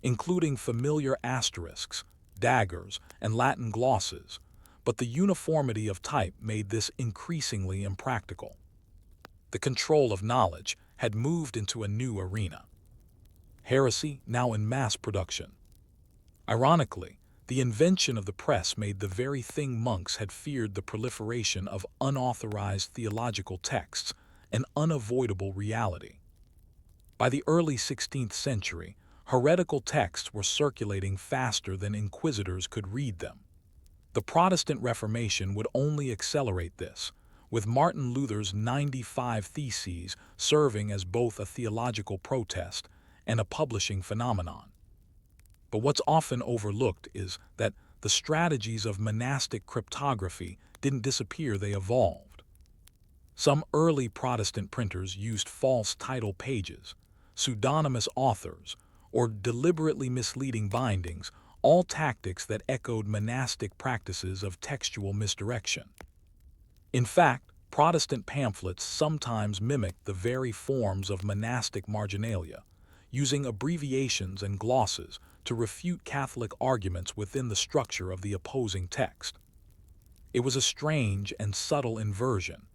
including familiar asterisks, daggers, and Latin glosses, but the uniformity of type made this increasingly impractical. The control of knowledge had moved into a new arena. Heresy now in mass production. Ironically, the invention of the press made the very thing monks had feared, the proliferation of unauthorized theological texts, an unavoidable reality. By the early 16th century, heretical texts were circulating faster than inquisitors could read them. The Protestant Reformation would only accelerate this, with Martin Luther's 95 Theses serving as both a theological protest and a publishing phenomenon. But what's often overlooked is that the strategies of monastic cryptography didn't disappear, they evolved. Some early Protestant printers used false title pages, pseudonymous authors, or deliberately misleading bindings, all tactics that echoed monastic practices of textual misdirection. In fact, Protestant pamphlets sometimes mimicked the very forms of monastic marginalia, using abbreviations and glosses to refute Catholic arguments within the structure of the opposing text. It was a strange and subtle inversion.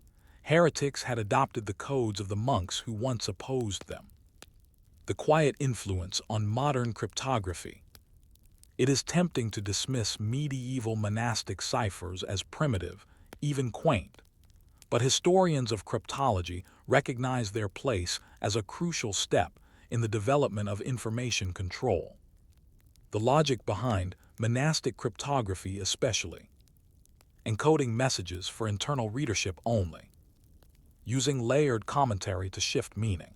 Heretics had adopted the codes of the monks who once opposed them. The quiet influence on modern cryptography. It is tempting to dismiss medieval monastic ciphers as primitive, even quaint, but historians of cryptology recognize their place as a crucial step in the development of information control. The logic behind monastic cryptography especially. Encoding messages for internal readership only. Using layered commentary to shift meaning.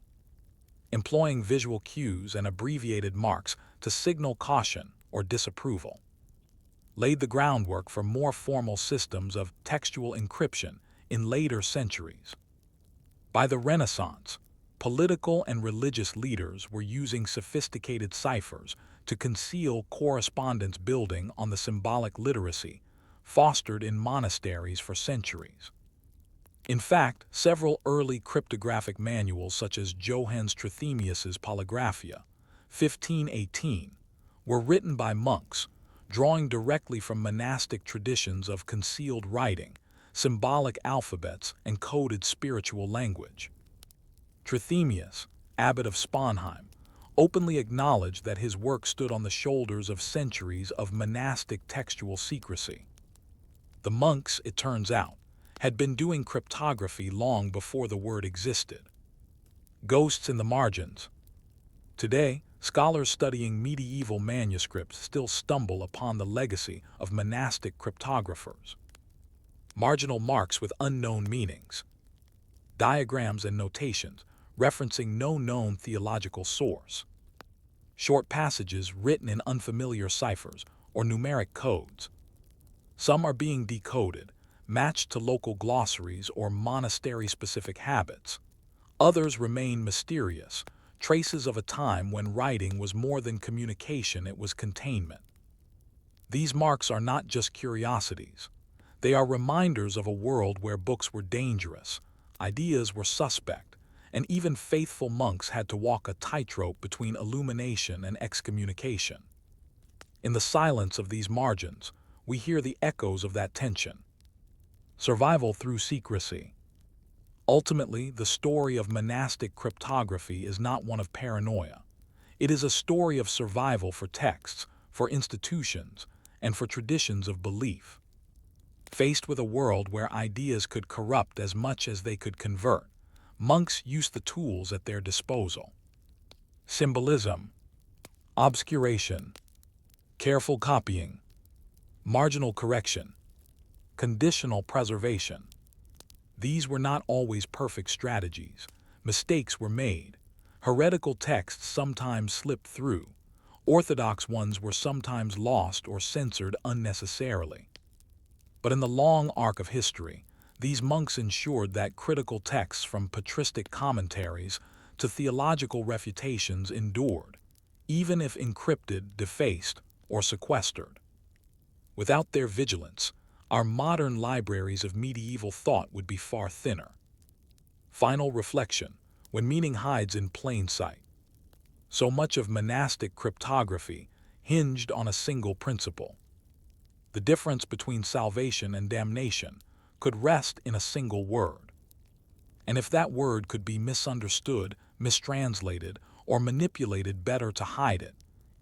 Employing visual cues and abbreviated marks to signal caution or disapproval. Laid the groundwork for more formal systems of textual encryption in later centuries. By the Renaissance, political and religious leaders were using sophisticated ciphers to conceal correspondence, building on the symbolic literacy fostered in monasteries for centuries. In fact, several early cryptographic manuals, such as Johannes Trithemius's Polygraphia, 1518, were written by monks, drawing directly from monastic traditions of concealed writing, symbolic alphabets, and coded spiritual language. Trithemius, abbot of Sponheim, openly acknowledged that his work stood on the shoulders of centuries of monastic textual secrecy. The monks, it turns out, had been doing cryptography long before the word existed. Ghosts in the margins. Today, scholars studying medieval manuscripts still stumble upon the legacy of monastic cryptographers. Marginal marks with unknown meanings. Diagrams and notations referencing no known theological source. Short passages written in unfamiliar ciphers or numeric codes. Some are being decoded, matched to local glossaries or monastery-specific habits. Others remain mysterious, traces of a time when writing was more than communication, it was containment. These marks are not just curiosities. They are reminders of a world where books were dangerous, ideas were suspect, and even faithful monks had to walk a tightrope between illumination and excommunication. In the silence of these margins, we hear the echoes of that tension. Survival through secrecy. Ultimately, the story of monastic cryptography is not one of paranoia. It is a story of survival for texts, for institutions, and for traditions of belief. Faced with a world where ideas could corrupt as much as they could convert, monks used the tools at their disposal. Symbolism, obscuration, careful copying, marginal correction, conditional preservation. These were not always perfect strategies. Mistakes were made. Heretical texts sometimes slipped through. Orthodox ones were sometimes lost or censored unnecessarily. But in the long arc of history, these monks ensured that critical texts from patristic commentaries to theological refutations endured, even if encrypted, defaced, or sequestered. Without their vigilance, our modern libraries of medieval thought would be far thinner. Final reflection, when meaning hides in plain sight. So much of monastic cryptography hinged on a single principle. The difference between salvation and damnation could rest in a single word. And if that word could be misunderstood, mistranslated, or manipulated better to hide it,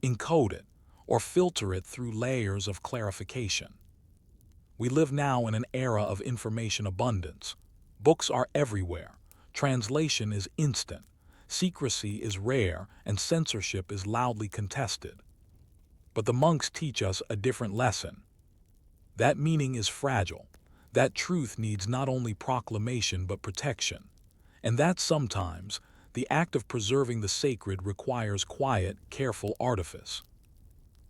encode it, or filter it through layers of clarification. We live now in an era of information abundance. Books are everywhere. Translation is instant. Secrecy is rare, and censorship is loudly contested. But the monks teach us a different lesson. That meaning is fragile. That truth needs not only proclamation but protection. And that sometimes, the act of preserving the sacred requires quiet, careful artifice.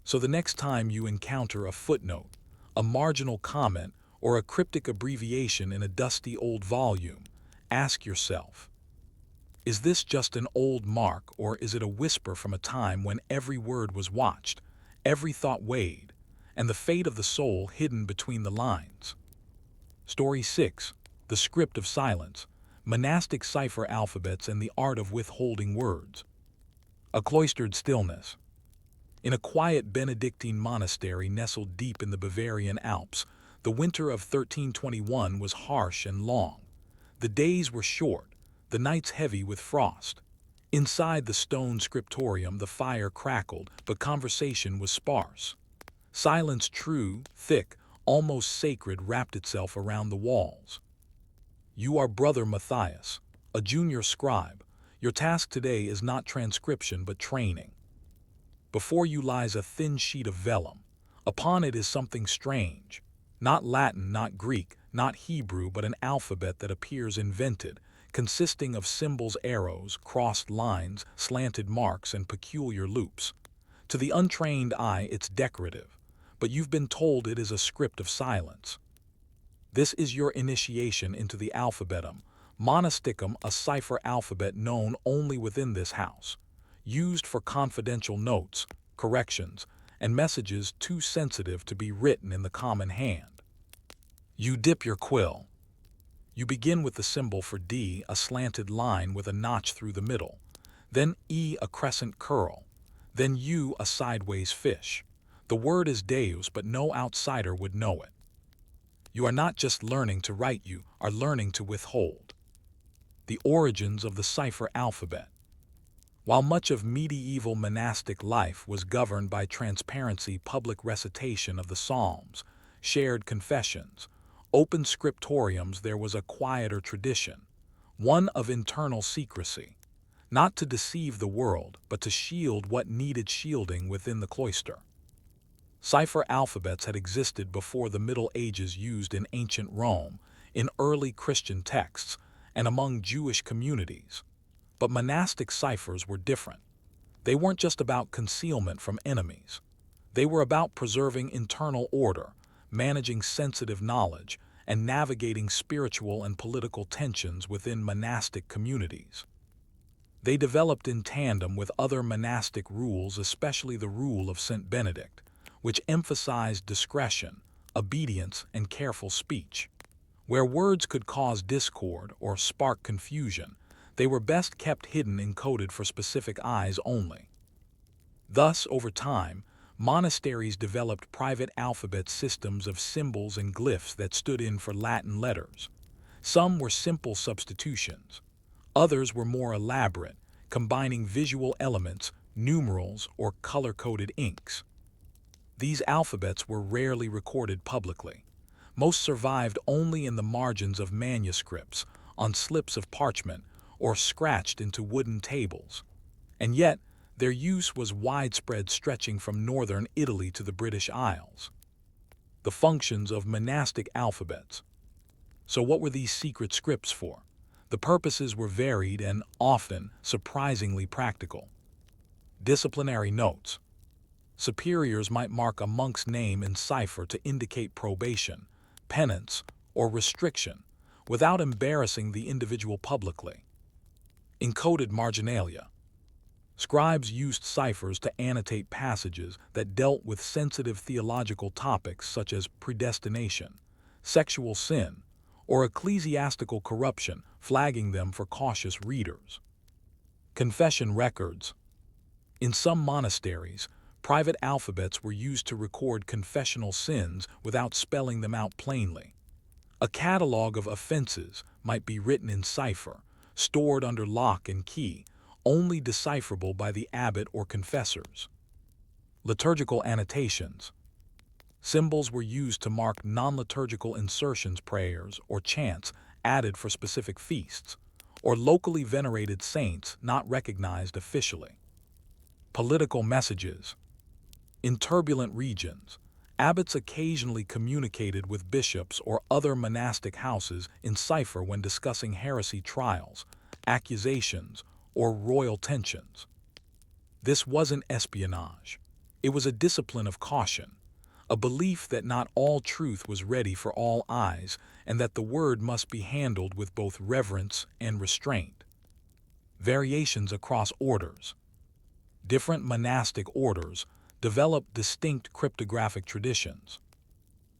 So the next time you encounter a footnote, a marginal comment, or a cryptic abbreviation in a dusty old volume, ask yourself, is this just an old mark, or is it a whisper from a time when every word was watched, every thought weighed, and the fate of the soul hidden between the lines? Story 6. The Script of Silence, Monastic Cipher Alphabets and the Art of Withholding Words. A cloistered stillness. In a quiet Benedictine monastery nestled deep in the Bavarian Alps, the winter of 1321 was harsh and long. The days were short, the nights heavy with frost. Inside the stone scriptorium the fire crackled, but conversation was sparse. Silence, true, thick, almost sacred, wrapped itself around the walls. You are Brother Matthias, a junior scribe. Your task today is not transcription but training. Before you lies a thin sheet of vellum. Upon it is something strange. Not Latin, not Greek, not Hebrew, but an alphabet that appears invented, consisting of symbols, arrows, crossed lines, slanted marks, and peculiar loops. To the untrained eye, it's decorative, but you've been told it is a script of silence. This is your initiation into the alphabetum, monasticum, a cipher alphabet known only within this house, used for confidential notes, corrections, and messages too sensitive to be written in the common hand. You dip your quill. You begin with the symbol for D, a slanted line with a notch through the middle, then E, a crescent curl, then U, a sideways fish. The word is Deus, but no outsider would know it. You are not just learning to write, you are learning to withhold. The origins of the cipher alphabet. While much of medieval monastic life was governed by transparency, public recitation of the Psalms, shared confessions, open scriptoriums, there was a quieter tradition, one of internal secrecy, not to deceive the world, but to shield what needed shielding within the cloister. Cipher alphabets had existed before the Middle Ages, used in ancient Rome, in early Christian texts, and among Jewish communities. But monastic ciphers were different. They weren't just about concealment from enemies. They were about preserving internal order, managing sensitive knowledge, and navigating spiritual and political tensions within monastic communities. They developed in tandem with other monastic rules, especially the rule of St. Benedict, which emphasized discretion, obedience, and careful speech. Where words could cause discord or spark confusion, they were best kept hidden, encoded for specific eyes only. Thus, over time, monasteries developed private alphabet systems of symbols and glyphs that stood in for Latin letters. Some were simple substitutions. Others were more elaborate, combining visual elements, numerals, or color-coded inks. These alphabets were rarely recorded publicly. Most survived only in the margins of manuscripts, on slips of parchment, or scratched into wooden tables. And yet, their use was widespread, stretching from northern Italy to the British Isles. The functions of monastic alphabets. So what were these secret scripts for? The purposes were varied and often surprisingly practical. Disciplinary notes. Superiors might mark a monk's name in cipher to indicate probation, penance, or restriction, without embarrassing the individual publicly. Encoded marginalia. Scribes used ciphers to annotate passages that dealt with sensitive theological topics such as predestination, sexual sin, or ecclesiastical corruption, flagging them for cautious readers. Confession records. In some monasteries, private alphabets were used to record confessional sins without spelling them out plainly. A catalog of offenses might be written in cipher, stored under lock and key, only decipherable by the abbot or confessors. Liturgical annotations. Symbols were used to mark non-liturgical insertions, prayers, or chants added for specific feasts, or locally venerated saints not recognized officially. Political messages. In turbulent regions, abbots occasionally communicated with bishops or other monastic houses in cipher when discussing heresy trials, accusations, or royal tensions. This wasn't espionage. It was a discipline of caution, a belief that not all truth was ready for all eyes, and that the word must be handled with both reverence and restraint. Variations across orders. Different monastic orders developed distinct cryptographic traditions.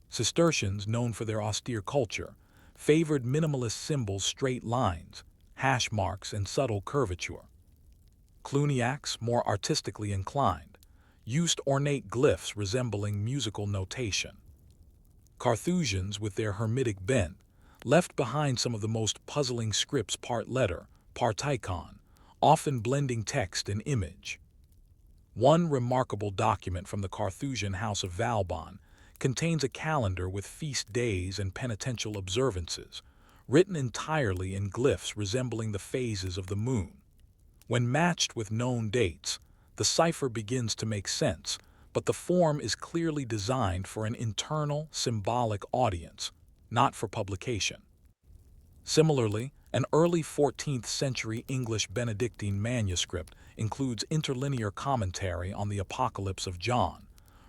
Cistercians, known for their austere culture, favored minimalist symbols, straight lines, hash marks, and subtle curvature. Cluniacs, more artistically inclined, used ornate glyphs resembling musical notation. Carthusians, with their Hermetic bent, left behind some of the most puzzling scripts, part letter, part icon, often blending text and image. One remarkable document from the Carthusian House of Vauban contains a calendar with feast days and penitential observances, written entirely in glyphs resembling the phases of the moon. When matched with known dates, the cipher begins to make sense, but the form is clearly designed for an internal, symbolic audience, not for publication. Similarly, an early 14th century English Benedictine manuscript includes interlinear commentary on the Apocalypse of John,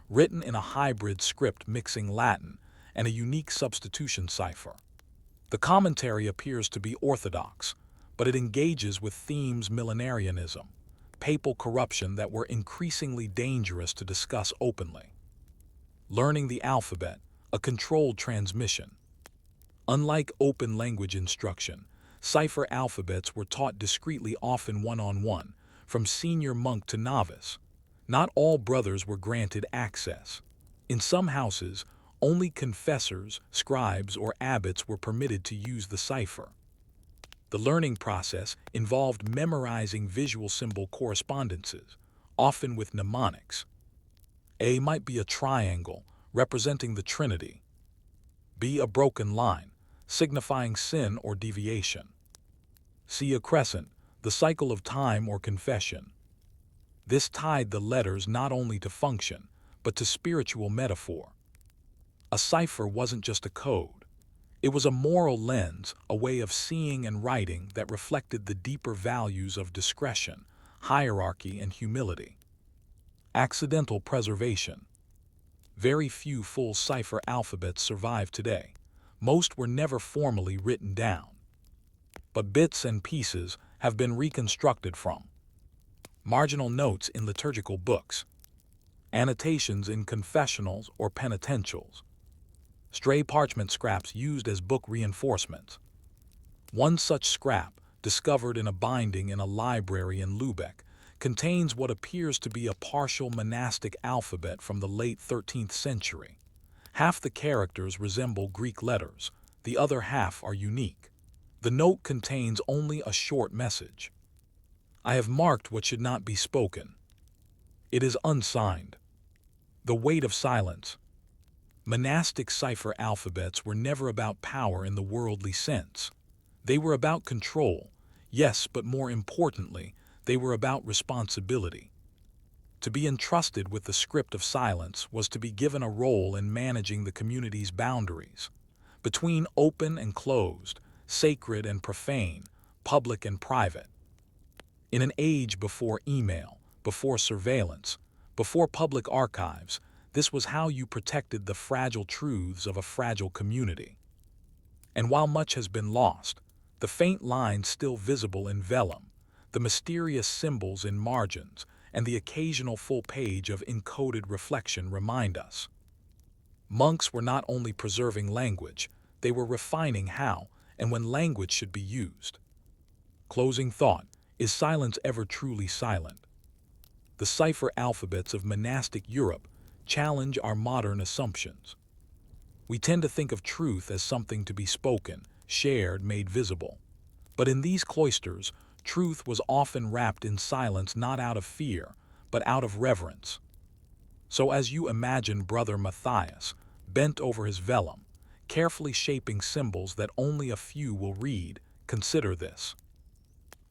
written in a hybrid script mixing Latin and a unique substitution cipher. The commentary appears to be orthodox, but it engages with themes millenarianism, papal corruption that were increasingly dangerous to discuss openly. Learning the alphabet, a controlled transmission. Unlike open language instruction, cipher alphabets were taught discreetly, often one-on-one, from senior monk to novice. Not all brothers were granted access. In some houses, only confessors, scribes, or abbots were permitted to use the cipher. The learning process involved memorizing visual symbol correspondences, often with mnemonics. A might be a triangle, representing the Trinity. B, a broken line, signifying sin or deviation. C, a crescent, the cycle of time or confession. This tied the letters not only to function, but but to spiritual metaphor. A cipher wasn't just a code. It was a moral lens, a way of seeing and writing that reflected the deeper values of discretion, hierarchy, and humility. Accidental preservation. Very few full cipher alphabets survive today. Most were never formally written down. But bits and pieces have been reconstructed from marginal notes in liturgical books, annotations in confessionals or penitentials, stray parchment scraps used as book reinforcements. One such scrap, discovered in a binding in a library in Lübeck, contains what appears to be a partial monastic alphabet from the late 13th century. Half the characters resemble Greek letters, the other half are unique. The note contains only a short message. I have marked what should not be spoken. It is unsigned. The weight of silence. Monastic cipher alphabets were never about power in the worldly sense. They were about control, yes, but more importantly, they were about responsibility. To be entrusted with the script of silence was to be given a role in managing the community's boundaries, between open and closed, sacred and profane, public and private. In an age before email, before surveillance, before public archives, this was how you protected the fragile truths of a fragile community. And while much has been lost, the faint lines still visible in vellum, the mysterious symbols in margins, and the occasional full page of encoded reflection remind us. Monks were not only preserving language, they were refining how and when language should be used. Closing thought, is silence ever truly silent? The cipher alphabets of monastic Europe challenge our modern assumptions. We tend to think of truth as something to be spoken, shared, made visible. But in these cloisters, truth was often wrapped in silence not out of fear, but out of reverence. So as you imagine Brother Matthias, bent over his vellum, carefully shaping symbols that only a few will read, consider this.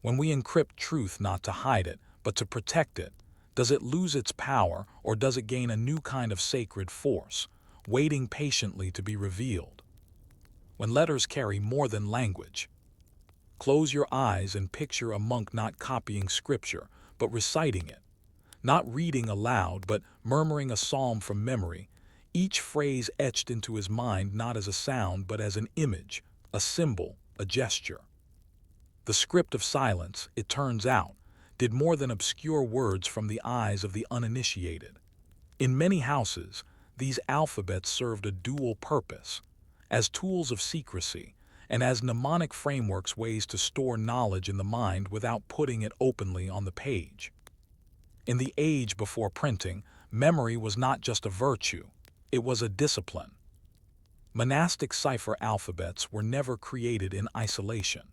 When we encrypt truth not to hide it, but to protect it, does it lose its power or does it gain a new kind of sacred force, waiting patiently to be revealed? When letters carry more than language, close your eyes and picture a monk not copying scripture, but reciting it, not reading aloud, but murmuring a psalm from memory, each phrase etched into his mind not as a sound, but as an image, a symbol, a gesture. The script of silence, it turns out, did more than obscure words from the eyes of the uninitiated. In many houses, these alphabets served a dual purpose, as tools of secrecy, and as mnemonic frameworks, ways to store knowledge in the mind without putting it openly on the page. In the age before printing, memory was not just a virtue, it was a discipline. Monastic cipher alphabets were never created in isolation.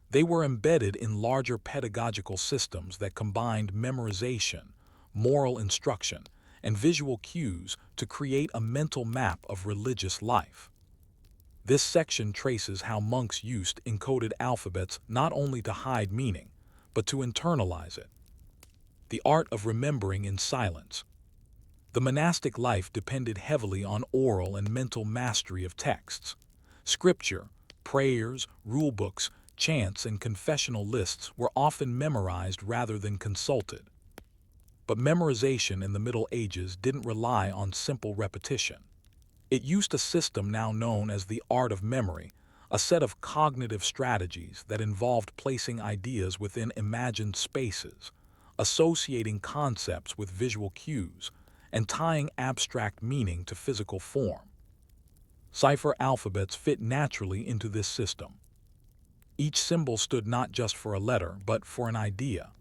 They were embedded in larger pedagogical systems that combined memorization, moral instruction, and visual cues to create a mental map of religious life. This section traces how monks used encoded alphabets not only to hide meaning, but to internalize it. The art of remembering in silence. The monastic life depended heavily on oral and mental mastery of texts. Scripture, prayers, rulebooks, chants, and confessional lists were often memorized rather than consulted. But memorization in the Middle Ages didn't rely on simple repetition. It used a system now known as the art of memory, a set of cognitive strategies that involved placing ideas within imagined spaces, associating concepts with visual cues, and tying abstract meaning to physical form. Cipher alphabets fit naturally into this system. Each symbol stood not just for a letter, but for an idea.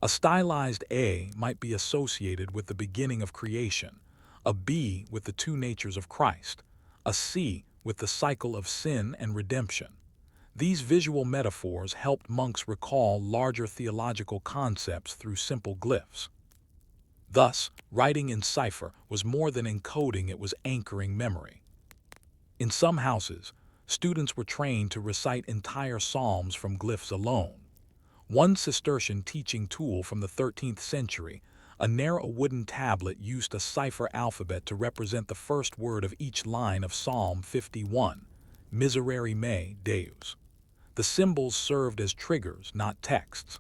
A stylized A might be associated with the beginning of creation, a B with the two natures of Christ, a C with the cycle of sin and redemption. These visual metaphors helped monks recall larger theological concepts through simple glyphs. Thus, writing in cipher was more than encoding, it was anchoring memory. In some houses, students were trained to recite entire psalms from glyphs alone. One Cistercian teaching tool from the 13th century, A narrow wooden tablet used a cipher alphabet to represent the first word of each line of Psalm 51, Miserere me, Deus. The symbols served as triggers, not texts.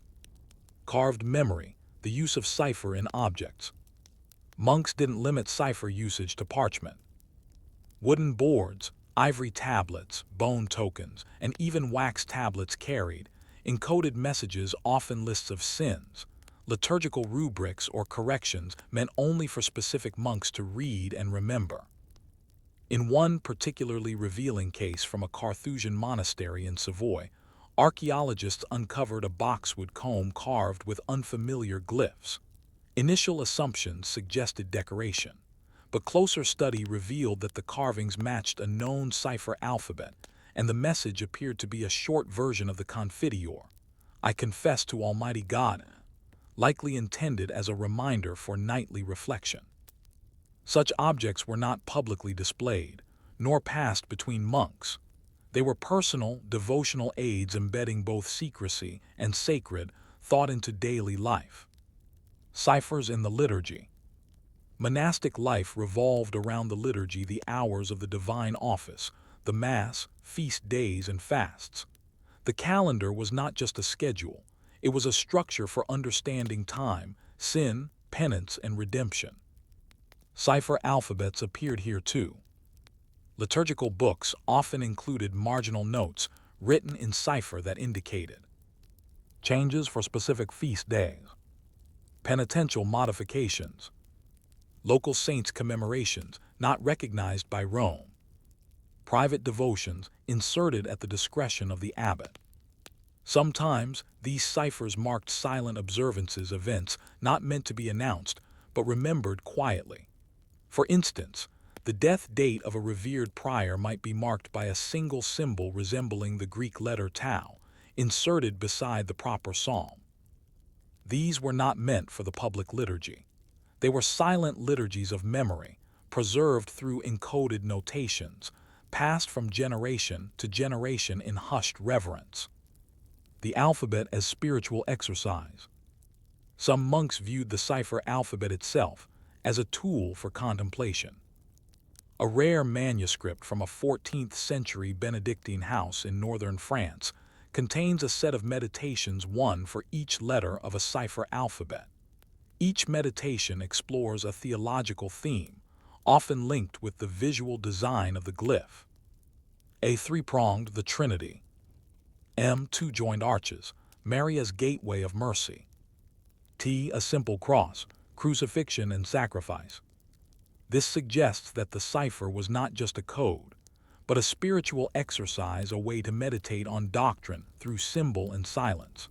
Carved memory, the use of cipher in objects. Monks didn't limit cipher usage to parchment. Wooden boards, ivory tablets, bone tokens, and even wax tablets carried encoded messages, often lists of sins, liturgical rubrics, or corrections meant only for specific monks to read and remember. In one particularly revealing case from a Carthusian monastery in Savoy, archaeologists uncovered a boxwood comb carved with unfamiliar glyphs. Initial assumptions suggested decoration, but closer study revealed that the carvings matched a known cipher alphabet, and the message appeared to be a short version of the Confiteor, "I confess to Almighty God," likely intended as a reminder for nightly reflection. Such objects were not publicly displayed, nor passed between monks. They were personal, devotional aids embedding both secrecy and sacred thought into daily life. Ciphers in the liturgy. Monastic life revolved around the liturgy, the hours of the divine office, the Mass, feast days, and fasts. The calendar was not just a schedule, it was a structure for understanding time, sin, penance, and redemption. Cipher alphabets appeared here too. Liturgical books often included marginal notes written in cipher that indicated changes for specific feast days, penitential modifications, local saints' commemorations not recognized by Rome, private devotions inserted at the discretion of the abbot. Sometimes these ciphers marked silent observances, events not meant to be announced, but remembered quietly. For instance, the death date of a revered prior might be marked by a single symbol resembling the Greek letter tau, inserted beside the proper psalm. These were not meant for the public liturgy. They were silent liturgies of memory, preserved through encoded notations, passed from generation to generation in hushed reverence. The alphabet as spiritual exercise. Some monks viewed the cipher alphabet itself as a tool for contemplation. A rare manuscript from a 14th century Benedictine house in northern France contains a set of meditations, one for each letter of a cipher alphabet. Each meditation explores a theological theme, often linked with the visual design of the glyph. A three-pronged, the Trinity. M, two joined arches, Mary as gateway of mercy. T, a simple cross, crucifixion and sacrifice. This suggests that the cipher was not just a code, but a spiritual exercise, a way to meditate on doctrine through symbol and silence.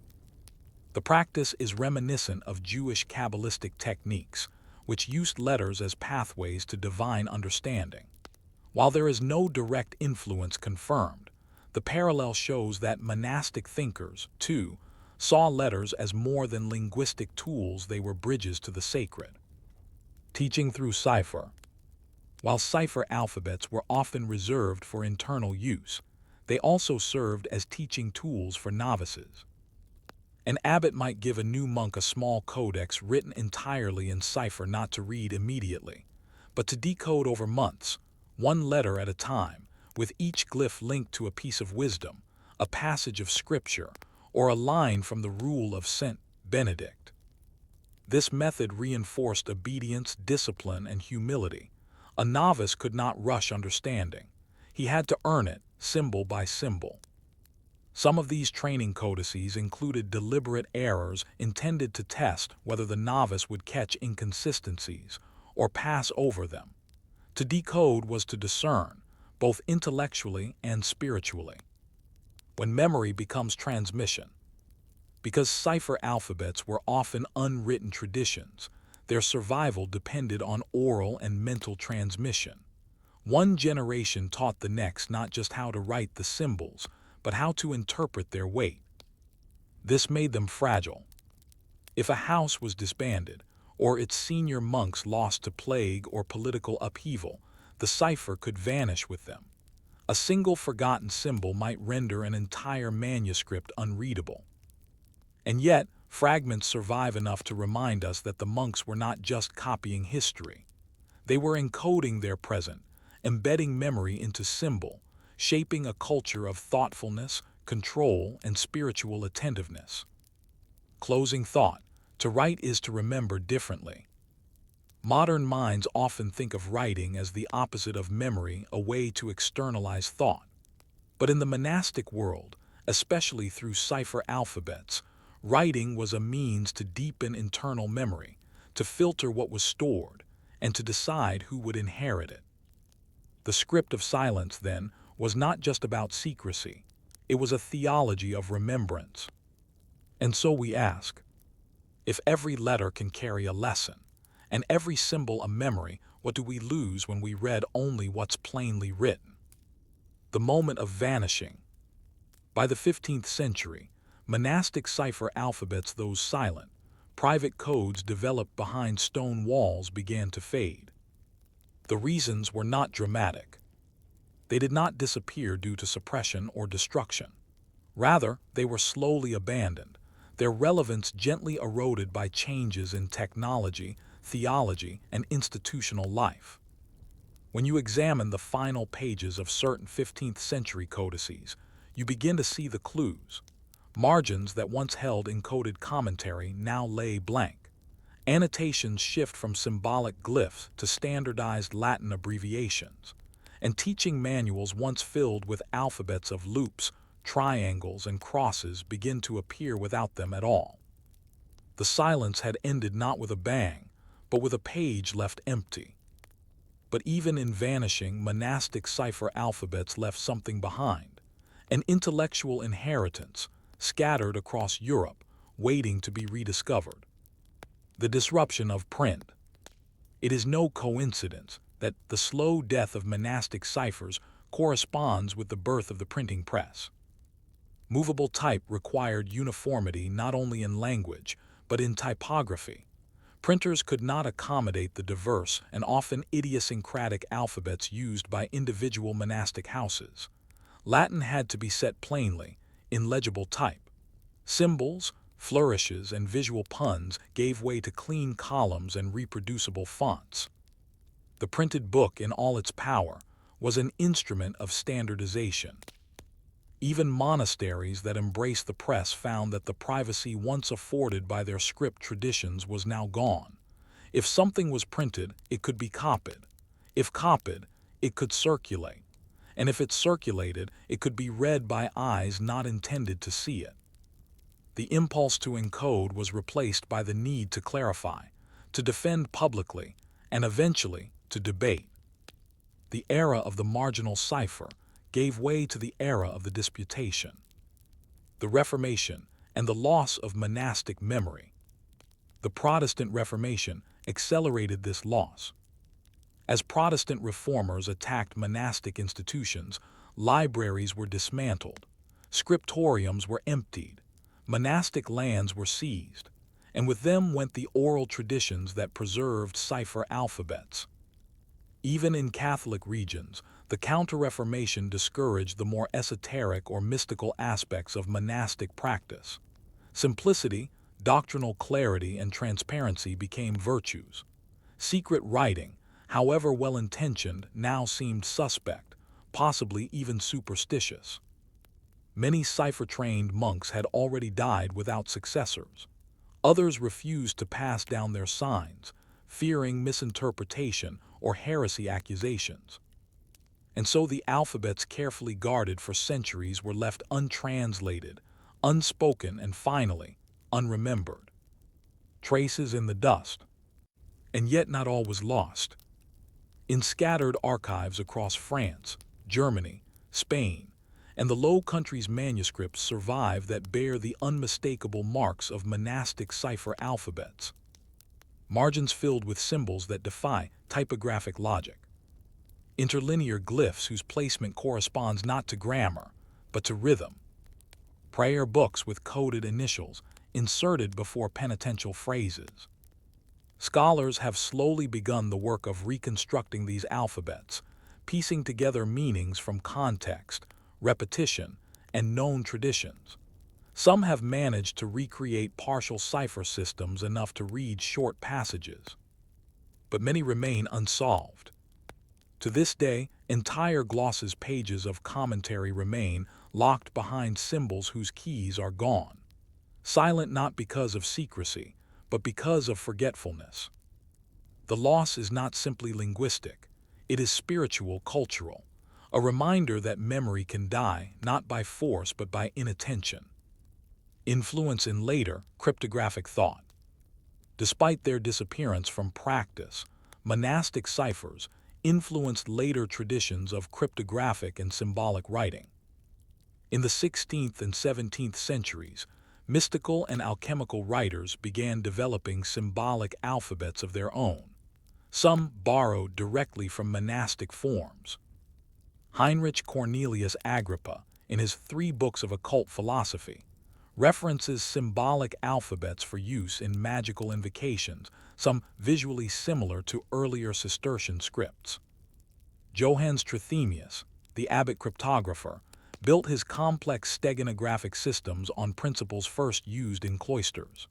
The practice is reminiscent of Jewish Kabbalistic techniques, which used letters as pathways to divine understanding. While there is no direct influence confirmed, the parallel shows that monastic thinkers, too, saw letters as more than linguistic tools. They were bridges to the sacred. Teaching through cipher. While cipher alphabets were often reserved for internal use, they also served as teaching tools for novices. An abbot might give a new monk a small codex written entirely in cipher, not to read immediately, but to decode over months, one letter at a time, with each glyph linked to a piece of wisdom, a passage of scripture, or a line from the Rule of St. Benedict. This method reinforced obedience, discipline, and humility. A novice could not rush understanding. He had to earn it, symbol by symbol. Some of these training codices included deliberate errors intended to test whether the novice would catch inconsistencies or pass over them. To decode was to discern, both intellectually and spiritually. When memory becomes transmission. Because cipher alphabets were often unwritten traditions, their survival depended on oral and mental transmission. One generation taught the next not just how to write the symbols, but how to interpret their weight. This made them fragile. If a house was disbanded, or its senior monks lost to plague or political upheaval, the cipher could vanish with them. A single forgotten symbol might render an entire manuscript unreadable. And yet, fragments survive enough to remind us that the monks were not just copying history. They were encoding their present, embedding memory into symbol, shaping a culture of thoughtfulness, control, and spiritual attentiveness. Closing thought: to write is to remember differently. Modern minds often think of writing as the opposite of memory, a way to externalize thought. But in the monastic world, especially through cipher alphabets, writing was a means to deepen internal memory, to filter what was stored, and to decide who would inherit it. The script of silence, then, was not just about secrecy. It was a theology of remembrance. And so we ask, if every letter can carry a lesson, and every symbol a memory, what do we lose when we read only what's plainly written? The moment of vanishing. By the 15th century, monastic cipher alphabets, those silent, private codes developed behind stone walls, began to fade. The reasons were not dramatic. They did not disappear due to suppression or destruction. Rather, they were slowly abandoned, their relevance gently eroded by changes in technology, theology, and institutional life. When you examine the final pages of certain 15th century codices, you begin to see the clues. Margins that once held encoded commentary now lay blank. Annotations shift from symbolic glyphs to standardized Latin abbreviations, and teaching manuals once filled with alphabets of loops, triangles, and crosses begin to appear without them at all. The silence had ended not with a bang, but with a page left empty. But even in vanishing, monastic cipher alphabets left something behind, an intellectual inheritance scattered across Europe, waiting to be rediscovered. The disruption of print. It is no coincidence that the slow death of monastic ciphers corresponds with the birth of the printing press. Movable type required uniformity not only in language, but in typography. Printers could not accommodate the diverse and often idiosyncratic alphabets used by individual monastic houses. Latin had to be set plainly, in legible type. Symbols, flourishes, and visual puns gave way to clean columns and reproducible fonts. The printed book, in all its power, was an instrument of standardization. Even monasteries that embraced the press found that the privacy once afforded by their script traditions was now gone. If something was printed, it could be copied. If copied, it could circulate. And if it circulated, it could be read by eyes not intended to see it. The impulse to encode was replaced by the need to clarify, to defend publicly, and eventually to debate. The era of the marginal cipher gave way to the era of the disputation. The Reformation and the loss of monastic memory. The Protestant Reformation accelerated this loss. As Protestant reformers attacked monastic institutions, libraries were dismantled, scriptoriums were emptied, monastic lands were seized, and with them went the oral traditions that preserved cipher alphabets. Even in Catholic regions, the Counter-Reformation discouraged the more esoteric or mystical aspects of monastic practice. Simplicity, doctrinal clarity, and transparency became virtues. Secret writing, however well-intentioned, now seemed suspect, possibly even superstitious. Many cipher-trained monks had already died without successors. Others refused to pass down their signs, fearing misinterpretation or heresy accusations. And so the alphabets carefully guarded for centuries were left untranslated, unspoken, and finally, unremembered. Traces in the dust. And yet not all was lost. In scattered archives across France, Germany, Spain, and the Low Countries, manuscripts survive that bear the unmistakable marks of monastic cipher alphabets. Margins filled with symbols that defy typographic logic. Interlinear glyphs whose placement corresponds not to grammar, but to rhythm. Prayer books with coded initials inserted before penitential phrases. Scholars have slowly begun the work of reconstructing these alphabets, piecing together meanings from context, repetition, and known traditions. Some have managed to recreate partial cipher systems enough to read short passages, but many remain unsolved. To this day, entire glosses pages of commentary remain locked behind symbols whose keys are gone, silent not because of secrecy, but because of forgetfulness. The loss is not simply linguistic, it is spiritual, cultural, a reminder that memory can die not by force but by inattention. Influence in later, cryptographic thought. Despite their disappearance from practice, monastic ciphers influenced later traditions of cryptographic and symbolic writing. In the 16th and 17th centuries, mystical and alchemical writers began developing symbolic alphabets of their own, some borrowed directly from monastic forms. Heinrich Cornelius Agrippa, in his 3 books of occult philosophy, references symbolic alphabets for use in magical invocations, some visually similar to earlier Cistercian scripts. Johannes Trithemius, the abbot cryptographer, built his complex steganographic systems on principles first used in cloisters.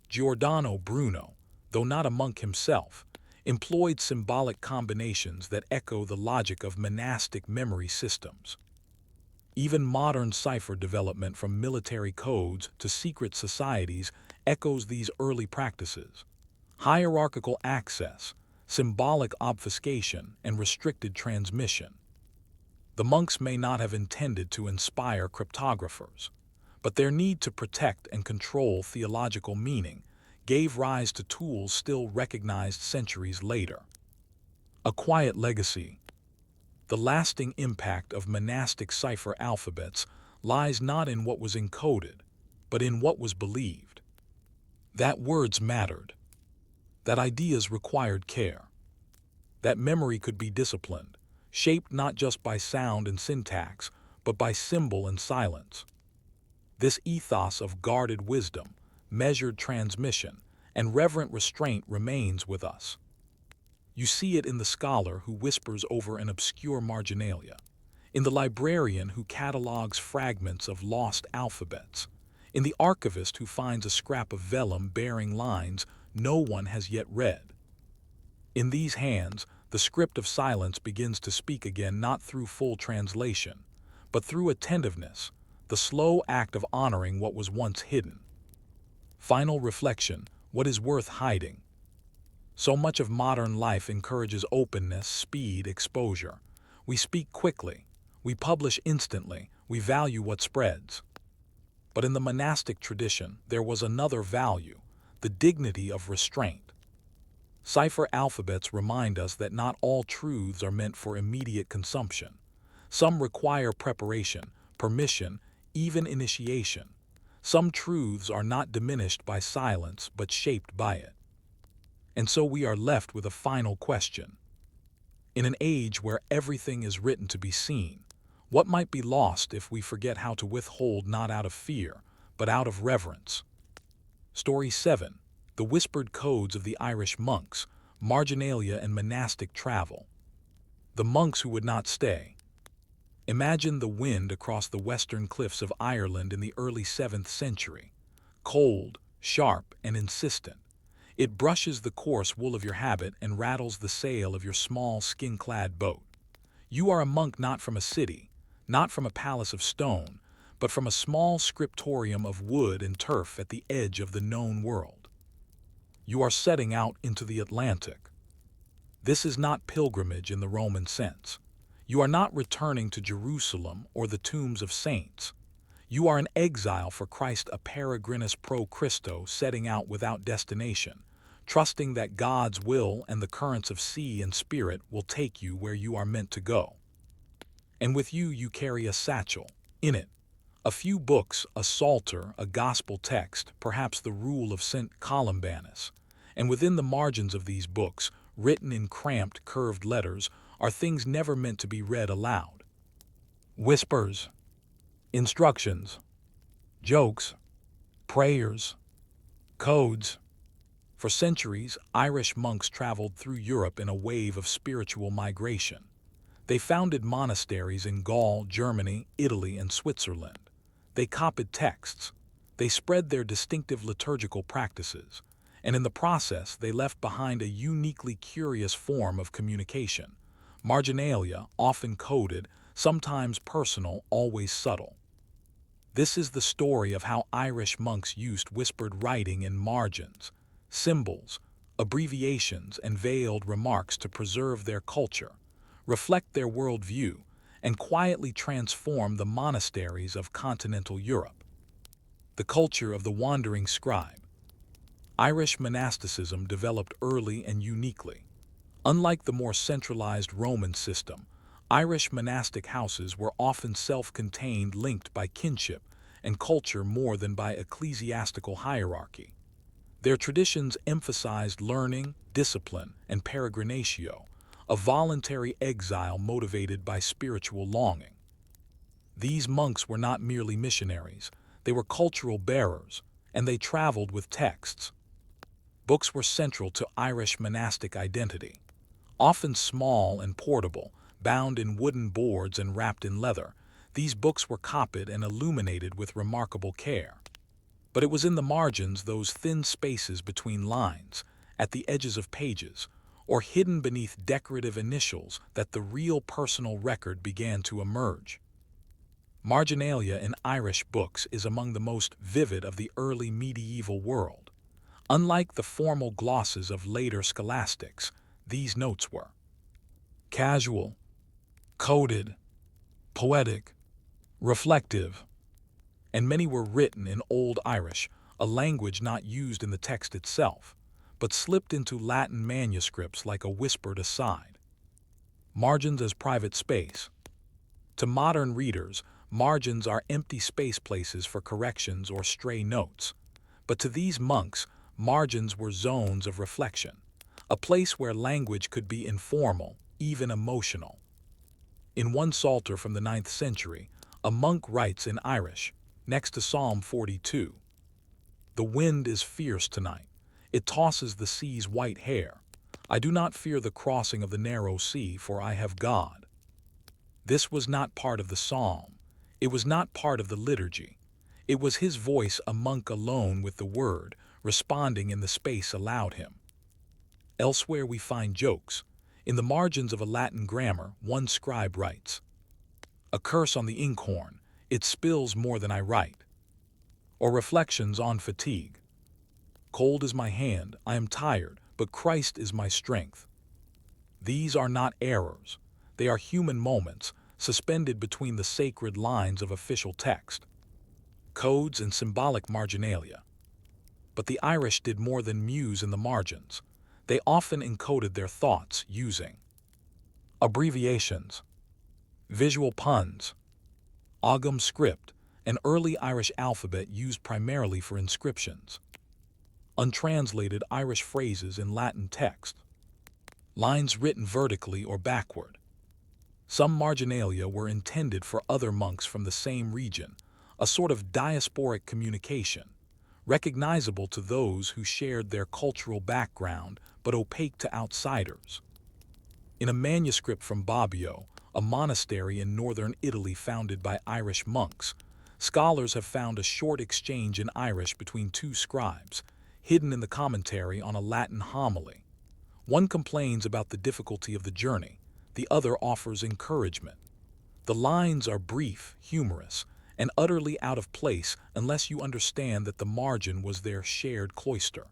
Giordano Bruno, though not a monk himself, employed symbolic combinations that echo the logic of monastic memory systems. Even modern cipher development, from military codes to secret societies, echoes these early practices. Hierarchical access, symbolic obfuscation, and restricted transmission. The monks may not have intended to inspire cryptographers, but their need to protect and control theological meaning gave rise to tools still recognized centuries later. A quiet legacy. The lasting impact of monastic cipher alphabets lies not in what was encoded, but in what was believed. That words mattered, that ideas required care, that memory could be disciplined, shaped not just by sound and syntax, but by symbol and silence. This ethos of guarded wisdom, measured transmission, and reverent restraint remains with us. You see it in the scholar who whispers over an obscure marginalia, in the librarian who catalogs fragments of lost alphabets, in the archivist who finds a scrap of vellum bearing lines no one has yet read. In these hands, the script of silence begins to speak again, not through full translation, but through attentiveness, the slow act of honoring what was once hidden. Final reflection: what is worth hiding? So much of modern life encourages openness, speed, exposure. We speak quickly, we publish instantly, we value what spreads. But in the monastic tradition, there was another value: the dignity of restraint. Cipher alphabets remind us that not all truths are meant for immediate consumption. Some require preparation, permission, even initiation. Some truths are not diminished by silence, but shaped by it. And so we are left with a final question. In an age where everything is written to be seen, what might be lost if we forget how to withhold, not out of fear, but out of reverence? Story 7. The Whispered Codes of the Irish Monks, Marginalia and Monastic Travel. The monks who would not stay. Imagine the wind across the western cliffs of Ireland in the early 7th century. Cold, sharp, and insistent. It brushes the coarse wool of your habit and rattles the sail of your small, skin-clad boat. You are a monk not from a city, not from a palace of stone, but from a small scriptorium of wood and turf at the edge of the known world. You are setting out into the Atlantic. This is not pilgrimage in the Roman sense. You are not returning to Jerusalem or the tombs of saints. You are an exile for Christ, a peregrinus pro Christo, setting out without destination, trusting that God's will and the currents of sea and spirit will take you where you are meant to go. And with you carry a satchel. In it, a few books, a psalter, a gospel text, perhaps the Rule of St. Columbanus. And within the margins of these books, written in cramped, curved letters, are things never meant to be read aloud. Whispers, instructions, jokes, prayers, codes. For centuries, Irish monks traveled through Europe in a wave of spiritual migration. They founded monasteries in Gaul, Germany, Italy, and Switzerland. They copied texts. They spread their distinctive liturgical practices, and in the process they left behind a uniquely curious form of communication, marginalia, often coded, sometimes personal, always subtle. This is the story of how Irish monks used whispered writing in margins, symbols, abbreviations, and veiled remarks to preserve their culture, reflect their worldview, and quietly transform the monasteries of continental Europe. The culture of the wandering scribe. Irish monasticism developed early and uniquely. Unlike the more centralized Roman system, Irish monastic houses were often self-contained, linked by kinship and culture more than by ecclesiastical hierarchy. Their traditions emphasized learning, discipline, and peregrinatio, a voluntary exile motivated by spiritual longing. These monks were not merely missionaries, they were cultural bearers, and they traveled with texts. Books were central to Irish monastic identity. Often small and portable, bound in wooden boards and wrapped in leather, these books were copied and illuminated with remarkable care. But it was in the margins, those thin spaces between lines, at the edges of pages, or hidden beneath decorative initials, that the real personal record began to emerge. Marginalia in Irish books is among the most vivid of the early medieval world. Unlike the formal glosses of later scholastics, these notes were casual, coded, poetic, reflective, and many were written in Old Irish, a language not used in the text itself, but slipped into Latin manuscripts like a whispered aside. Margins as private space. To modern readers, margins are empty space, places for corrections or stray notes. But to these monks, margins were zones of reflection, a place where language could be informal, even emotional. In one psalter from the 9th century, a monk writes in Irish, next to Psalm 42, "The wind is fierce tonight. It tosses the sea's white hair. I do not fear the crossing of the narrow sea, for I have God." This was not part of the psalm. It was not part of the liturgy. It was his voice, a monk alone with the word, responding in the space allowed him. Elsewhere we find jokes. In the margins of a Latin grammar, one scribe writes, "A curse on the inkhorn, it spills more than I write." Or reflections on fatigue. "Cold is my hand, I am tired, but Christ is my strength." These are not errors. They are human moments, suspended between the sacred lines of official text. Codes and symbolic marginalia. But the Irish did more than muse in the margins. They often encoded their thoughts using abbreviations, visual puns, Ogham script, an early Irish alphabet used primarily for inscriptions, untranslated Irish phrases in Latin text, lines written vertically or backward. Some marginalia were intended for other monks from the same region, a sort of diasporic communication, recognizable to those who shared their cultural background but opaque to outsiders. In a manuscript from Bobbio, a monastery in northern Italy founded by Irish monks, scholars have found a short exchange in Irish between two scribes, hidden in the commentary on a Latin homily. One complains about the difficulty of the journey, the other offers encouragement. The lines are brief, humorous, and utterly out of place unless you understand that the margin was their shared cloister.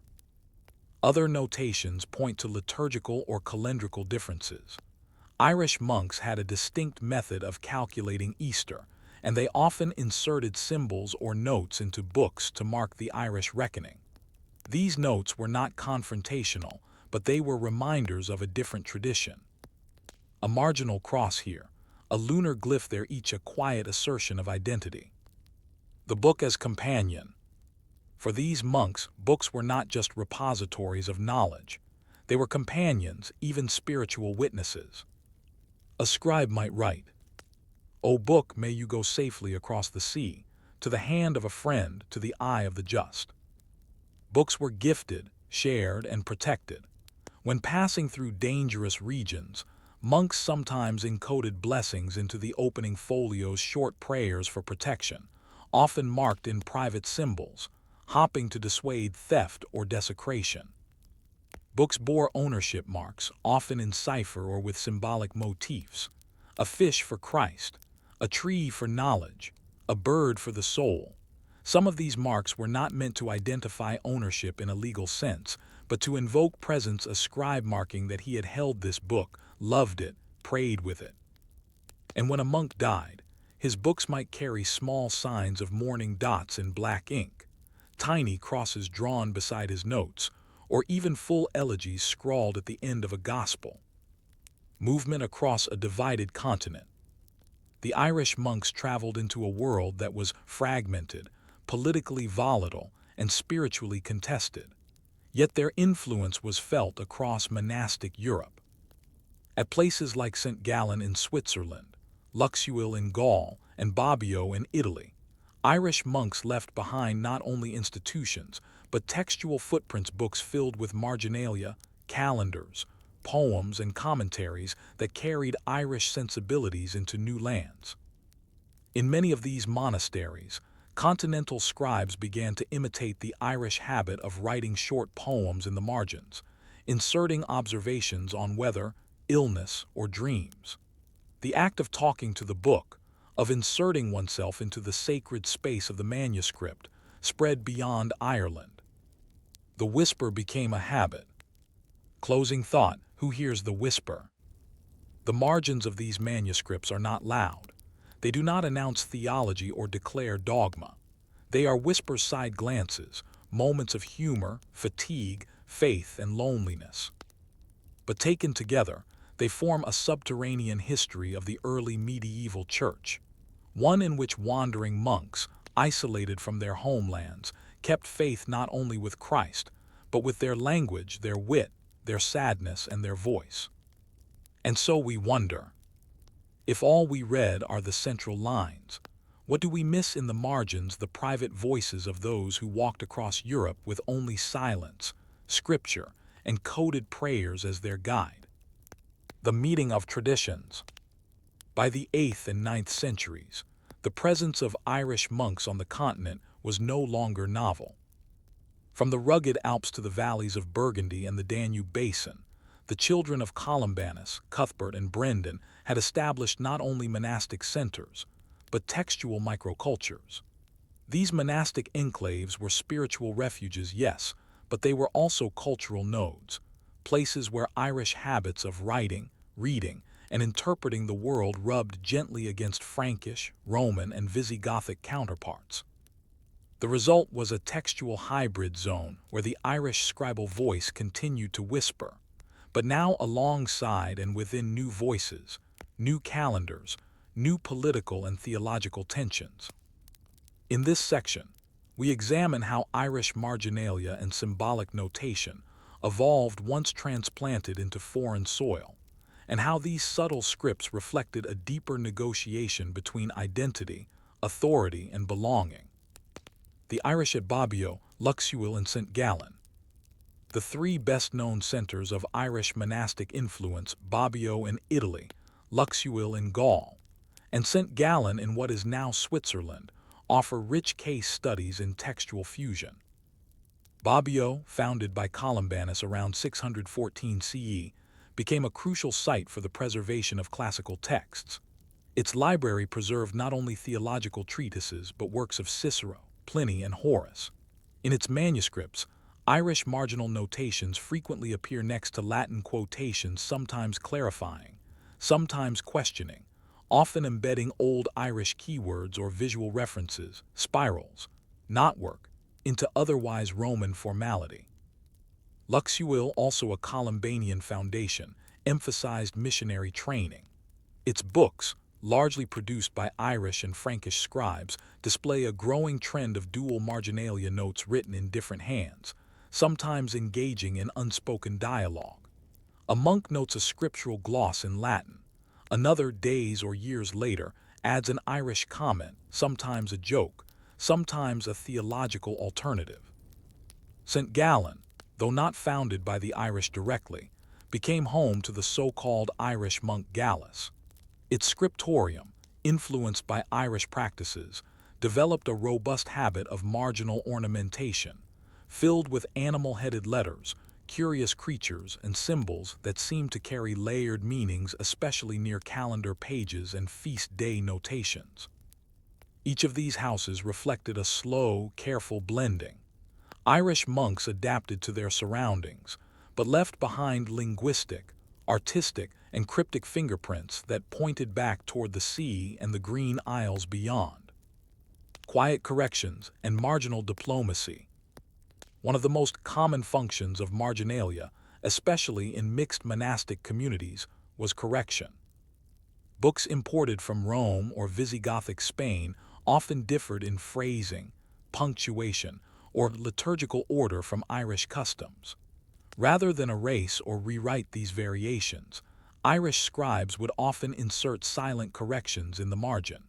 Other notations point to liturgical or calendrical differences. Irish monks had a distinct method of calculating Easter, and they often inserted symbols or notes into books to mark the Irish reckoning. These notes were not confrontational, but they were reminders of a different tradition. A marginal cross here, a lunar glyph there, each a quiet assertion of identity. The book as companion. For these monks, books were not just repositories of knowledge. They were companions, even spiritual witnesses. A scribe might write, "O book, may you go safely across the sea, to the hand of a friend, to the eye of the just." Books were gifted, shared, and protected. When passing through dangerous regions, monks sometimes encoded blessings into the opening folios, short prayers for protection, often marked in private symbols, hopping to dissuade theft or desecration. Books bore ownership marks, often in cipher or with symbolic motifs: a fish for Christ, a tree for knowledge, a bird for the soul. Some of these marks were not meant to identify ownership in a legal sense, but to invoke presence, a scribe marking that he had held this book, loved it, prayed with it. And when a monk died, his books might carry small signs of mourning dots in black ink, tiny crosses drawn beside his notes, or even full elegies scrawled at the end of a gospel. Movement across a divided continent. The Irish monks traveled into a world that was fragmented, politically volatile, and spiritually contested. Yet their influence was felt across monastic Europe. At places like St. Gallen in Switzerland, Luxeuil in Gaul, and Bobbio in Italy, Irish monks left behind not only institutions, but textual footprints, books filled with marginalia, calendars, poems, and commentaries that carried Irish sensibilities into new lands. In many of these monasteries, continental scribes began to imitate the Irish habit of writing short poems in the margins, inserting observations on weather, illness, or dreams. The act of talking to the book, of inserting oneself into the sacred space of the manuscript, spread beyond Ireland. The whisper became a habit. Closing thought: who hears the whisper? The margins of these manuscripts are not loud. They do not announce theology or declare dogma. They are whisper side glances, moments of humor, fatigue, faith, and loneliness. But taken together, they form a subterranean history of the early medieval church, one in which wandering monks, isolated from their homelands, kept faith not only with Christ, but with their language, their wit, their sadness, and their voice. And so we wonder, if all we read are the central lines, what do we miss in the margins, the private voices of those who walked across Europe with only silence, scripture, and coded prayers as their guide? The meeting of traditions. By the 8th and 9th centuries, the presence of Irish monks on the continent was no longer novel. From the rugged Alps to the valleys of Burgundy and the Danube basin, the children of Columbanus, Cuthbert, and Brendan had established not only monastic centers, but textual microcultures. These monastic enclaves were spiritual refuges, yes, but they were also cultural nodes, places where Irish habits of writing, reading, and interpreting the world rubbed gently against Frankish, Roman, and Visigothic counterparts. The result was a textual hybrid zone where the Irish scribal voice continued to whisper, but now alongside and within new voices, new calendars, new political and theological tensions. In this section, we examine how Irish marginalia and symbolic notation evolved once transplanted into foreign soil, and how these subtle scripts reflected a deeper negotiation between identity, authority, and belonging. The Irish at Bobbio, Luxeuil, and St. Gallen. The three best-known centers of Irish monastic influence, Bobbio in Italy, Luxeuil in Gaul, and St. Gallen in what is now Switzerland, offer rich case studies in textual fusion. Bobbio, founded by Columbanus around 614 CE, became a crucial site for the preservation of classical texts. Its library preserved not only theological treatises but works of Cicero, Pliny, and Horace. In its manuscripts, Irish marginal notations frequently appear next to Latin quotations, sometimes clarifying, sometimes questioning, often embedding old Irish keywords or visual references, spirals, knotwork, into otherwise Roman formality. Luxeuil, also a Columbanian foundation, emphasized missionary training. Its books, largely produced by Irish and Frankish scribes, display a growing trend of dual marginalia, notes written in different hands, sometimes engaging in unspoken dialogue. A monk notes a scriptural gloss in Latin. Another, days or years later, adds an Irish comment, sometimes a joke, sometimes a theological alternative. St. Gallen, though not founded by the Irish directly, became home to the so-called Irish monk Gallus. Its scriptorium, influenced by Irish practices, developed a robust habit of marginal ornamentation, filled with animal-headed letters, curious creatures, and symbols that seemed to carry layered meanings, especially near calendar pages and feast day notations. Each of these houses reflected a slow, careful blending. Irish monks adapted to their surroundings, but left behind linguistic, artistic, and cryptic fingerprints that pointed back toward the sea and the green isles beyond. Quiet corrections and marginal diplomacy. One of the most common functions of marginalia, especially in mixed monastic communities, was correction. Books imported from Rome or Visigothic Spain often differed in phrasing, punctuation, or liturgical order from Irish customs. Rather than erase or rewrite these variations, Irish scribes would often insert silent corrections in the margin.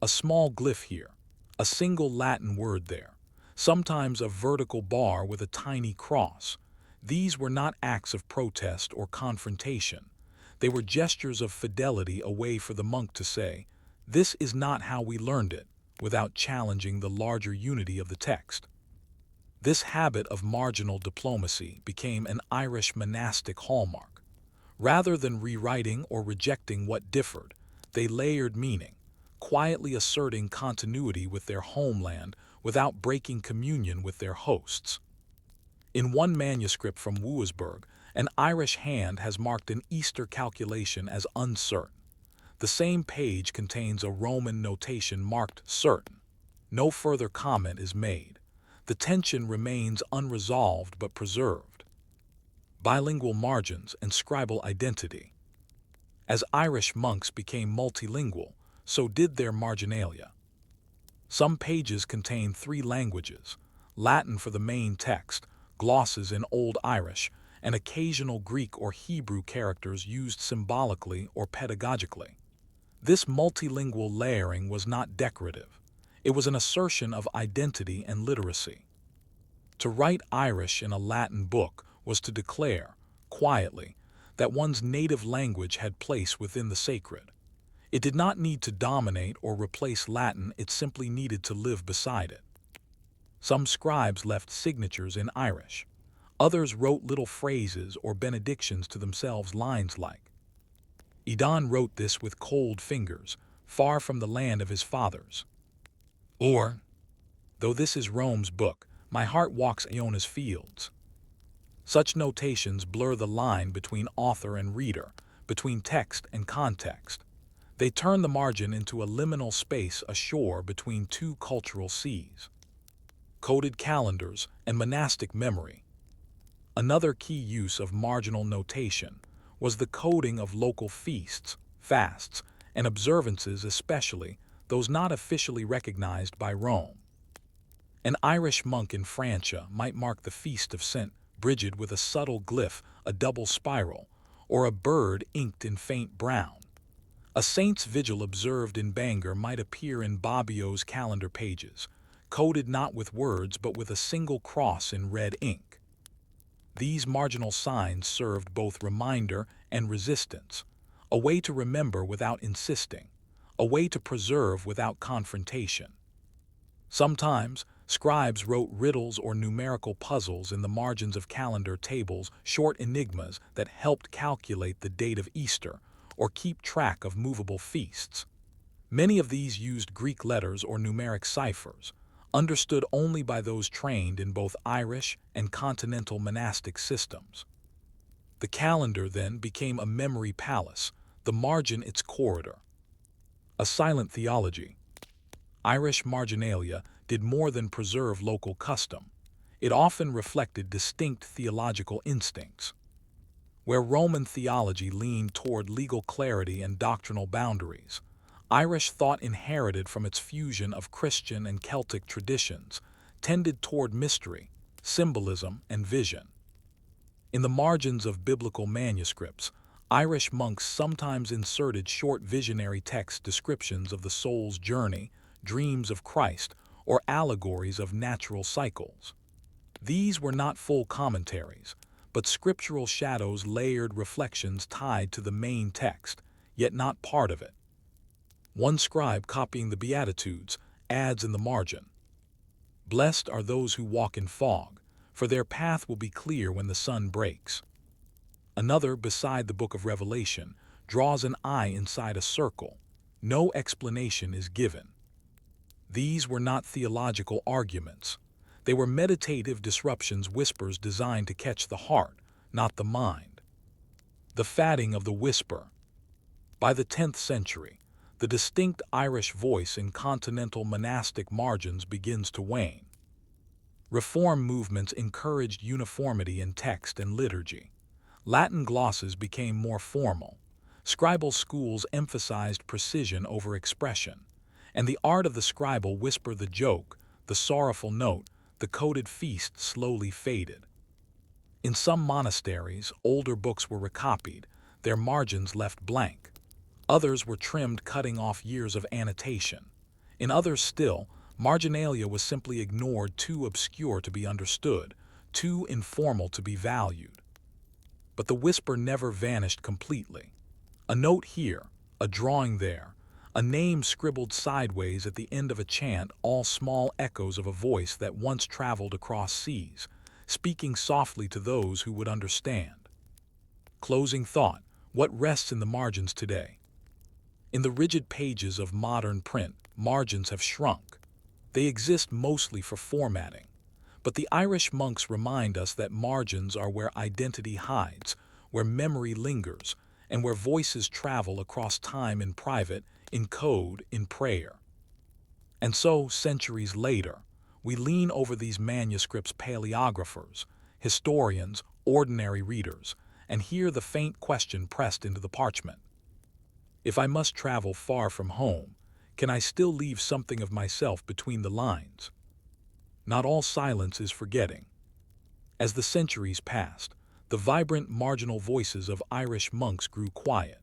A small glyph here, a single Latin word there, sometimes a vertical bar with a tiny cross. These were not acts of protest or confrontation. They were gestures of fidelity, a way for the monk to say, "This is not how we learned it," without challenging the larger unity of the text. This habit of marginal diplomacy became an Irish monastic hallmark. Rather than rewriting or rejecting what differed, they layered meaning, quietly asserting continuity with their homeland without breaking communion with their hosts. In one manuscript from Wuisburg, an Irish hand has marked an Easter calculation as uncertain. The same page contains a Roman notation marked certain. No further comment is made. The tension remains unresolved but preserved. Bilingual margins and scribal identity. As Irish monks became multilingual, so did their marginalia. Some pages contain 3 languages, Latin for the main text, glosses in Old Irish, and occasional Greek or Hebrew characters used symbolically or pedagogically. This multilingual layering was not decorative. It was an assertion of identity and literacy. To write Irish in a Latin book was to declare, quietly, that one's native language had place within the sacred. It did not need to dominate or replace Latin, it simply needed to live beside it. Some scribes left signatures in Irish. Others wrote little phrases or benedictions to themselves, lines like, "Edon wrote this with cold fingers, far from the land of his fathers." Or, "Though this is Rome's book, my heart walks Iona's fields." Such notations blur the line between author and reader, between text and context. They turn the margin into a liminal space ashore between 2 cultural seas. Coded calendars and monastic memory. Another key use of marginal notation was the coding of local feasts, fasts, and observances, especially those not officially recognized by Rome. An Irish monk in Francia might mark the feast of St. Brigid with a subtle glyph, a double spiral, or a bird inked in faint brown. A saint's vigil observed in Bangor might appear in Bobbio's calendar pages, coded not with words but with a single cross in red ink. These marginal signs served both reminder and resistance, a way to remember without insisting, a way to preserve without confrontation. Sometimes, scribes wrote riddles or numerical puzzles in the margins of calendar tables, short enigmas that helped calculate the date of Easter or keep track of movable feasts. Many of these used Greek letters or numeric ciphers, understood only by those trained in both Irish and continental monastic systems. The calendar then became a memory palace, the margin its corridor. A silent theology. Irish marginalia did more than preserve local custom. It often reflected distinct theological instincts. Where Roman theology leaned toward legal clarity and doctrinal boundaries, Irish thought, inherited from its fusion of Christian and Celtic traditions, tended toward mystery, symbolism, and vision. In the margins of biblical manuscripts, Irish monks sometimes inserted short visionary text descriptions of the soul's journey, dreams of Christ, or allegories of natural cycles. These were not full commentaries, but scriptural shadows, layered reflections tied to the main text, yet not part of it. One scribe, copying the Beatitudes, adds in the margin, "Blessed are those who walk in fog, for their path will be clear when the sun breaks." Another, beside the book of Revelation, draws an eye inside a circle. No explanation is given. These were not theological arguments. They were meditative disruptions, whispers designed to catch the heart, not the mind. The fading of the whisper. By the 10th century, the distinct Irish voice in continental monastic margins begins to wane. Reform movements encouraged uniformity in text and liturgy. Latin glosses became more formal. Scribal schools emphasized precision over expression, and the art of the scribal whisper, the joke, the sorrowful note, the coded feast slowly faded. In some monasteries, older books were recopied, their margins left blank. Others were trimmed, cutting off years of annotation. In others still, marginalia was simply ignored, too obscure to be understood, too informal to be valued. But the whisper never vanished completely. A note here, a drawing there, a name scribbled sideways at the end of a chant, all small echoes of a voice that once traveled across seas, speaking softly to those who would understand. Closing thought, what rests in the margins today? In the rigid pages of modern print, margins have shrunk. They exist mostly for formatting. But the Irish monks remind us that margins are where identity hides, where memory lingers, and where voices travel across time in private, in code, in prayer. And so, centuries later, we lean over these manuscripts, paleographers, historians, ordinary readers, and hear the faint question pressed into the parchment. If I must travel far from home, can I still leave something of myself between the lines? Not all silence is forgetting. As the centuries passed, the vibrant marginal voices of Irish monks grew quiet.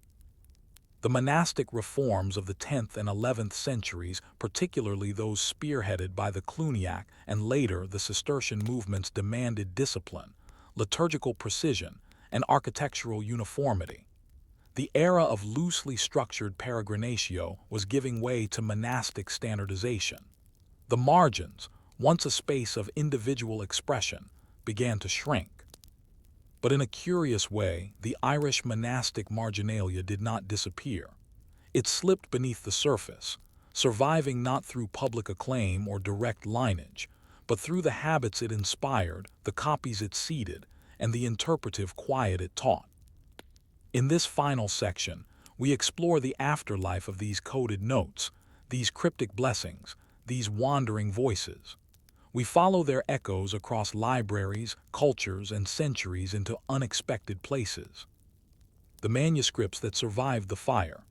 The monastic reforms of the 10th and 11th centuries, particularly those spearheaded by the Cluniac and later the Cistercian movements, demanded discipline, liturgical precision, and architectural uniformity. The era of loosely structured peregrinatio was giving way to monastic standardization. The margins, once a space of individual expression, began to shrink. But in a curious way, the Irish monastic marginalia did not disappear. It slipped beneath the surface, surviving not through public acclaim or direct lineage, but through the habits it inspired, the copies it seeded, and the interpretive quiet it taught. In this final section, we explore the afterlife of these coded notes, these cryptic blessings, these wandering voices. We follow their echoes across libraries, cultures, and centuries into unexpected places. The manuscripts that survived the fire.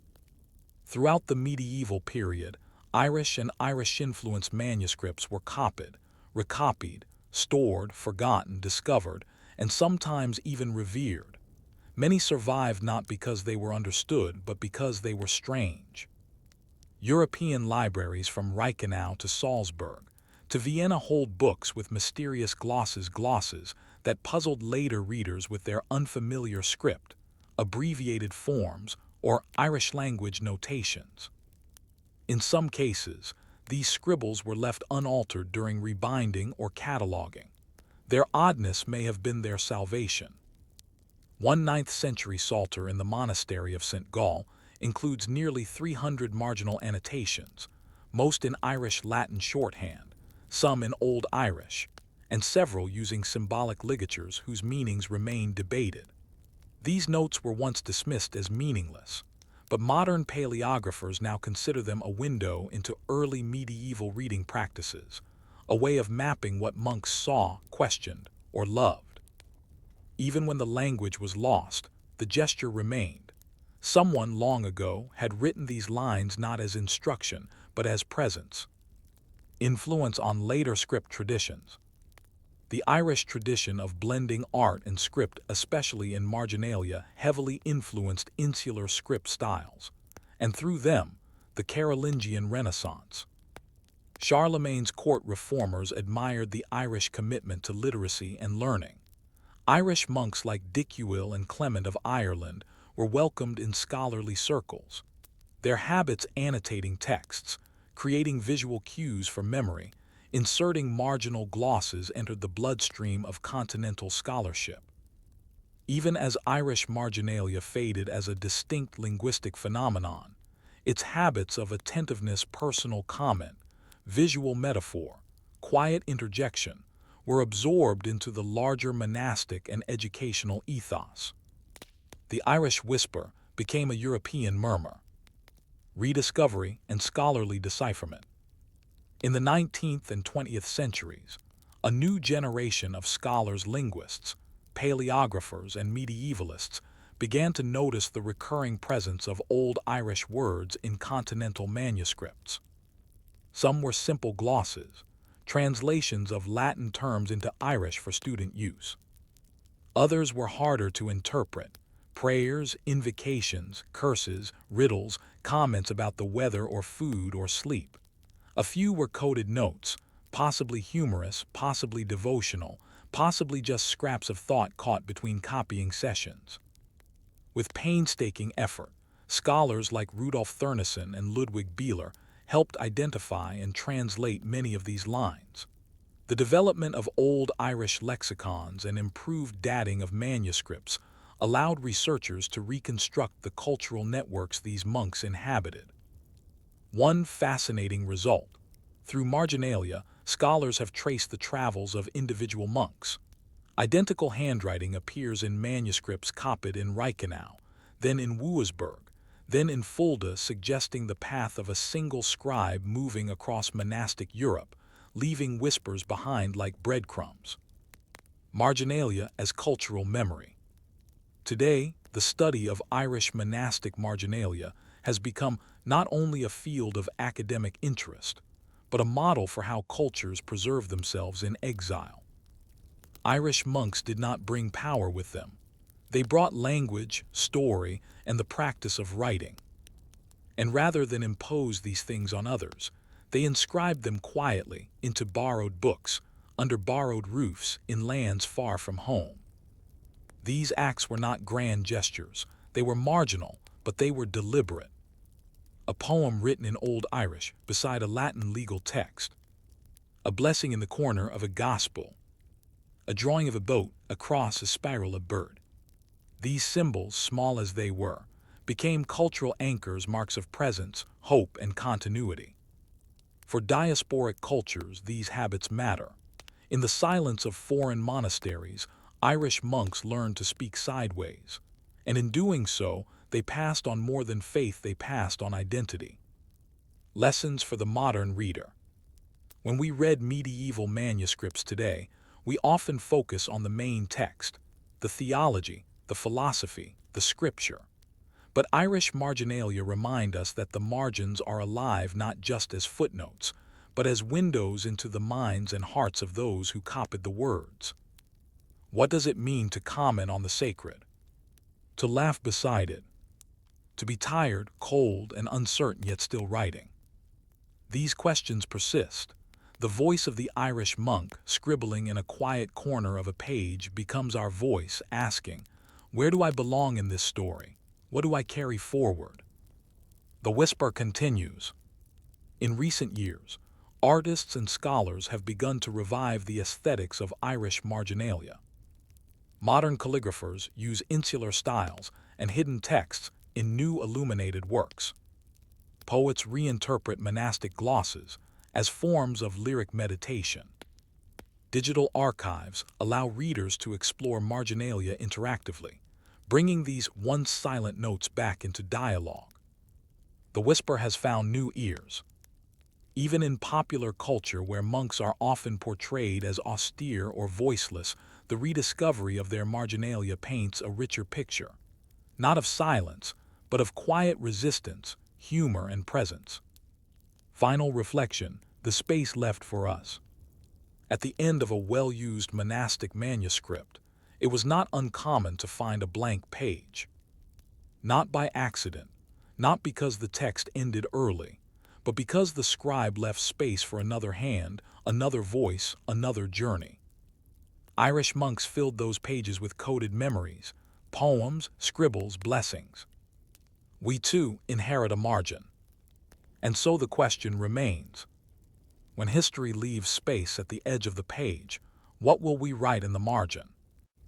Throughout the medieval period, Irish and Irish-influenced manuscripts were copied, recopied, stored, forgotten, discovered, and sometimes even revered. Many survived not because they were understood, but because they were strange. European libraries from Reichenau to Salzburg to Vienna hold books with mysterious glosses that puzzled later readers with their unfamiliar script, abbreviated forms, or Irish-language notations. In some cases, these scribbles were left unaltered during rebinding or cataloging. Their oddness may have been their salvation. One 9th-century psalter in the monastery of St. Gall includes nearly 300 marginal annotations, most in Irish Latin shorthand, some in Old Irish, and several using symbolic ligatures whose meanings remain debated. These notes were once dismissed as meaningless, but modern paleographers now consider them a window into early medieval reading practices, a way of mapping what monks saw, questioned, or loved. Even when the language was lost, the gesture remained. Someone long ago had written these lines not as instruction, but as presence. Influence on later script traditions. The Irish tradition of blending art and script, especially in marginalia, heavily influenced insular script styles, and through them, the Carolingian Renaissance. Charlemagne's court reformers admired the Irish commitment to literacy and learning. Irish monks like Dicuil and Clement of Ireland were welcomed in scholarly circles. Their habits annotating texts, creating visual cues for memory. Inserting marginal glosses entered the bloodstream of continental scholarship. Even as Irish marginalia faded as a distinct linguistic phenomenon, its habits of attentiveness, personal comment, visual metaphor, quiet interjection were absorbed into the larger monastic and educational ethos. The Irish whisper became a European murmur, rediscovery and scholarly decipherment. In the 19th and 20th centuries, a new generation of scholars, linguists, paleographers, and medievalists began to notice the recurring presence of Old Irish words in continental manuscripts. Some were simple glosses, translations of Latin terms into Irish for student use. Others were harder to interpret: prayers, invocations, curses, riddles, comments about the weather or food or sleep. A few were coded notes, possibly humorous, possibly devotional, possibly just scraps of thought caught between copying sessions. With painstaking effort, scholars like Rudolf Thurnesson and Ludwig Bieler helped identify and translate many of these lines. The development of Old Irish lexicons and improved dating of manuscripts allowed researchers to reconstruct the cultural networks these monks inhabited. One fascinating result: through marginalia, scholars have traced the travels of individual monks. Identical handwriting appears in manuscripts copied in Reichenau, then in Wurzburg, then in Fulda, suggesting the path of a single scribe moving across monastic Europe, leaving whispers behind like breadcrumbs. Marginalia as cultural memory. Today, the study of Irish monastic marginalia has become not only a field of academic interest, but a model for how cultures preserve themselves in exile. Irish monks did not bring power with them. They brought language, story, and the practice of writing. And rather than impose these things on others, they inscribed them quietly into borrowed books, under borrowed roofs, in lands far from home. These acts were not grand gestures. They were marginal, but they were deliberate. A poem written in Old Irish beside a Latin legal text. A blessing in the corner of a gospel. A drawing of a boat, a cross, a spiral, a bird. These symbols, small as they were, became cultural anchors, marks of presence, hope, and continuity. For diasporic cultures, these habits matter. In the silence of foreign monasteries, Irish monks learned to speak sideways, and in doing so, they passed on more than faith, they passed on identity. Lessons for the modern reader. When we read medieval manuscripts today, we often focus on the main text, the theology, the philosophy, the scripture. But Irish marginalia remind us that the margins are alive not just as footnotes, but as windows into the minds and hearts of those who copied the words. What does it mean to comment on the sacred? To laugh beside it? To be tired, cold, and uncertain yet still writing? These questions persist. The voice of the Irish monk, scribbling in a quiet corner of a page, becomes our voice, asking, "Where do I belong in this story? What do I carry forward?" The whisper continues. In recent years, artists and scholars have begun to revive the aesthetics of Irish marginalia. Modern calligraphers use insular styles and hidden texts in new illuminated works. Poets reinterpret monastic glosses as forms of lyric meditation. Digital archives allow readers to explore marginalia interactively, bringing these once silent notes back into dialogue. The whisper has found new ears. Even in popular culture where monks are often portrayed as austere or voiceless, the rediscovery of their marginalia paints a richer picture, not of silence, but of quiet resistance, humor, and presence. Final reflection: the space left for us. At the end of a well-used monastic manuscript, it was not uncommon to find a blank page. Not by accident, not because the text ended early, but because the scribe left space for another hand, another voice, another journey. Irish monks filled those pages with coded memories, poems, scribbles, blessings. We too inherit a margin. And so the question remains, when history leaves space at the edge of the page, what will we write in the margin?